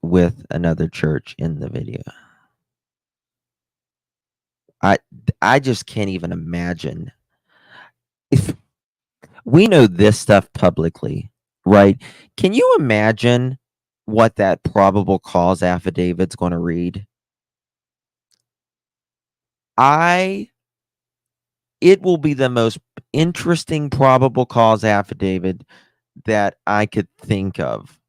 with another church in the video. I just can't even imagine. If we know this stuff publicly, right? Can you imagine what that probable cause affidavit's going to read? It will be the most interesting probable cause affidavit that I could think of.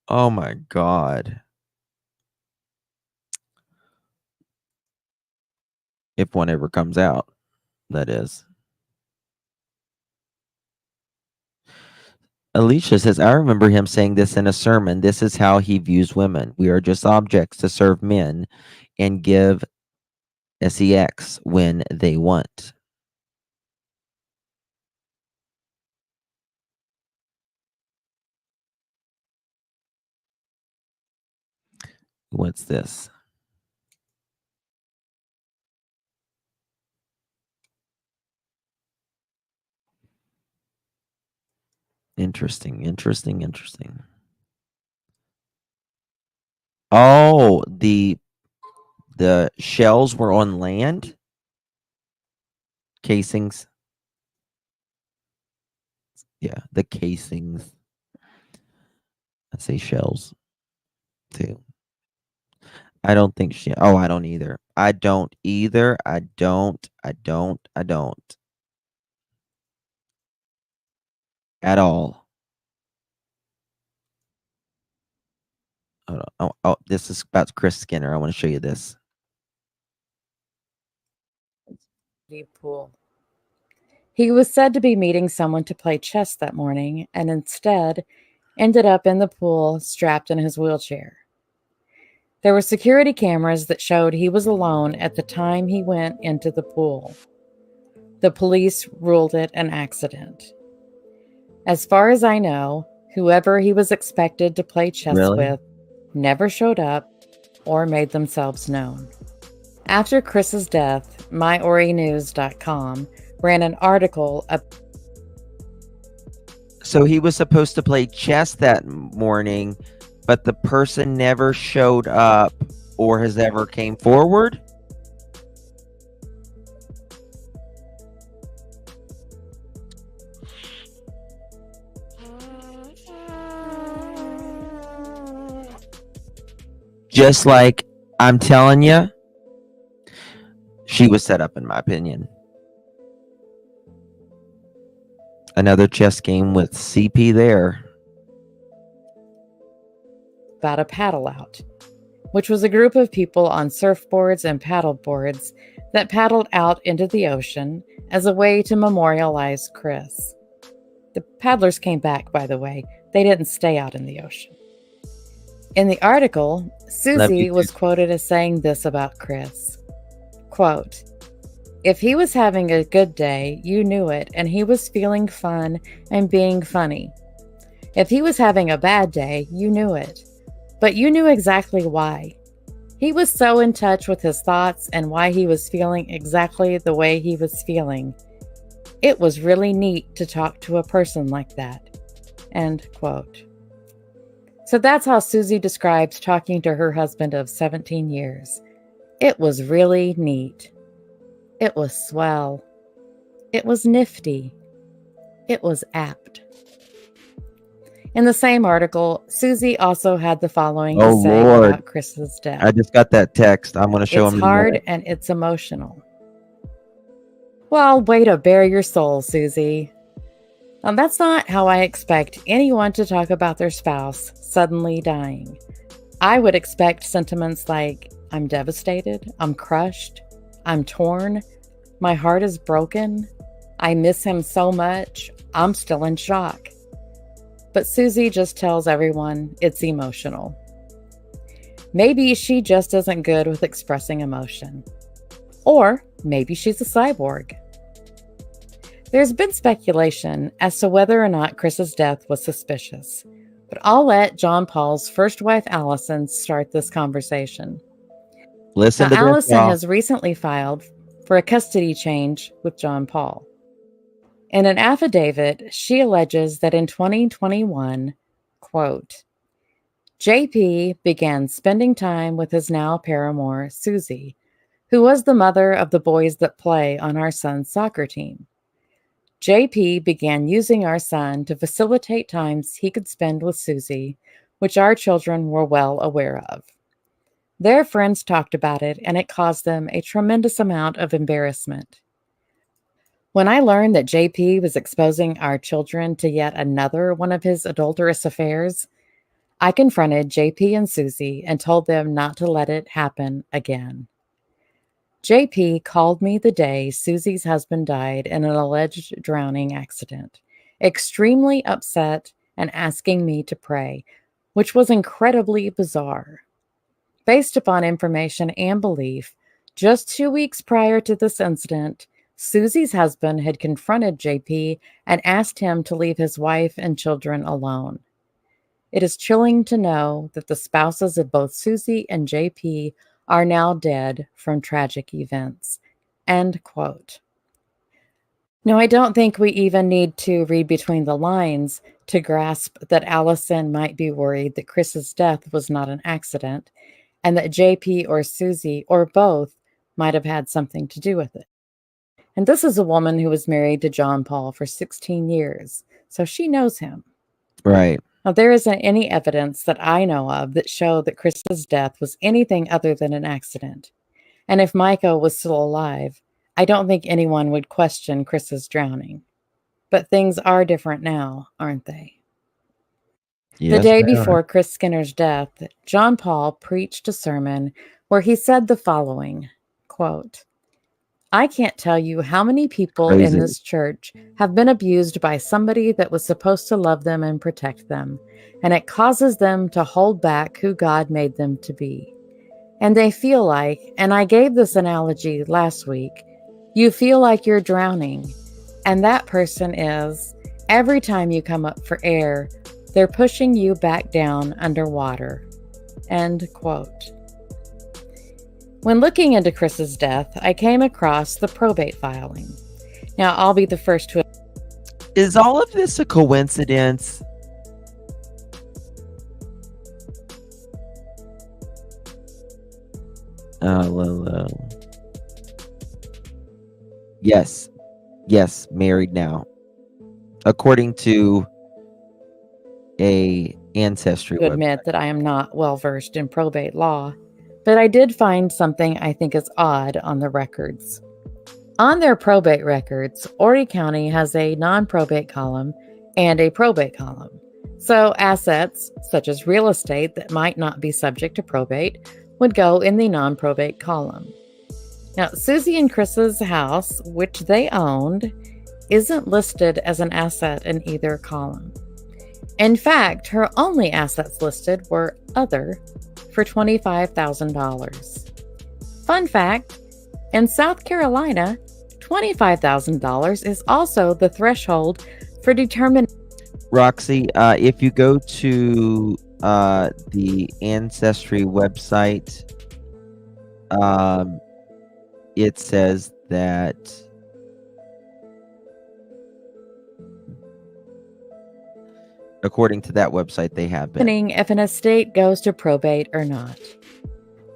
Oh my God. If one ever comes out, that is. Alicia says, I remember him saying this in a sermon. This is how he views women. We are just objects to serve men and give sex when they want. What's this? Interesting. Oh, the shells were on land? Casings. Yeah, the casings. I say shells too. I don't think I don't either. I don't either. I don't. At all. Hold on. Oh, this is about Chris Skinner. I want to show you this. Deep pool. He was said to be meeting someone to play chess that morning and instead ended up in the pool strapped in his wheelchair. There were security cameras that showed he was alone at the time he went into the pool. The police ruled it an accident. As far as I know, whoever he was expected to play chess with never showed up or made themselves known. After Chris's death, myorinews.com ran an article. So he was supposed to play chess that morning, but the person never showed up or has ever came forward? Just like I'm telling you, she was set up, in my opinion. Another chess game with CP there. About a paddle out, which was a group of people on surfboards and paddle boards that paddled out into the ocean as a way to memorialize Chris. The paddlers came back, by the way. They didn't stay out in the ocean. In the article, Susie was quoted as saying this about Chris. Quote, "If he was having a good day, you knew it, and he was feeling fun and being funny. If he was having a bad day, you knew it. But you knew exactly why. He was so in touch with his thoughts and why he was feeling exactly the way he was feeling. It was really neat to talk to a person like that." End quote. So that's how Susie describes talking to her husband of 17 years. It was really neat. It was swell. It was nifty. It was apt. In the same article, Susie also had the following to say about Chris's death. I just got that text. I'm going to show him. It's hard and it's emotional. Well, way to bare your soul, Susie. That's not how I expect anyone to talk about their spouse suddenly dying. I would expect sentiments like, I'm devastated, I'm crushed, I'm torn, my heart is broken, I miss him so much, I'm still in shock. But Susie just tells everyone it's emotional. Maybe she just isn't good with expressing emotion. Or maybe she's a cyborg. There's been speculation as to whether or not Chris's death was suspicious, but I'll let John Paul's first wife, Allison, start this conversation. Listen to Allison this, has recently filed for a custody change with John Paul. In an affidavit, she alleges that in 2021, quote, JP began spending time with his now paramour, Susie, who was the mother of the boys that play on our son's soccer team. JP began using our son to facilitate times he could spend with Susie, which our children were well aware of. Their friends talked about it, and it caused them a tremendous amount of embarrassment. When I learned that JP was exposing our children to yet another one of his adulterous affairs, I confronted JP and Susie and told them not to let it happen again. JP called me the day Susie's husband died in an alleged drowning accident, extremely upset and asking me to pray, which was incredibly bizarre. Based upon information and belief, just 2 weeks prior to this incident, Susie's husband had confronted JP and asked him to leave his wife and children alone. It is chilling to know that the spouses of both Susie and JP are now dead from tragic events. End quote. No, I don't think we even need to read between the lines to grasp that Allison might be worried that Chris's death was not an accident and that JP or Susie or both might have had something to do with it. And this is a woman who was married to John Paul for 16 years, so she knows him. Right. Now, there isn't any evidence that I know of that show that Chris's death was anything other than an accident. And if Mica was still alive, I don't think anyone would question Chris's drowning. But things are different now, aren't they? Yes, The day they are. before Chris Skinner's death, John Paul preached a sermon where he said the following, quote, "I can't tell you how many people Crazy. in this church have been abused by somebody that was supposed to love them and protect them, and it causes them to hold back who God made them to be. And they feel like, and I gave this analogy last week, you feel like you're drowning, and that person is, every time you come up for air, they're pushing you back down underwater." End quote. When looking into Chris's death, I came across the probate filing. Now, I'll be the first to... Is all of this a coincidence? Oh, yes. Yes, married now. According to a ancestry to admit that I am not well versed in probate law, but I did find something I think is odd on the records. On their probate records, Horry County has a non-probate column and a probate column. So assets, such as real estate that might not be subject to probate, would go in the non-probate column. Now, Susie and Chris's house, which they owned, isn't listed as an asset in either column. In fact, her only assets listed were other for $25,000. Fun fact, in South Carolina, $25,000 is also the threshold for determining... Roxy, if you go to the Ancestry website, it says that according to that website, they have been. If an estate goes to probate or not.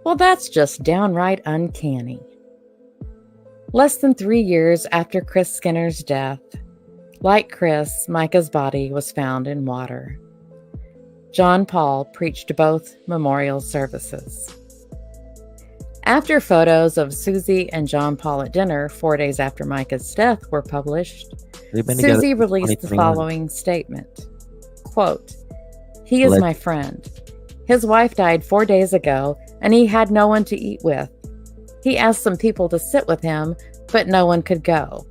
Well, that's just downright uncanny. Less than 3 years after Chris Skinner's death, like Chris, Mica's body was found in water. John Paul preached both memorial services. After photos of Susie and John Paul at dinner 4 days after Mica's death were published, Susie released the following statement. Quote, "He is my friend. His wife died 4 days ago, and he had no one to eat with. He asked some people to sit with him, but no one could go.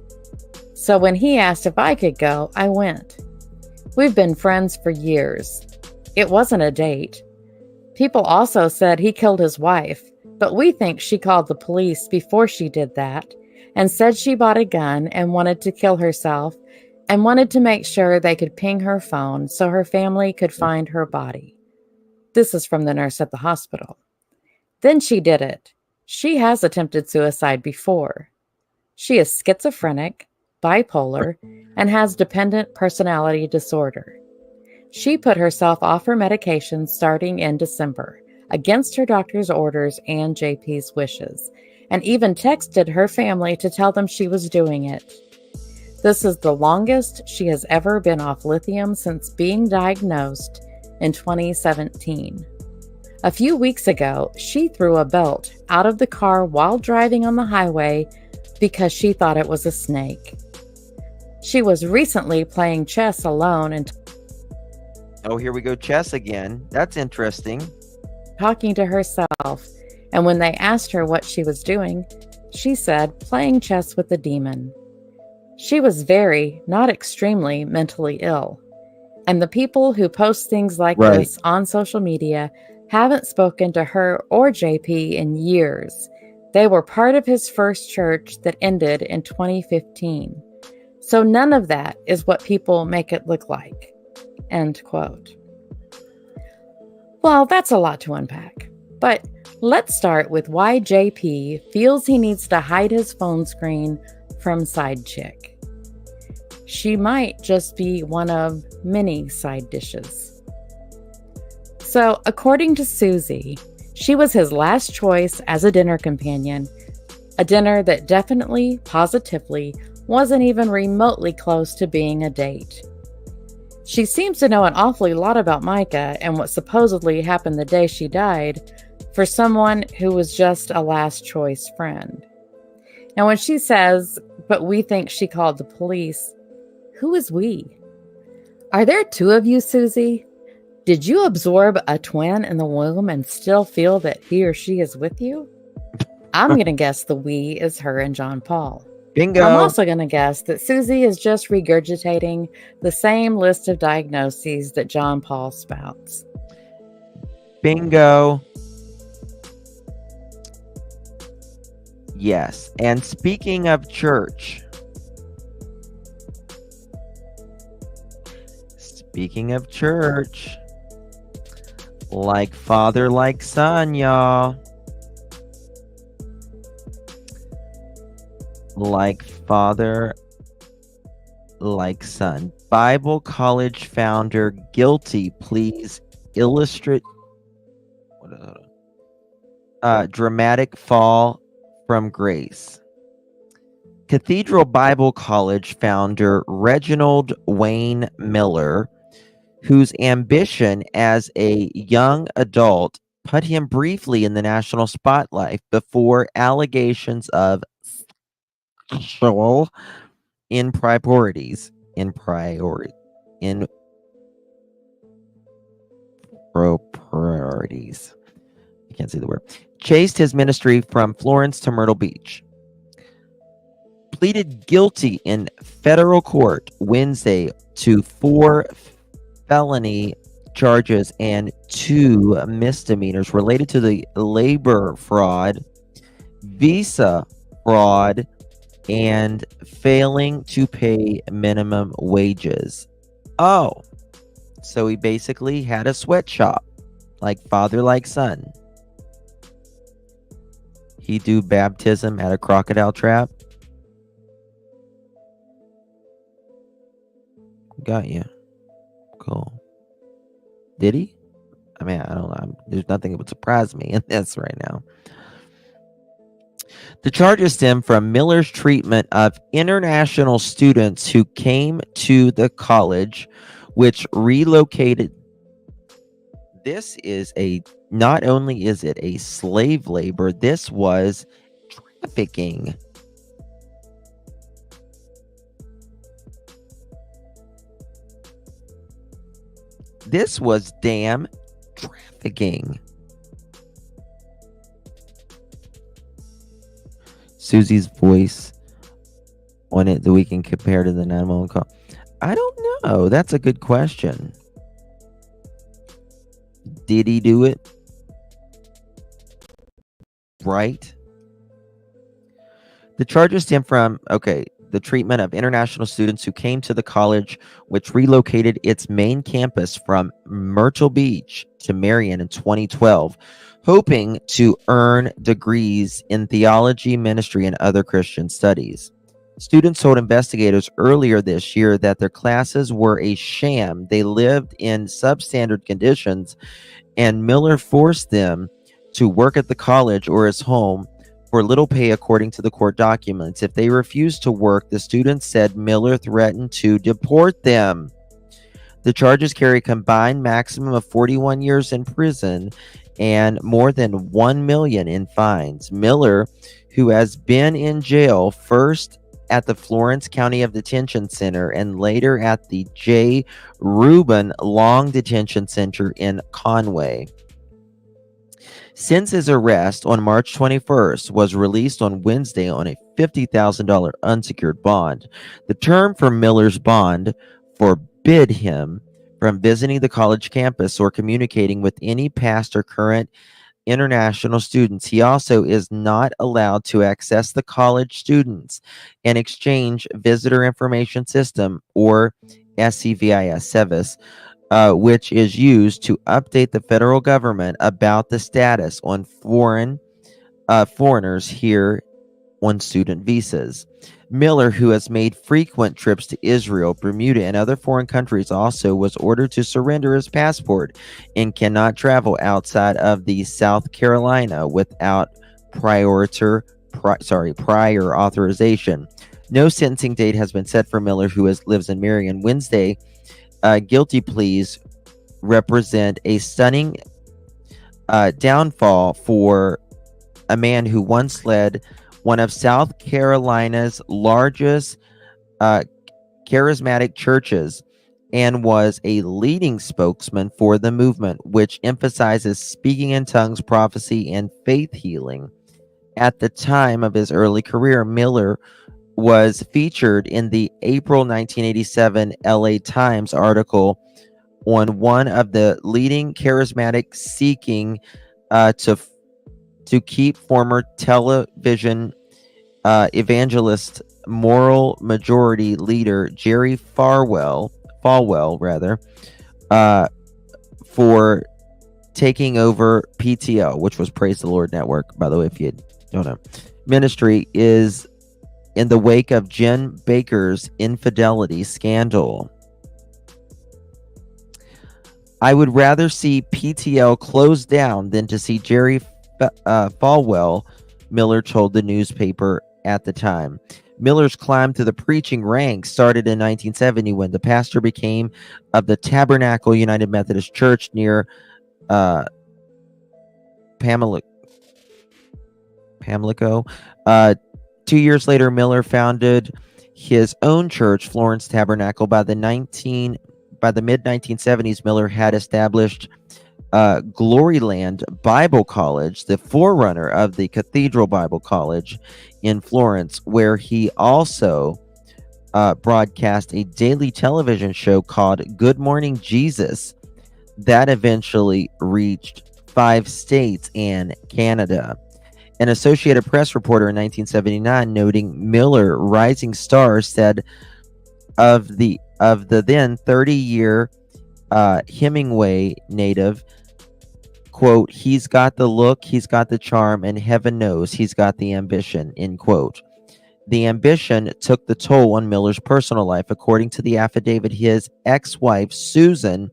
So when he asked if I could go, I went. We've been friends for years. It wasn't a date. People also said he killed his wife, but we think she called the police before she did that and said she bought a gun and wanted to kill herself and wanted to make sure they could ping her phone so her family could find her body." This is from the nurse at the hospital. "Then she did it. She has attempted suicide before. She is schizophrenic, bipolar, and has dependent personality disorder. She put herself off her medication starting in December, against her doctor's orders and JP's wishes, and even texted her family to tell them she was doing it. This is the longest she has ever been off lithium since being diagnosed in 2017. A few weeks ago, she threw a belt out of the car while driving on the highway because she thought it was a snake. She was recently playing chess alone and Oh, here we go, chess again. That's interesting. talking to herself, and when they asked her what she was doing, she said playing chess with the demon. She was very, not extremely, mentally ill. And the people who post things like this on social media haven't spoken to her or JP in years. They were part of his first church that ended in 2015. So none of that is what people make it look like." End quote. Well, that's a lot to unpack. But let's start with why JP feels he needs to hide his phone screen from Side Chick. she might just be one of many side dishes. So, according to Susie, she was his last choice as a dinner companion, a dinner that definitely, positively, wasn't even remotely close to being a date. She seems to know an awfully lot about Mica and what supposedly happened the day she died for someone who was just a last choice friend. Now, when she says, but we think she called the police, who is we? Are there two of you, Susie? Did you absorb a twin in the womb and still feel that he or she is with you? I'm going to guess the we is her and John Paul. Bingo. I'm also going to guess that Susie is just regurgitating the same list of diagnoses that John Paul spouts. Bingo. Yes. And speaking of church. Like father, like son, y'all. Like father, like son. Bible college founder guilty pleas illustrate dramatic fall from grace. Cathedral Bible College founder Reginald Wayne Miller, whose ambition as a young adult put him briefly in the national spotlight before allegations of sexual improprieties. I can't say the word. Chased his ministry from Florence to Myrtle Beach. Pleaded guilty in federal court Wednesday to 4 felony charges and 2 misdemeanors related to the labor fraud, visa fraud, and failing to pay minimum wages. Oh, so he basically had a sweatshop, like father, like son. He do baptism at a crocodile trap. Got you. Cool. Did he? I mean, I don't know. There's nothing that would surprise me in this right now. The charges stem from Miller's treatment of international students who came to the college, which relocated. This is not only is it a slave labor, this was trafficking. This was damn trafficking. Susie's voice on it that we can compare to the 911 call. I don't know. That's a good question. Did he do it? Right? The charges stem from, the treatment of international students who came to the college, which relocated its main campus from Myrtle Beach to Marion in 2012, hoping to earn degrees in theology, ministry, and other Christian studies. Students told investigators earlier this year that their classes were a sham. They lived in substandard conditions, and Miller forced them to work at the college or his home for little pay, according to the court documents. If they refused to work, the students said Miller threatened to deport them. The charges carry a combined maximum of 41 years in prison and more than $1 million in fines. Miller, who has been in jail first at the Florence County Detention Center and later at the J. Reuben Long Detention Center in Conway, since his arrest on March 21st, was released on Wednesday on a $50,000 unsecured bond. The term for Miller's bond forbid him from visiting the college campus or communicating with any past or current international students. He also is not allowed to access the college students and exchange visitor information system, or SCVIS service, which is used to update the federal government about the status on foreigners here on student visas. Miller, who has made frequent trips to Israel, Bermuda, and other foreign countries, also was ordered to surrender his passport and cannot travel outside of the South Carolina without prior authorization. No sentencing date has been set for Miller, who lives in Marion. Wednesday, guilty pleas represent a stunning downfall for a man who once led one of South Carolina's largest charismatic churches and was a leading spokesman for the movement, which emphasizes speaking in tongues, prophecy, and faith healing. At the time of his early career, Miller was featured in the April 1987 LA Times article on one of the leading charismatic seeking to keep former television evangelist moral majority leader Jerry Falwell for taking over PTL, which was Praise the Lord Network, by the way, if you don't know. Ministry is in the wake of Jen Baker's infidelity scandal. I would rather see PTL closed down than to see Jerry Falwell, Miller told the newspaper at the time. Miller's climb to the preaching ranks started in 1970 when the pastor became of the Tabernacle United Methodist Church near Pamlico. 2 years later, Miller founded his own church, Florence Tabernacle. By the mid-1970s, Miller had established Gloryland Bible College, the forerunner of the Cathedral Bible College in Florence, where he also broadcast a daily television show called Good Morning Jesus that eventually reached 5 states and Canada. An Associated Press reporter in 1979, noting Miller, rising star, said of the then 30-year Hemingway native, quote, "He's got the look, he's got the charm, and heaven knows he's got the ambition," end quote. The ambition took the toll on Miller's personal life. According to the affidavit his ex-wife, Susan,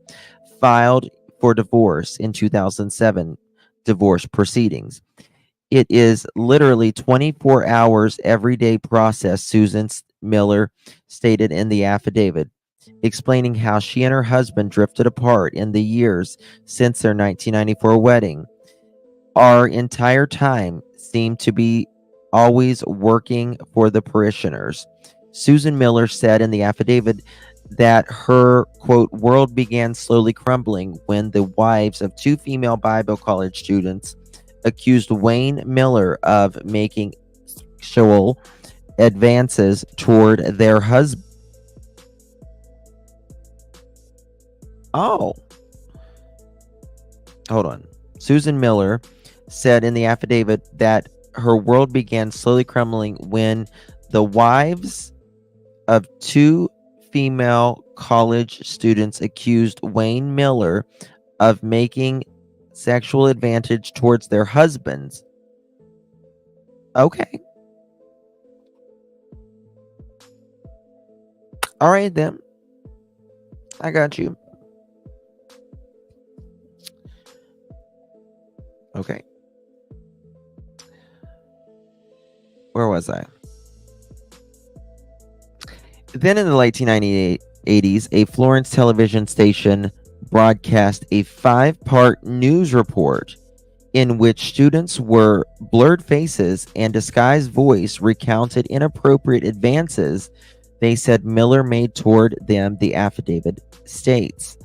filed for divorce in 2007 divorce proceedings. It is literally 24 hours everyday process, Susan Miller stated in the affidavit, explaining how she and her husband drifted apart in the years since their 1994 wedding. Our entire time seemed to be always working for the parishioners. Susan Miller said in the affidavit that her, quote, world began slowly crumbling when the wives of 2 female Bible college students accused Wayne Miller of making sexual advances toward their husband. Oh. Hold on. Susan Miller said in the affidavit that her world began slowly crumbling when the wives of 2 female college students accused Wayne Miller of making sexual advantage towards their husbands. Okay. All right, then. I got you. Okay. Where was I? Then in the late 1980s, a Florence television station broadcast a 5-part news report in which students were blurred faces and disguised voice recounted inappropriate advances they said Miller made toward them, the affidavit states.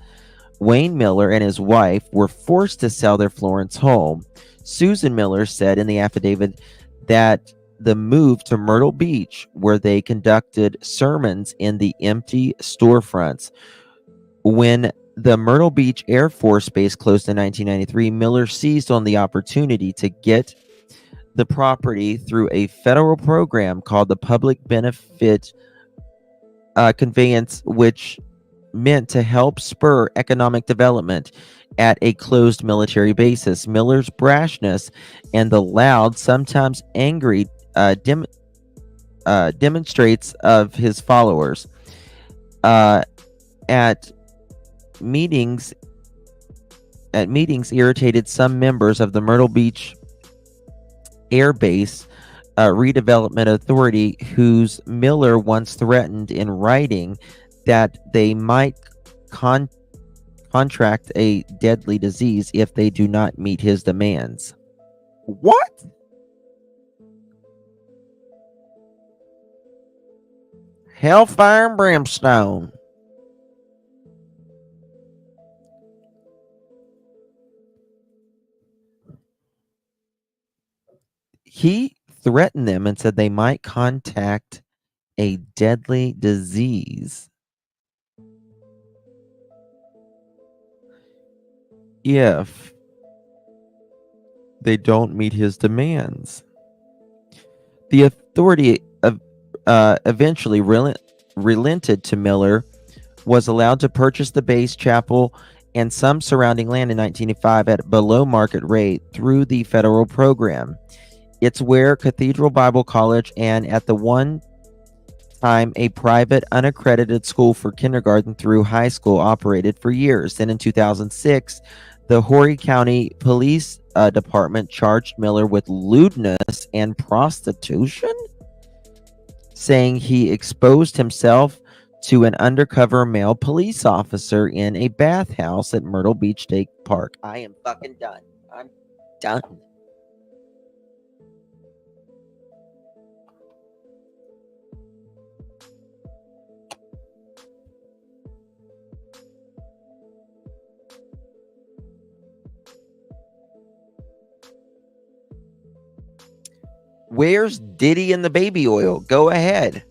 Wayne Miller and his wife were forced to sell their Florence home. Susan Miller said in the affidavit that the move to Myrtle Beach, where they conducted sermons in the empty storefronts. When the Myrtle Beach Air Force Base closed in 1993, Miller seized on the opportunity to get the property through a federal program called the Public Benefit Conveyance, which meant to help spur economic development at a closed military basis. Miller's brashness and the loud, sometimes angry demonstrates of his followers at meetings irritated some members of the Myrtle Beach Air Base Redevelopment Authority, whose Miller once threatened in writing that they might contract a deadly disease if they do not meet his demands. What? Hellfire and brimstone. He threatened them and said they might contact a deadly disease if they don't meet his demands. The authority eventually relented to Miller, was allowed to purchase the base chapel and some surrounding land in 1985 at below market rate through the federal program. It's where Cathedral Bible College and at the one time a private unaccredited school for kindergarten through high school operated for years. Then in 2006, the Horry County Police Department charged Miller with lewdness and prostitution, saying he exposed himself to an undercover male police officer in a bathhouse at Myrtle Beach State Park. I am fucking done. I'm done. Where's Diddy and the baby oil? Go ahead.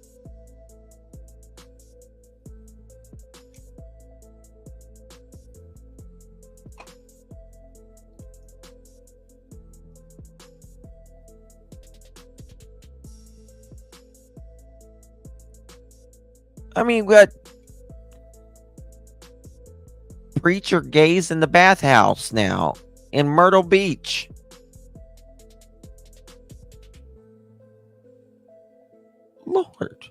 I mean, we got preacher gays in the bathhouse now in Myrtle Beach. Lord.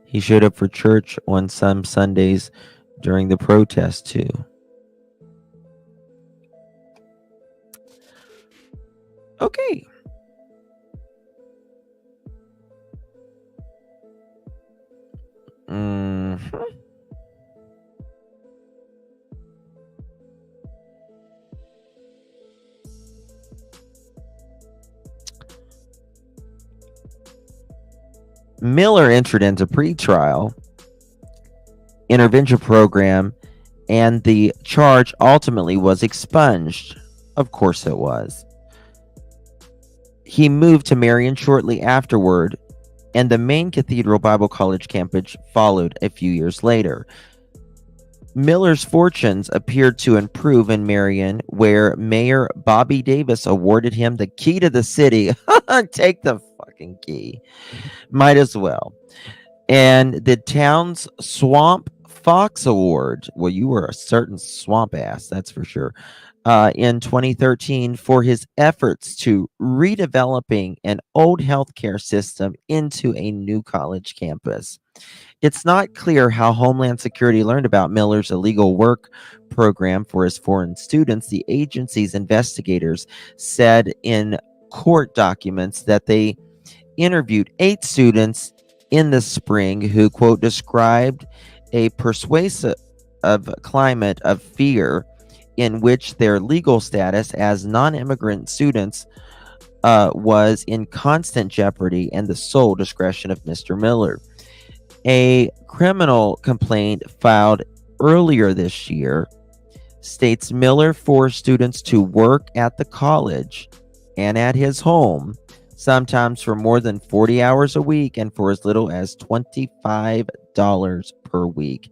He showed up for church on some Sundays during the protest too. Okay. Miller entered into pretrial intervention program, and the charge ultimately was expunged. Of course it was. He moved to Marion shortly afterward, and the main Cathedral Bible College campus followed a few years later. Miller's fortunes appeared to improve in Marion, where Mayor Bobby Davis awarded him the key to the city. Take the fucking key. Might as well. And the town's Swamp Fox Award. Well, you were a certain swamp ass, that's for sure. In 2013 for his efforts to redeveloping an old healthcare system into a new college campus. It's not clear how Homeland Security learned about Miller's illegal work program for his foreign students. The agency's investigators said in court documents that they interviewed 8 students in the spring who, quote, described a persuasive climate of fear in which their legal status as non-immigrant students was in constant jeopardy and the sole discretion of Mr. Miller. A criminal complaint filed earlier this year states Miller forced students to work at the college and at his home, sometimes for more than 40 hours a week and for as little as $25 per week.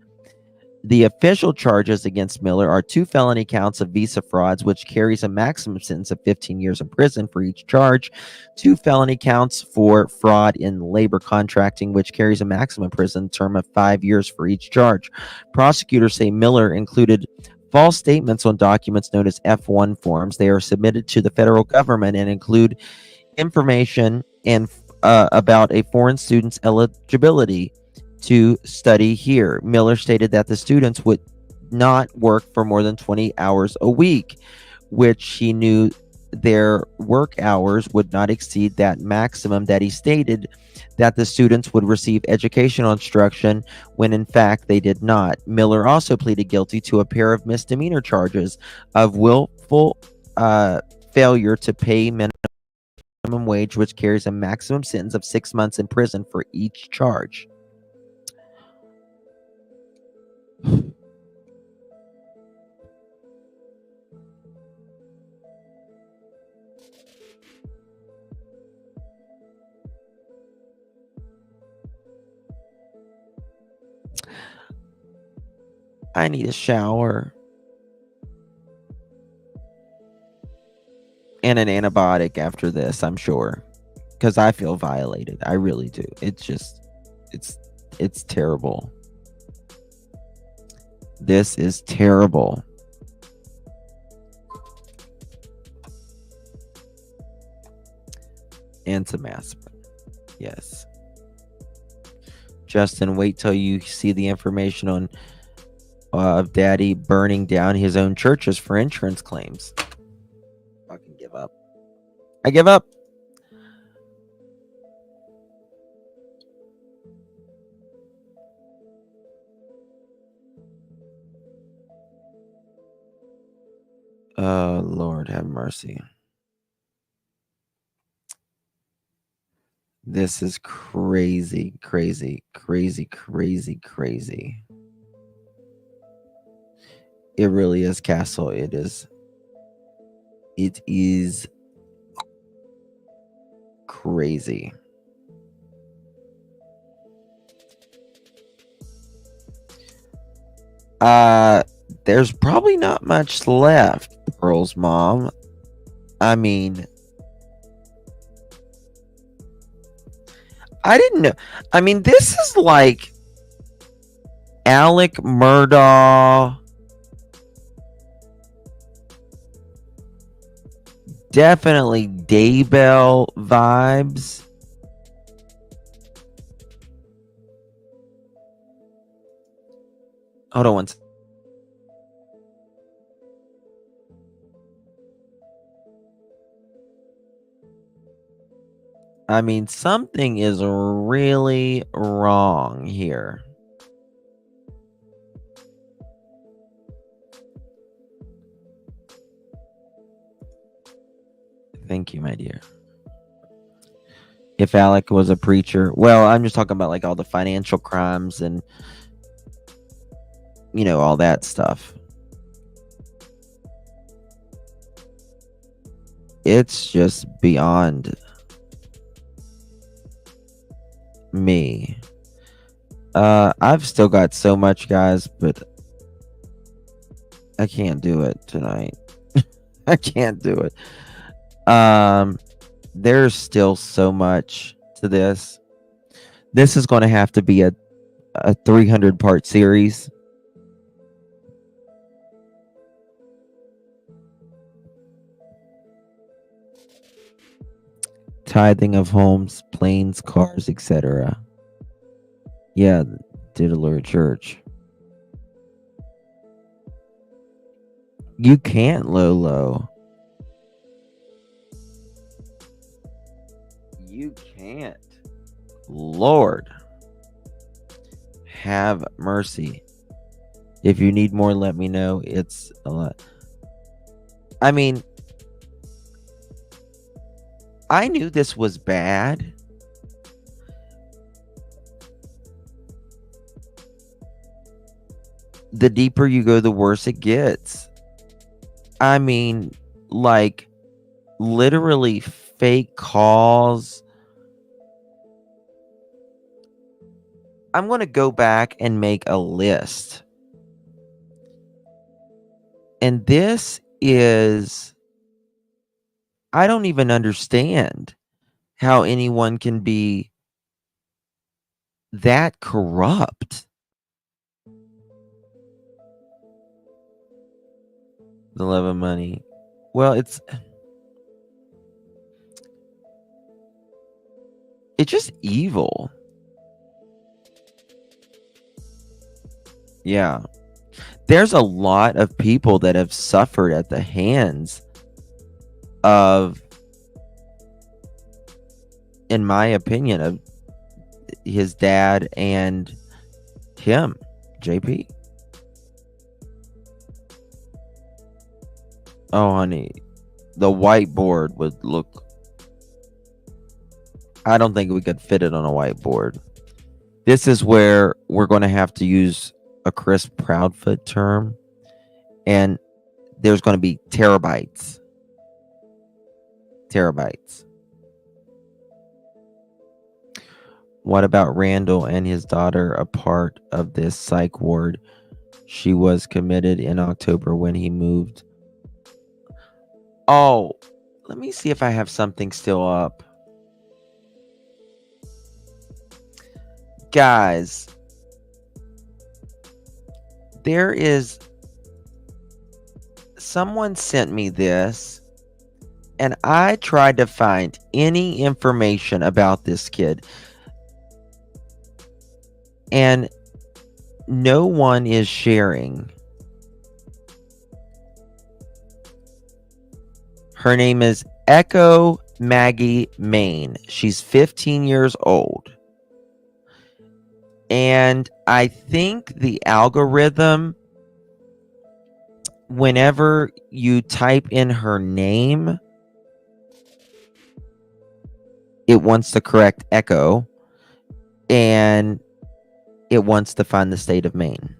The official charges against Miller are 2 felony counts of visa frauds, which carries a maximum sentence of 15 years in prison for each charge, 2 felony counts for fraud in labor contracting, which carries a maximum prison term of 5 years for each charge. Prosecutors say Miller included false statements on documents known as F-1 forms. They are submitted to the federal government and include information and about a foreign student's eligibility to study here. Miller stated that the students would not work for more than 20 hours a week, which he knew their work hours would not exceed that maximum, that he stated that the students would receive educational instruction when in fact they did not. Miller also pleaded guilty to a pair of misdemeanor charges of willful failure to pay minimum wage, which carries a maximum sentence of 6 months in prison for each charge. I need a shower and an antibiotic after this, I'm sure, because I feel violated. I really do. It's terrible. This is terrible. And some aspirin. Yes. Justin, wait till you see the information on of Daddy burning down his own churches for insurance claims. Fucking give up. I give up. Oh, Lord have mercy. This is crazy, crazy, crazy, crazy, crazy. It really is, Castle. It is crazy. There's probably not much left, Pearl's mom. I mean, I didn't know. I mean, this is like Alec Murdaugh. Definitely Daybell vibes. Hold on one second. I mean, something is really wrong here. Thank you, my dear. If Alec was a preacher, well, I'm just talking about like all the financial crimes and, you know, all that stuff. It's just beyond me. I've still got so much, guys, but I can't do it tonight. I can't do it. There's still so much to this. This is going to have to be a 300-part series. Tithing of homes, planes, cars, etc. Yeah, Diddler Church. You can't, Lolo. You can't. Lord, have mercy. If you need more, let me know. It's a lot. I mean, I knew this was bad. The deeper you go, the worse it gets. I mean, like, literally fake calls. I'm going to go back and make a list. And this is, I don't even understand how anyone can be that corrupt. The love of money. Well, it's It's just evil. Yeah. There's a lot of people that have suffered at the hands of, in my opinion, of his dad and him, JP. Oh, honey, the whiteboard would look... I don't think we could fit it on a whiteboard. This is where we're going to have to use a Chris Proudfoot term, and there's going to be terabytes. Terabytes. What about Randall and his daughter, a part of this psych ward? She was committed in October when he moved. Oh, let me see if I have something still up. Guys, there is... someone sent me this, and I tried to find any information about this kid, and no one is sharing. Her name is Echo Maggie Main. She's 15 years old. And I think the algorithm, whenever you type in her name, it wants to correct Echo, and it wants to find the state of Maine.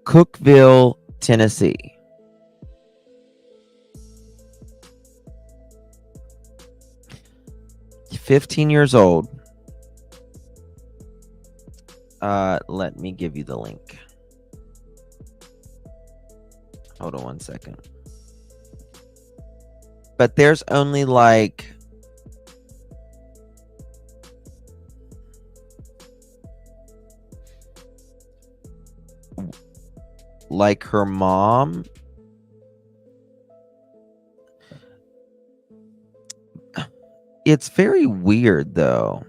Cookeville, Tennessee. "15 years old. Let me give you the link. Hold on one second. But there's only like her mom. It's very weird though.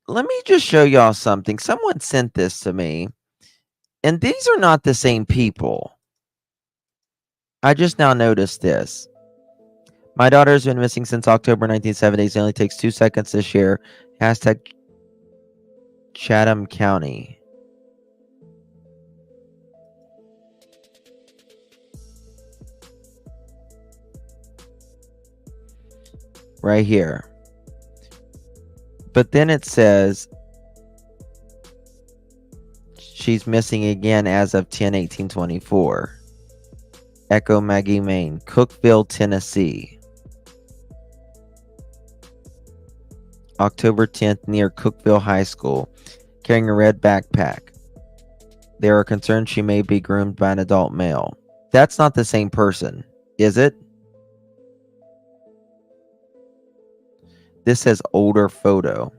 Let me just show y'all something. Someone sent this to me, and these are not the same people. I just now noticed this. "My daughter has been missing since October 1970s. It only takes 2 seconds to share. Hashtag Chatham County." Right here. But then it says she's missing again as of 10/18/24. Echo Maggie Main, Cookeville, Tennessee. October 10th, near Cookeville High School, carrying a red backpack. There are concerns she may be groomed by an adult male. That's not the same person, is it? This says older photo.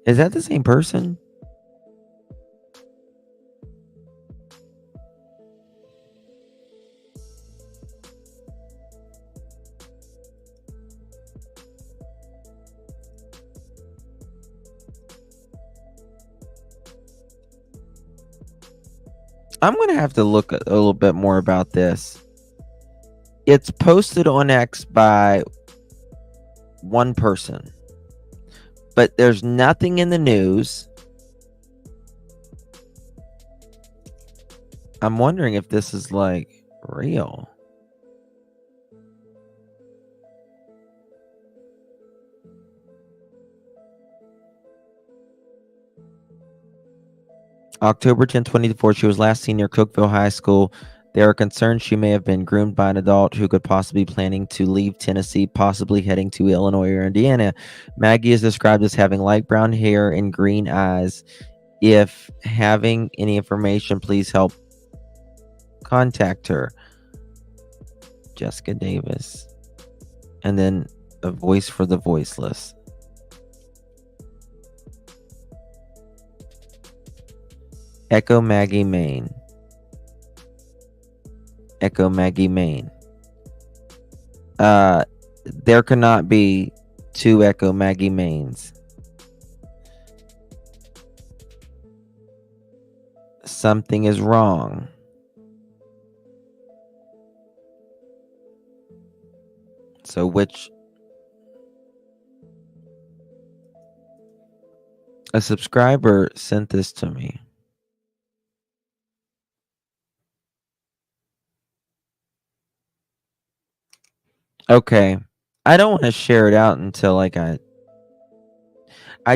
Is that the same person? I'm going to have to look a little bit more about this. It's posted on X by one person, but there's nothing in the news. I'm wondering if this is like real. October 10, 2024, she was last seen near Cookeville High School. There are concerns she may have been groomed by an adult who could possibly be planning to leave Tennessee, possibly heading to Illinois or Indiana. Maggie is described as having light brown hair and green eyes. If having any information, please help contact her. Jessica Davis. And then a voice for the voiceless. Echo Maggie Main. Echo Maggie Main. There cannot be two Echo Maggie Mains. Something is wrong. So which... A subscriber sent this to me. Okay. I don't want to share it out until like I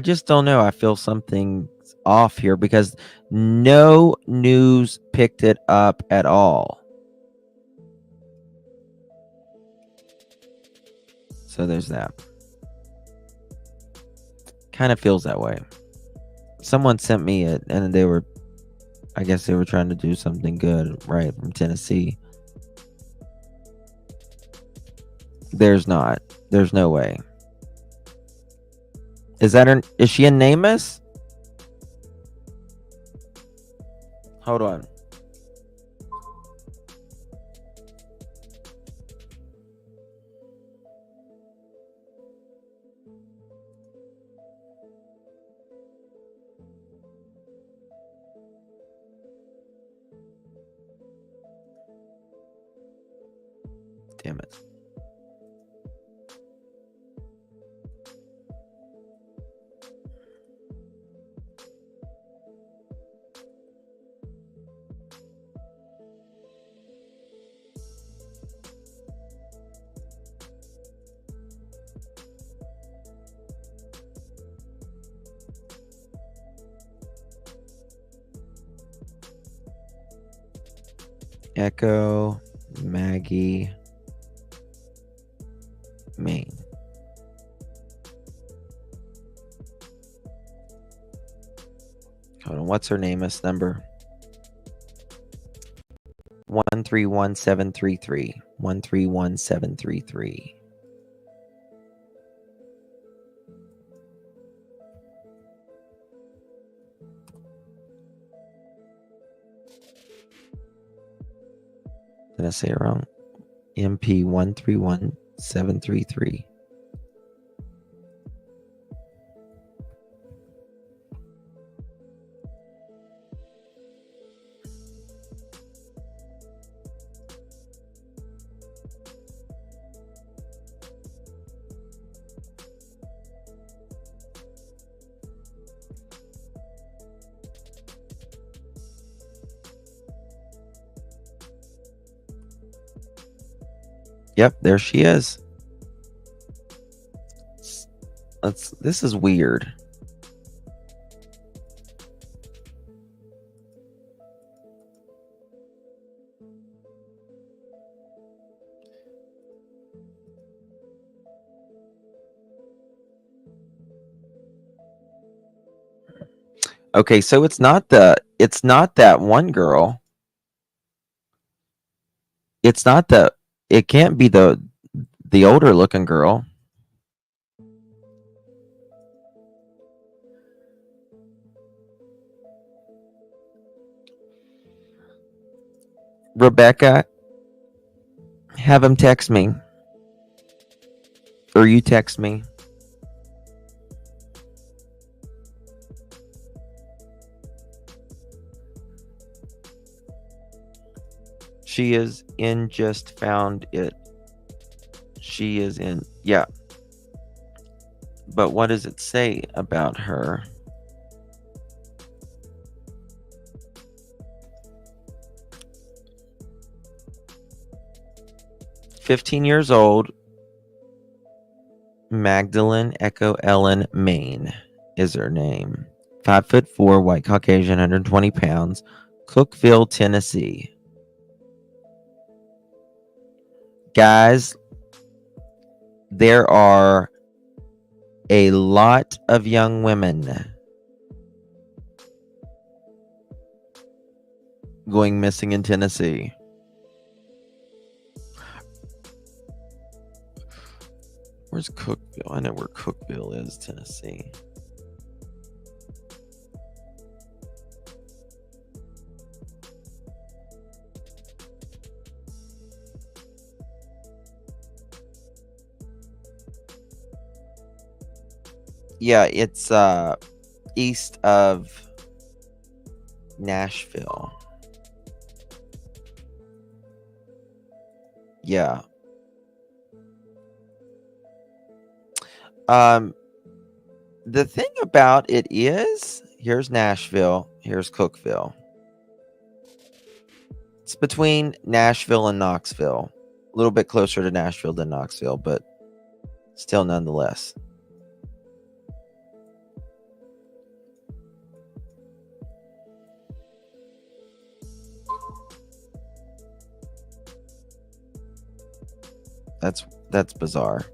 just don't know. I feel something's off here because no news picked it up at all. So there's that. Kind of feels that way. Someone sent me it and they were, I guess they were trying to do something good, right, from Tennessee. There's not. There's no way. Is that her? Is she a Namus? Hold on. Damn it. Echo Maggie Main. Hold on, what's her Namus number? 131733. 131733. Did I say it wrong? MP 131733. Yep, there she is. This is weird. Okay, so it's not that one girl. It can't be the older looking girl. Rebecca, have him text me. Or you text me. She is in just found it. She is in, yeah. But what does it say about her? "15 years old, Magdalene Echo Ellen Main is her name. 5'4", white Caucasian, 120 pounds, Cookeville, Tennessee." Guys, there are a lot of young women going missing in Tennessee. Where's Cookville? I know where Cookville is, Tennessee. Yeah, it's east of Nashville. Yeah. The thing about it is, here's Nashville, here's Cookville. It's between Nashville and Knoxville. A little bit closer to Nashville than Knoxville, but still nonetheless. That's bizarre.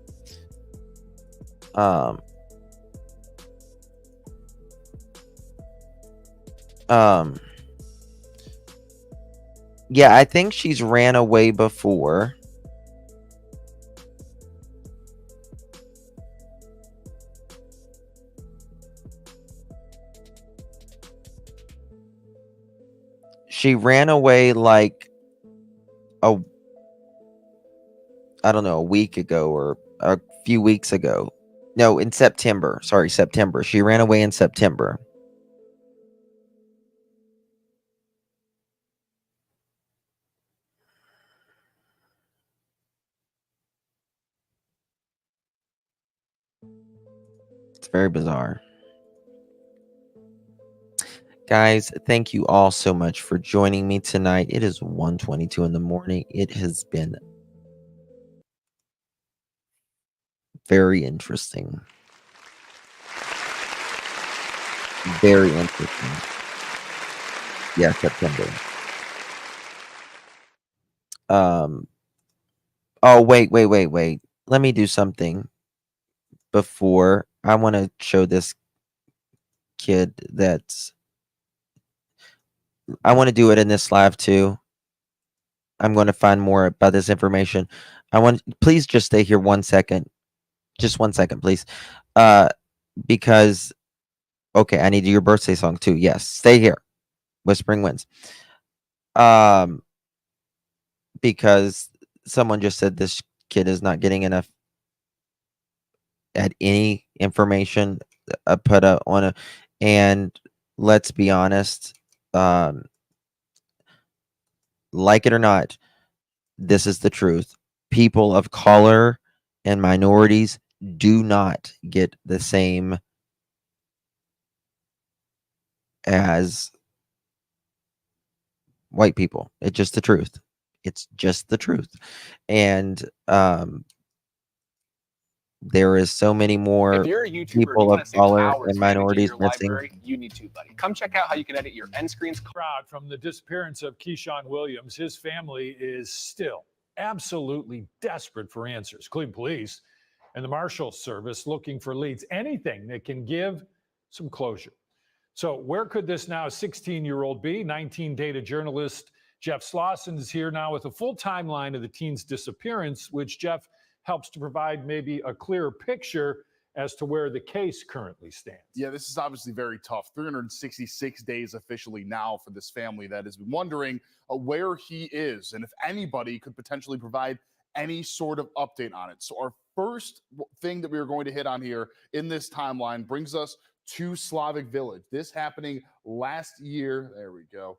Yeah, I think she's ran away before. She ran away like a week ago or a few weeks ago. No, in September. Sorry, September. She ran away in September. It's very bizarre. Guys, thank you all so much for joining me tonight. It is 1:22 in the morning. It has been very interesting. Very interesting. Yeah, September. Oh, wait. Let me do something before. I want to show this kid that's... I want to do it in this live too. I'm going to find more about this information. Please just stay here 1 second. Just 1 second, please. Because, okay, I need your birthday song too. Yes, stay here. Whispering Winds. Because someone just said this kid is not getting enough at any information put up on a, and let's be honest, like it or not, this is the truth. People of color and minorities do not get the same as white people. It's just the truth. It's just the truth. And there is so many more If you're a YouTuber people of color and minorities missing. library, you need to, buddy. Come check out how you can edit your end screens. Proud from the disappearance of Kean Williams. His family is still absolutely desperate for answers. Cleveland police and the Marshals Service looking for leads, anything that can give some closure. So where could this now 16-year-old be? 19 data journalist Jeff Slauson is here now with a full timeline of the teen's disappearance, which Jeff helps to provide maybe a clearer picture as to where the case currently stands. Yeah, this is obviously very tough. 366 days officially now for this family that has been wondering where he is and if anybody could potentially provide any sort of update on it. So our first thing that we are going to hit on here in this timeline brings us to Slavic Village. This happening last year. There we go.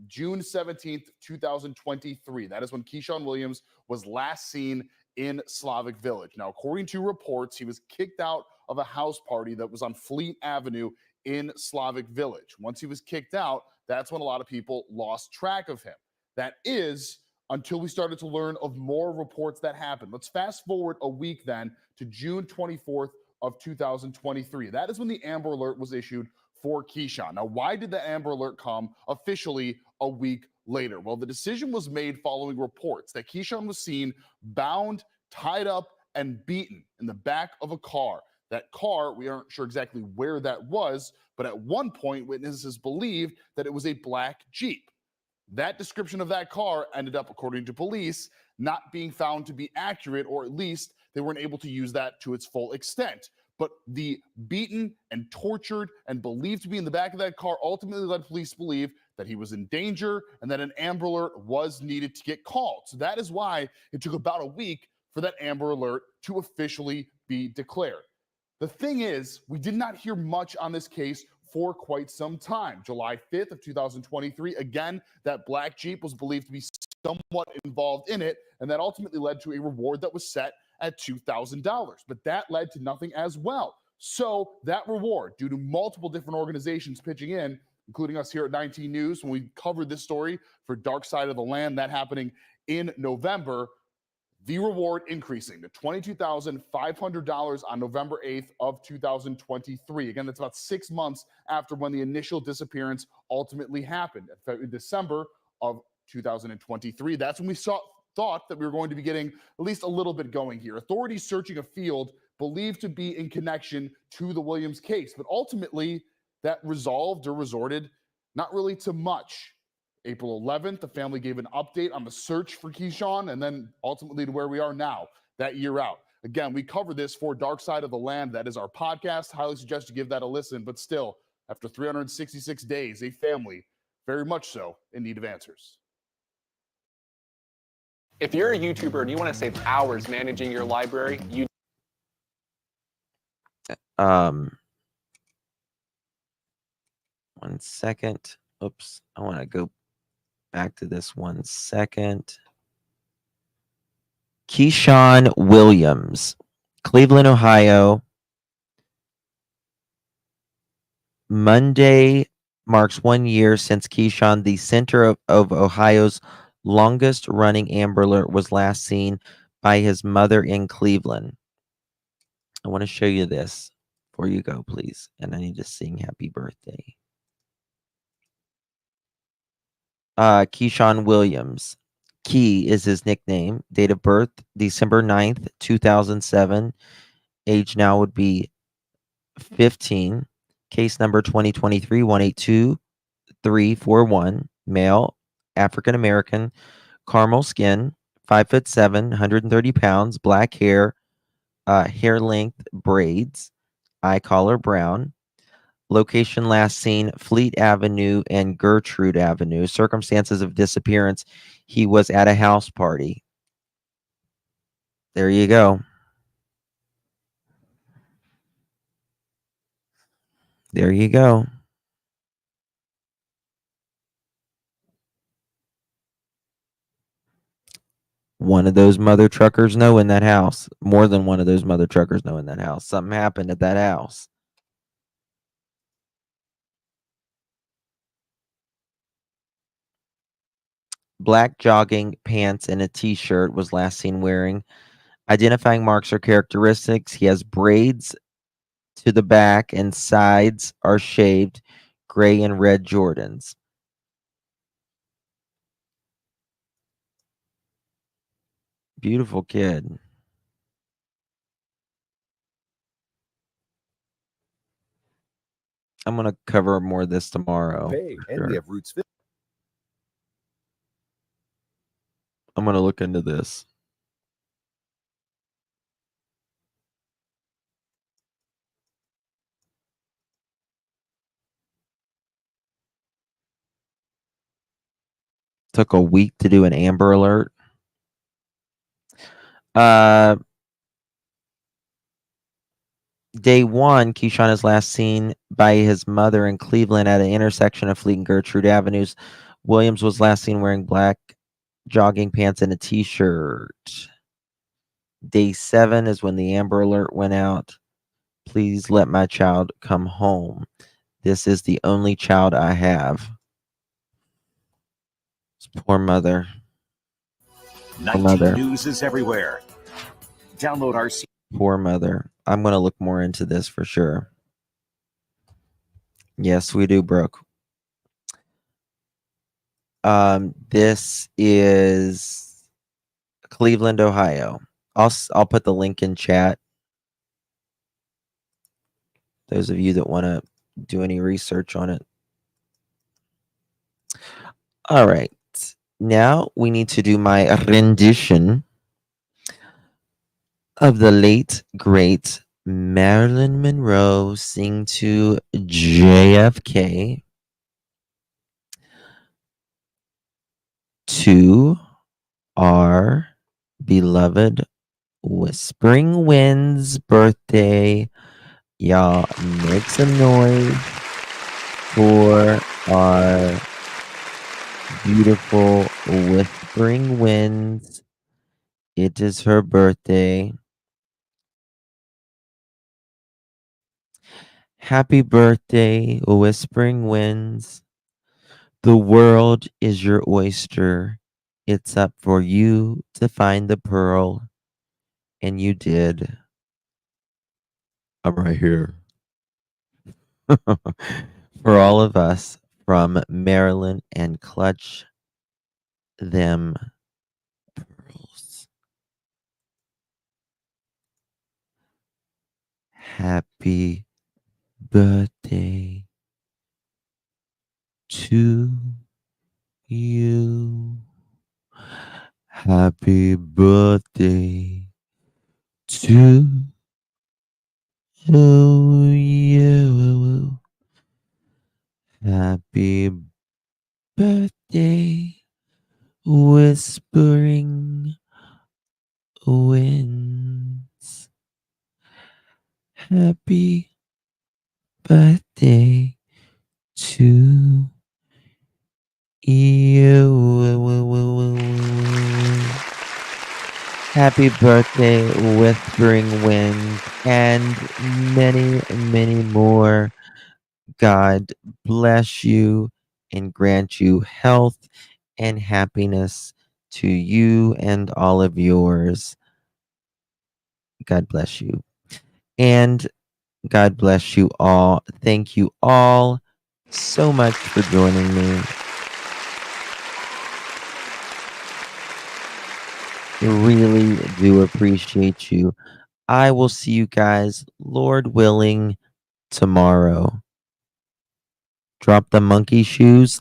June 17th, 2023. That is when Kean Williams was last seen in Slavic Village. Now, according to reports, he was kicked out of a house party that was on Fleet Avenue in Slavic Village. Once he was kicked out, that's when a lot of people lost track of him. That is until we started to learn of more reports that happened. Let's fast forward a week then to June 24th of 2023. That is when the Amber Alert was issued for Kean. Now, why did the Amber Alert come officially a week later? Well, the decision was made following reports that Kean was seen bound, tied up, and beaten in the back of a car. That car, we aren't sure exactly where that was, but at one point, witnesses believed that it was a black Jeep. That description of that car ended up, according to police, not being found to be accurate, or at least they weren't able to use that to its full extent. But the beaten and tortured and believed to be in the back of that car ultimately led police to believe that he was in danger and that an Amber Alert was needed to get called. So that is why it took about a week for that Amber Alert to officially be declared. The thing is, we did not hear much on this case for quite some time. July 5th of 2023, again, that black Jeep was believed to be somewhat involved in it, and that ultimately led to a reward that was set at $2,000. But that led to nothing as well. So that reward, due to multiple different organizations pitching in, including us here at 19 News, when we covered this story for Dark Side of the Land, that happening in November, the reward increasing to $22,500 on November 8th of 2023. Again, that's about 6 months after when the initial disappearance ultimately happened. In December of 2023, that's when we thought that we were going to be getting at least a little bit going here. Authorities searching a field believed to be in connection to the Williams case, but ultimately that resolved or resorted not really to much. April 11th, the family gave an update on the search for Keyshawn, and then ultimately to where we are now, that year out. Again, we covered this for Dark Side of the Land. That is our podcast. Highly suggest you give that a listen. But still, after 366 days, a family very much so in need of answers. If you're a YouTuber and you want to save hours managing your library, One second. Oops. I want to go back to this 1 second. Kean Williams, Cleveland, Ohio. Monday marks 1 year since Keyshawn, the center of Ohio's longest running Amber Alert, was last seen by his mother in Cleveland. I want to show you this before you go, please. And I need to sing happy birthday. Kean Williams. Key is his nickname. Date of birth, December 9th, 2007. Age now would be 15. Case number 2023-182341. Male, African American, caramel skin, 5'7", 130 pounds, black hair, hair length braids, eye color brown. Location last seen Fleet Avenue and Gertrude Avenue. Circumstances of disappearance, he was at a house party. There you go. There you go. One of those mother truckers know in that house. More than one of those mother truckers know in that house. Something happened at that house. Black jogging pants and a t-shirt was last seen wearing. Identifying marks or characteristics: he has braids to the back and sides are shaved, gray and red Jordans. Beautiful kid. I'm going to cover more of this tomorrow. Hey, and we have Roots. I'm going to look into this. Took a week to do an Amber Alert. Day one, Keyshawn is last seen by his mother in Cleveland at an intersection of Fleet and Gertrude Avenues. Williams was last seen wearing black jogging pants and a t-shirt. Day 7 is when the Amber Alert went out. Please let my child come home. This is the only child I have. Poor mother. 19 News is everywhere. Download our... Poor mother. I'm going to look more into this for sure. Yes, we do, Brooke. This is Cleveland, Ohio. I'll put the link in chat. Those of you that want to do any research on it. All right. Now we need to do my rendition of the late, great Marilyn Monroe sing to JFK to our beloved Whispering Wind's birthday. Y'all make some noise for our beautiful Whispering Winds. It is her birthday. Happy birthday, Whispering Winds. The world is your oyster. It's up for you to find the pearl. And you did. I'm right here. For all of us from Maryland and Clutch Them Pearls. Happy birthday to you. Happy birthday to you. Happy birthday, Whispering Winds. Happy birthday to you. Happy birthday, Whispering Winds, and many, many more. God bless you and grant you health and happiness to you and all of yours. God bless you. And God bless you all. Thank you all so much for joining me. Really do appreciate you. I will see you guys, Lord willing, tomorrow. Drop the monkey shoes.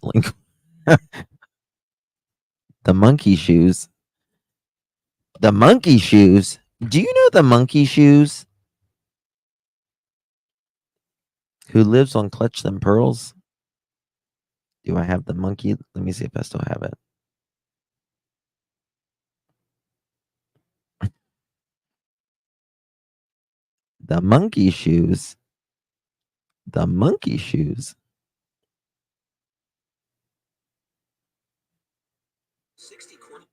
The monkey shoes. The monkey shoes. Do you know the monkey shoes? Who lives on Clutch Them Pearls? Do I have the monkey? Let me see if I still have it. The monkey shoes. The monkey shoes. 60 corn.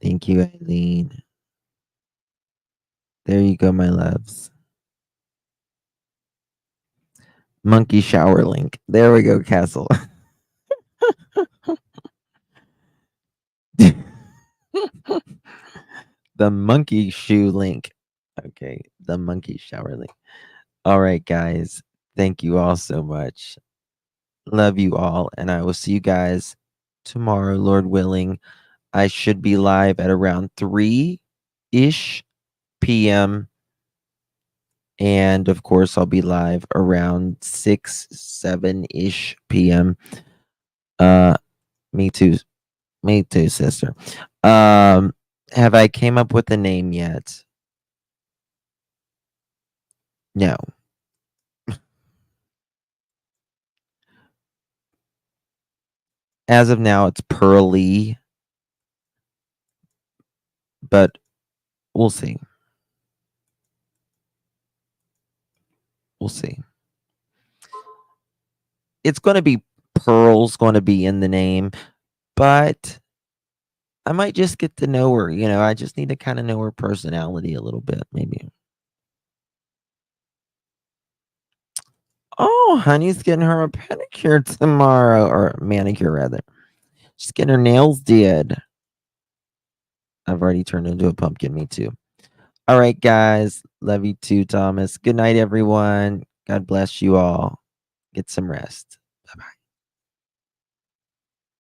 Thank you, Eileen. There you go, my loves. Monkey shower link. There we go, Castle. The monkey shoe link. Okay, the monkey shower link. All right, guys. Thank you all so much. Love you all, and I will see you guys tomorrow, Lord willing. I should be live at around 3-ish p.m. And of course, I'll be live around 6, 7-ish p.m. Me too, sister. Have I came up with a name yet? No. As of now, it's Pearly, but we'll see. We'll see. It's going to be Pearl's going to be in the name, but I might just get to know her. You know, I just need to kind of know her personality a little bit, maybe. Oh, honey's getting her a pedicure tomorrow, or manicure rather. She's getting her nails did. I've already turned into a pumpkin, me too. All right, guys. Love you too, Thomas. Good night, everyone. God bless you all. Get some rest. Bye-bye.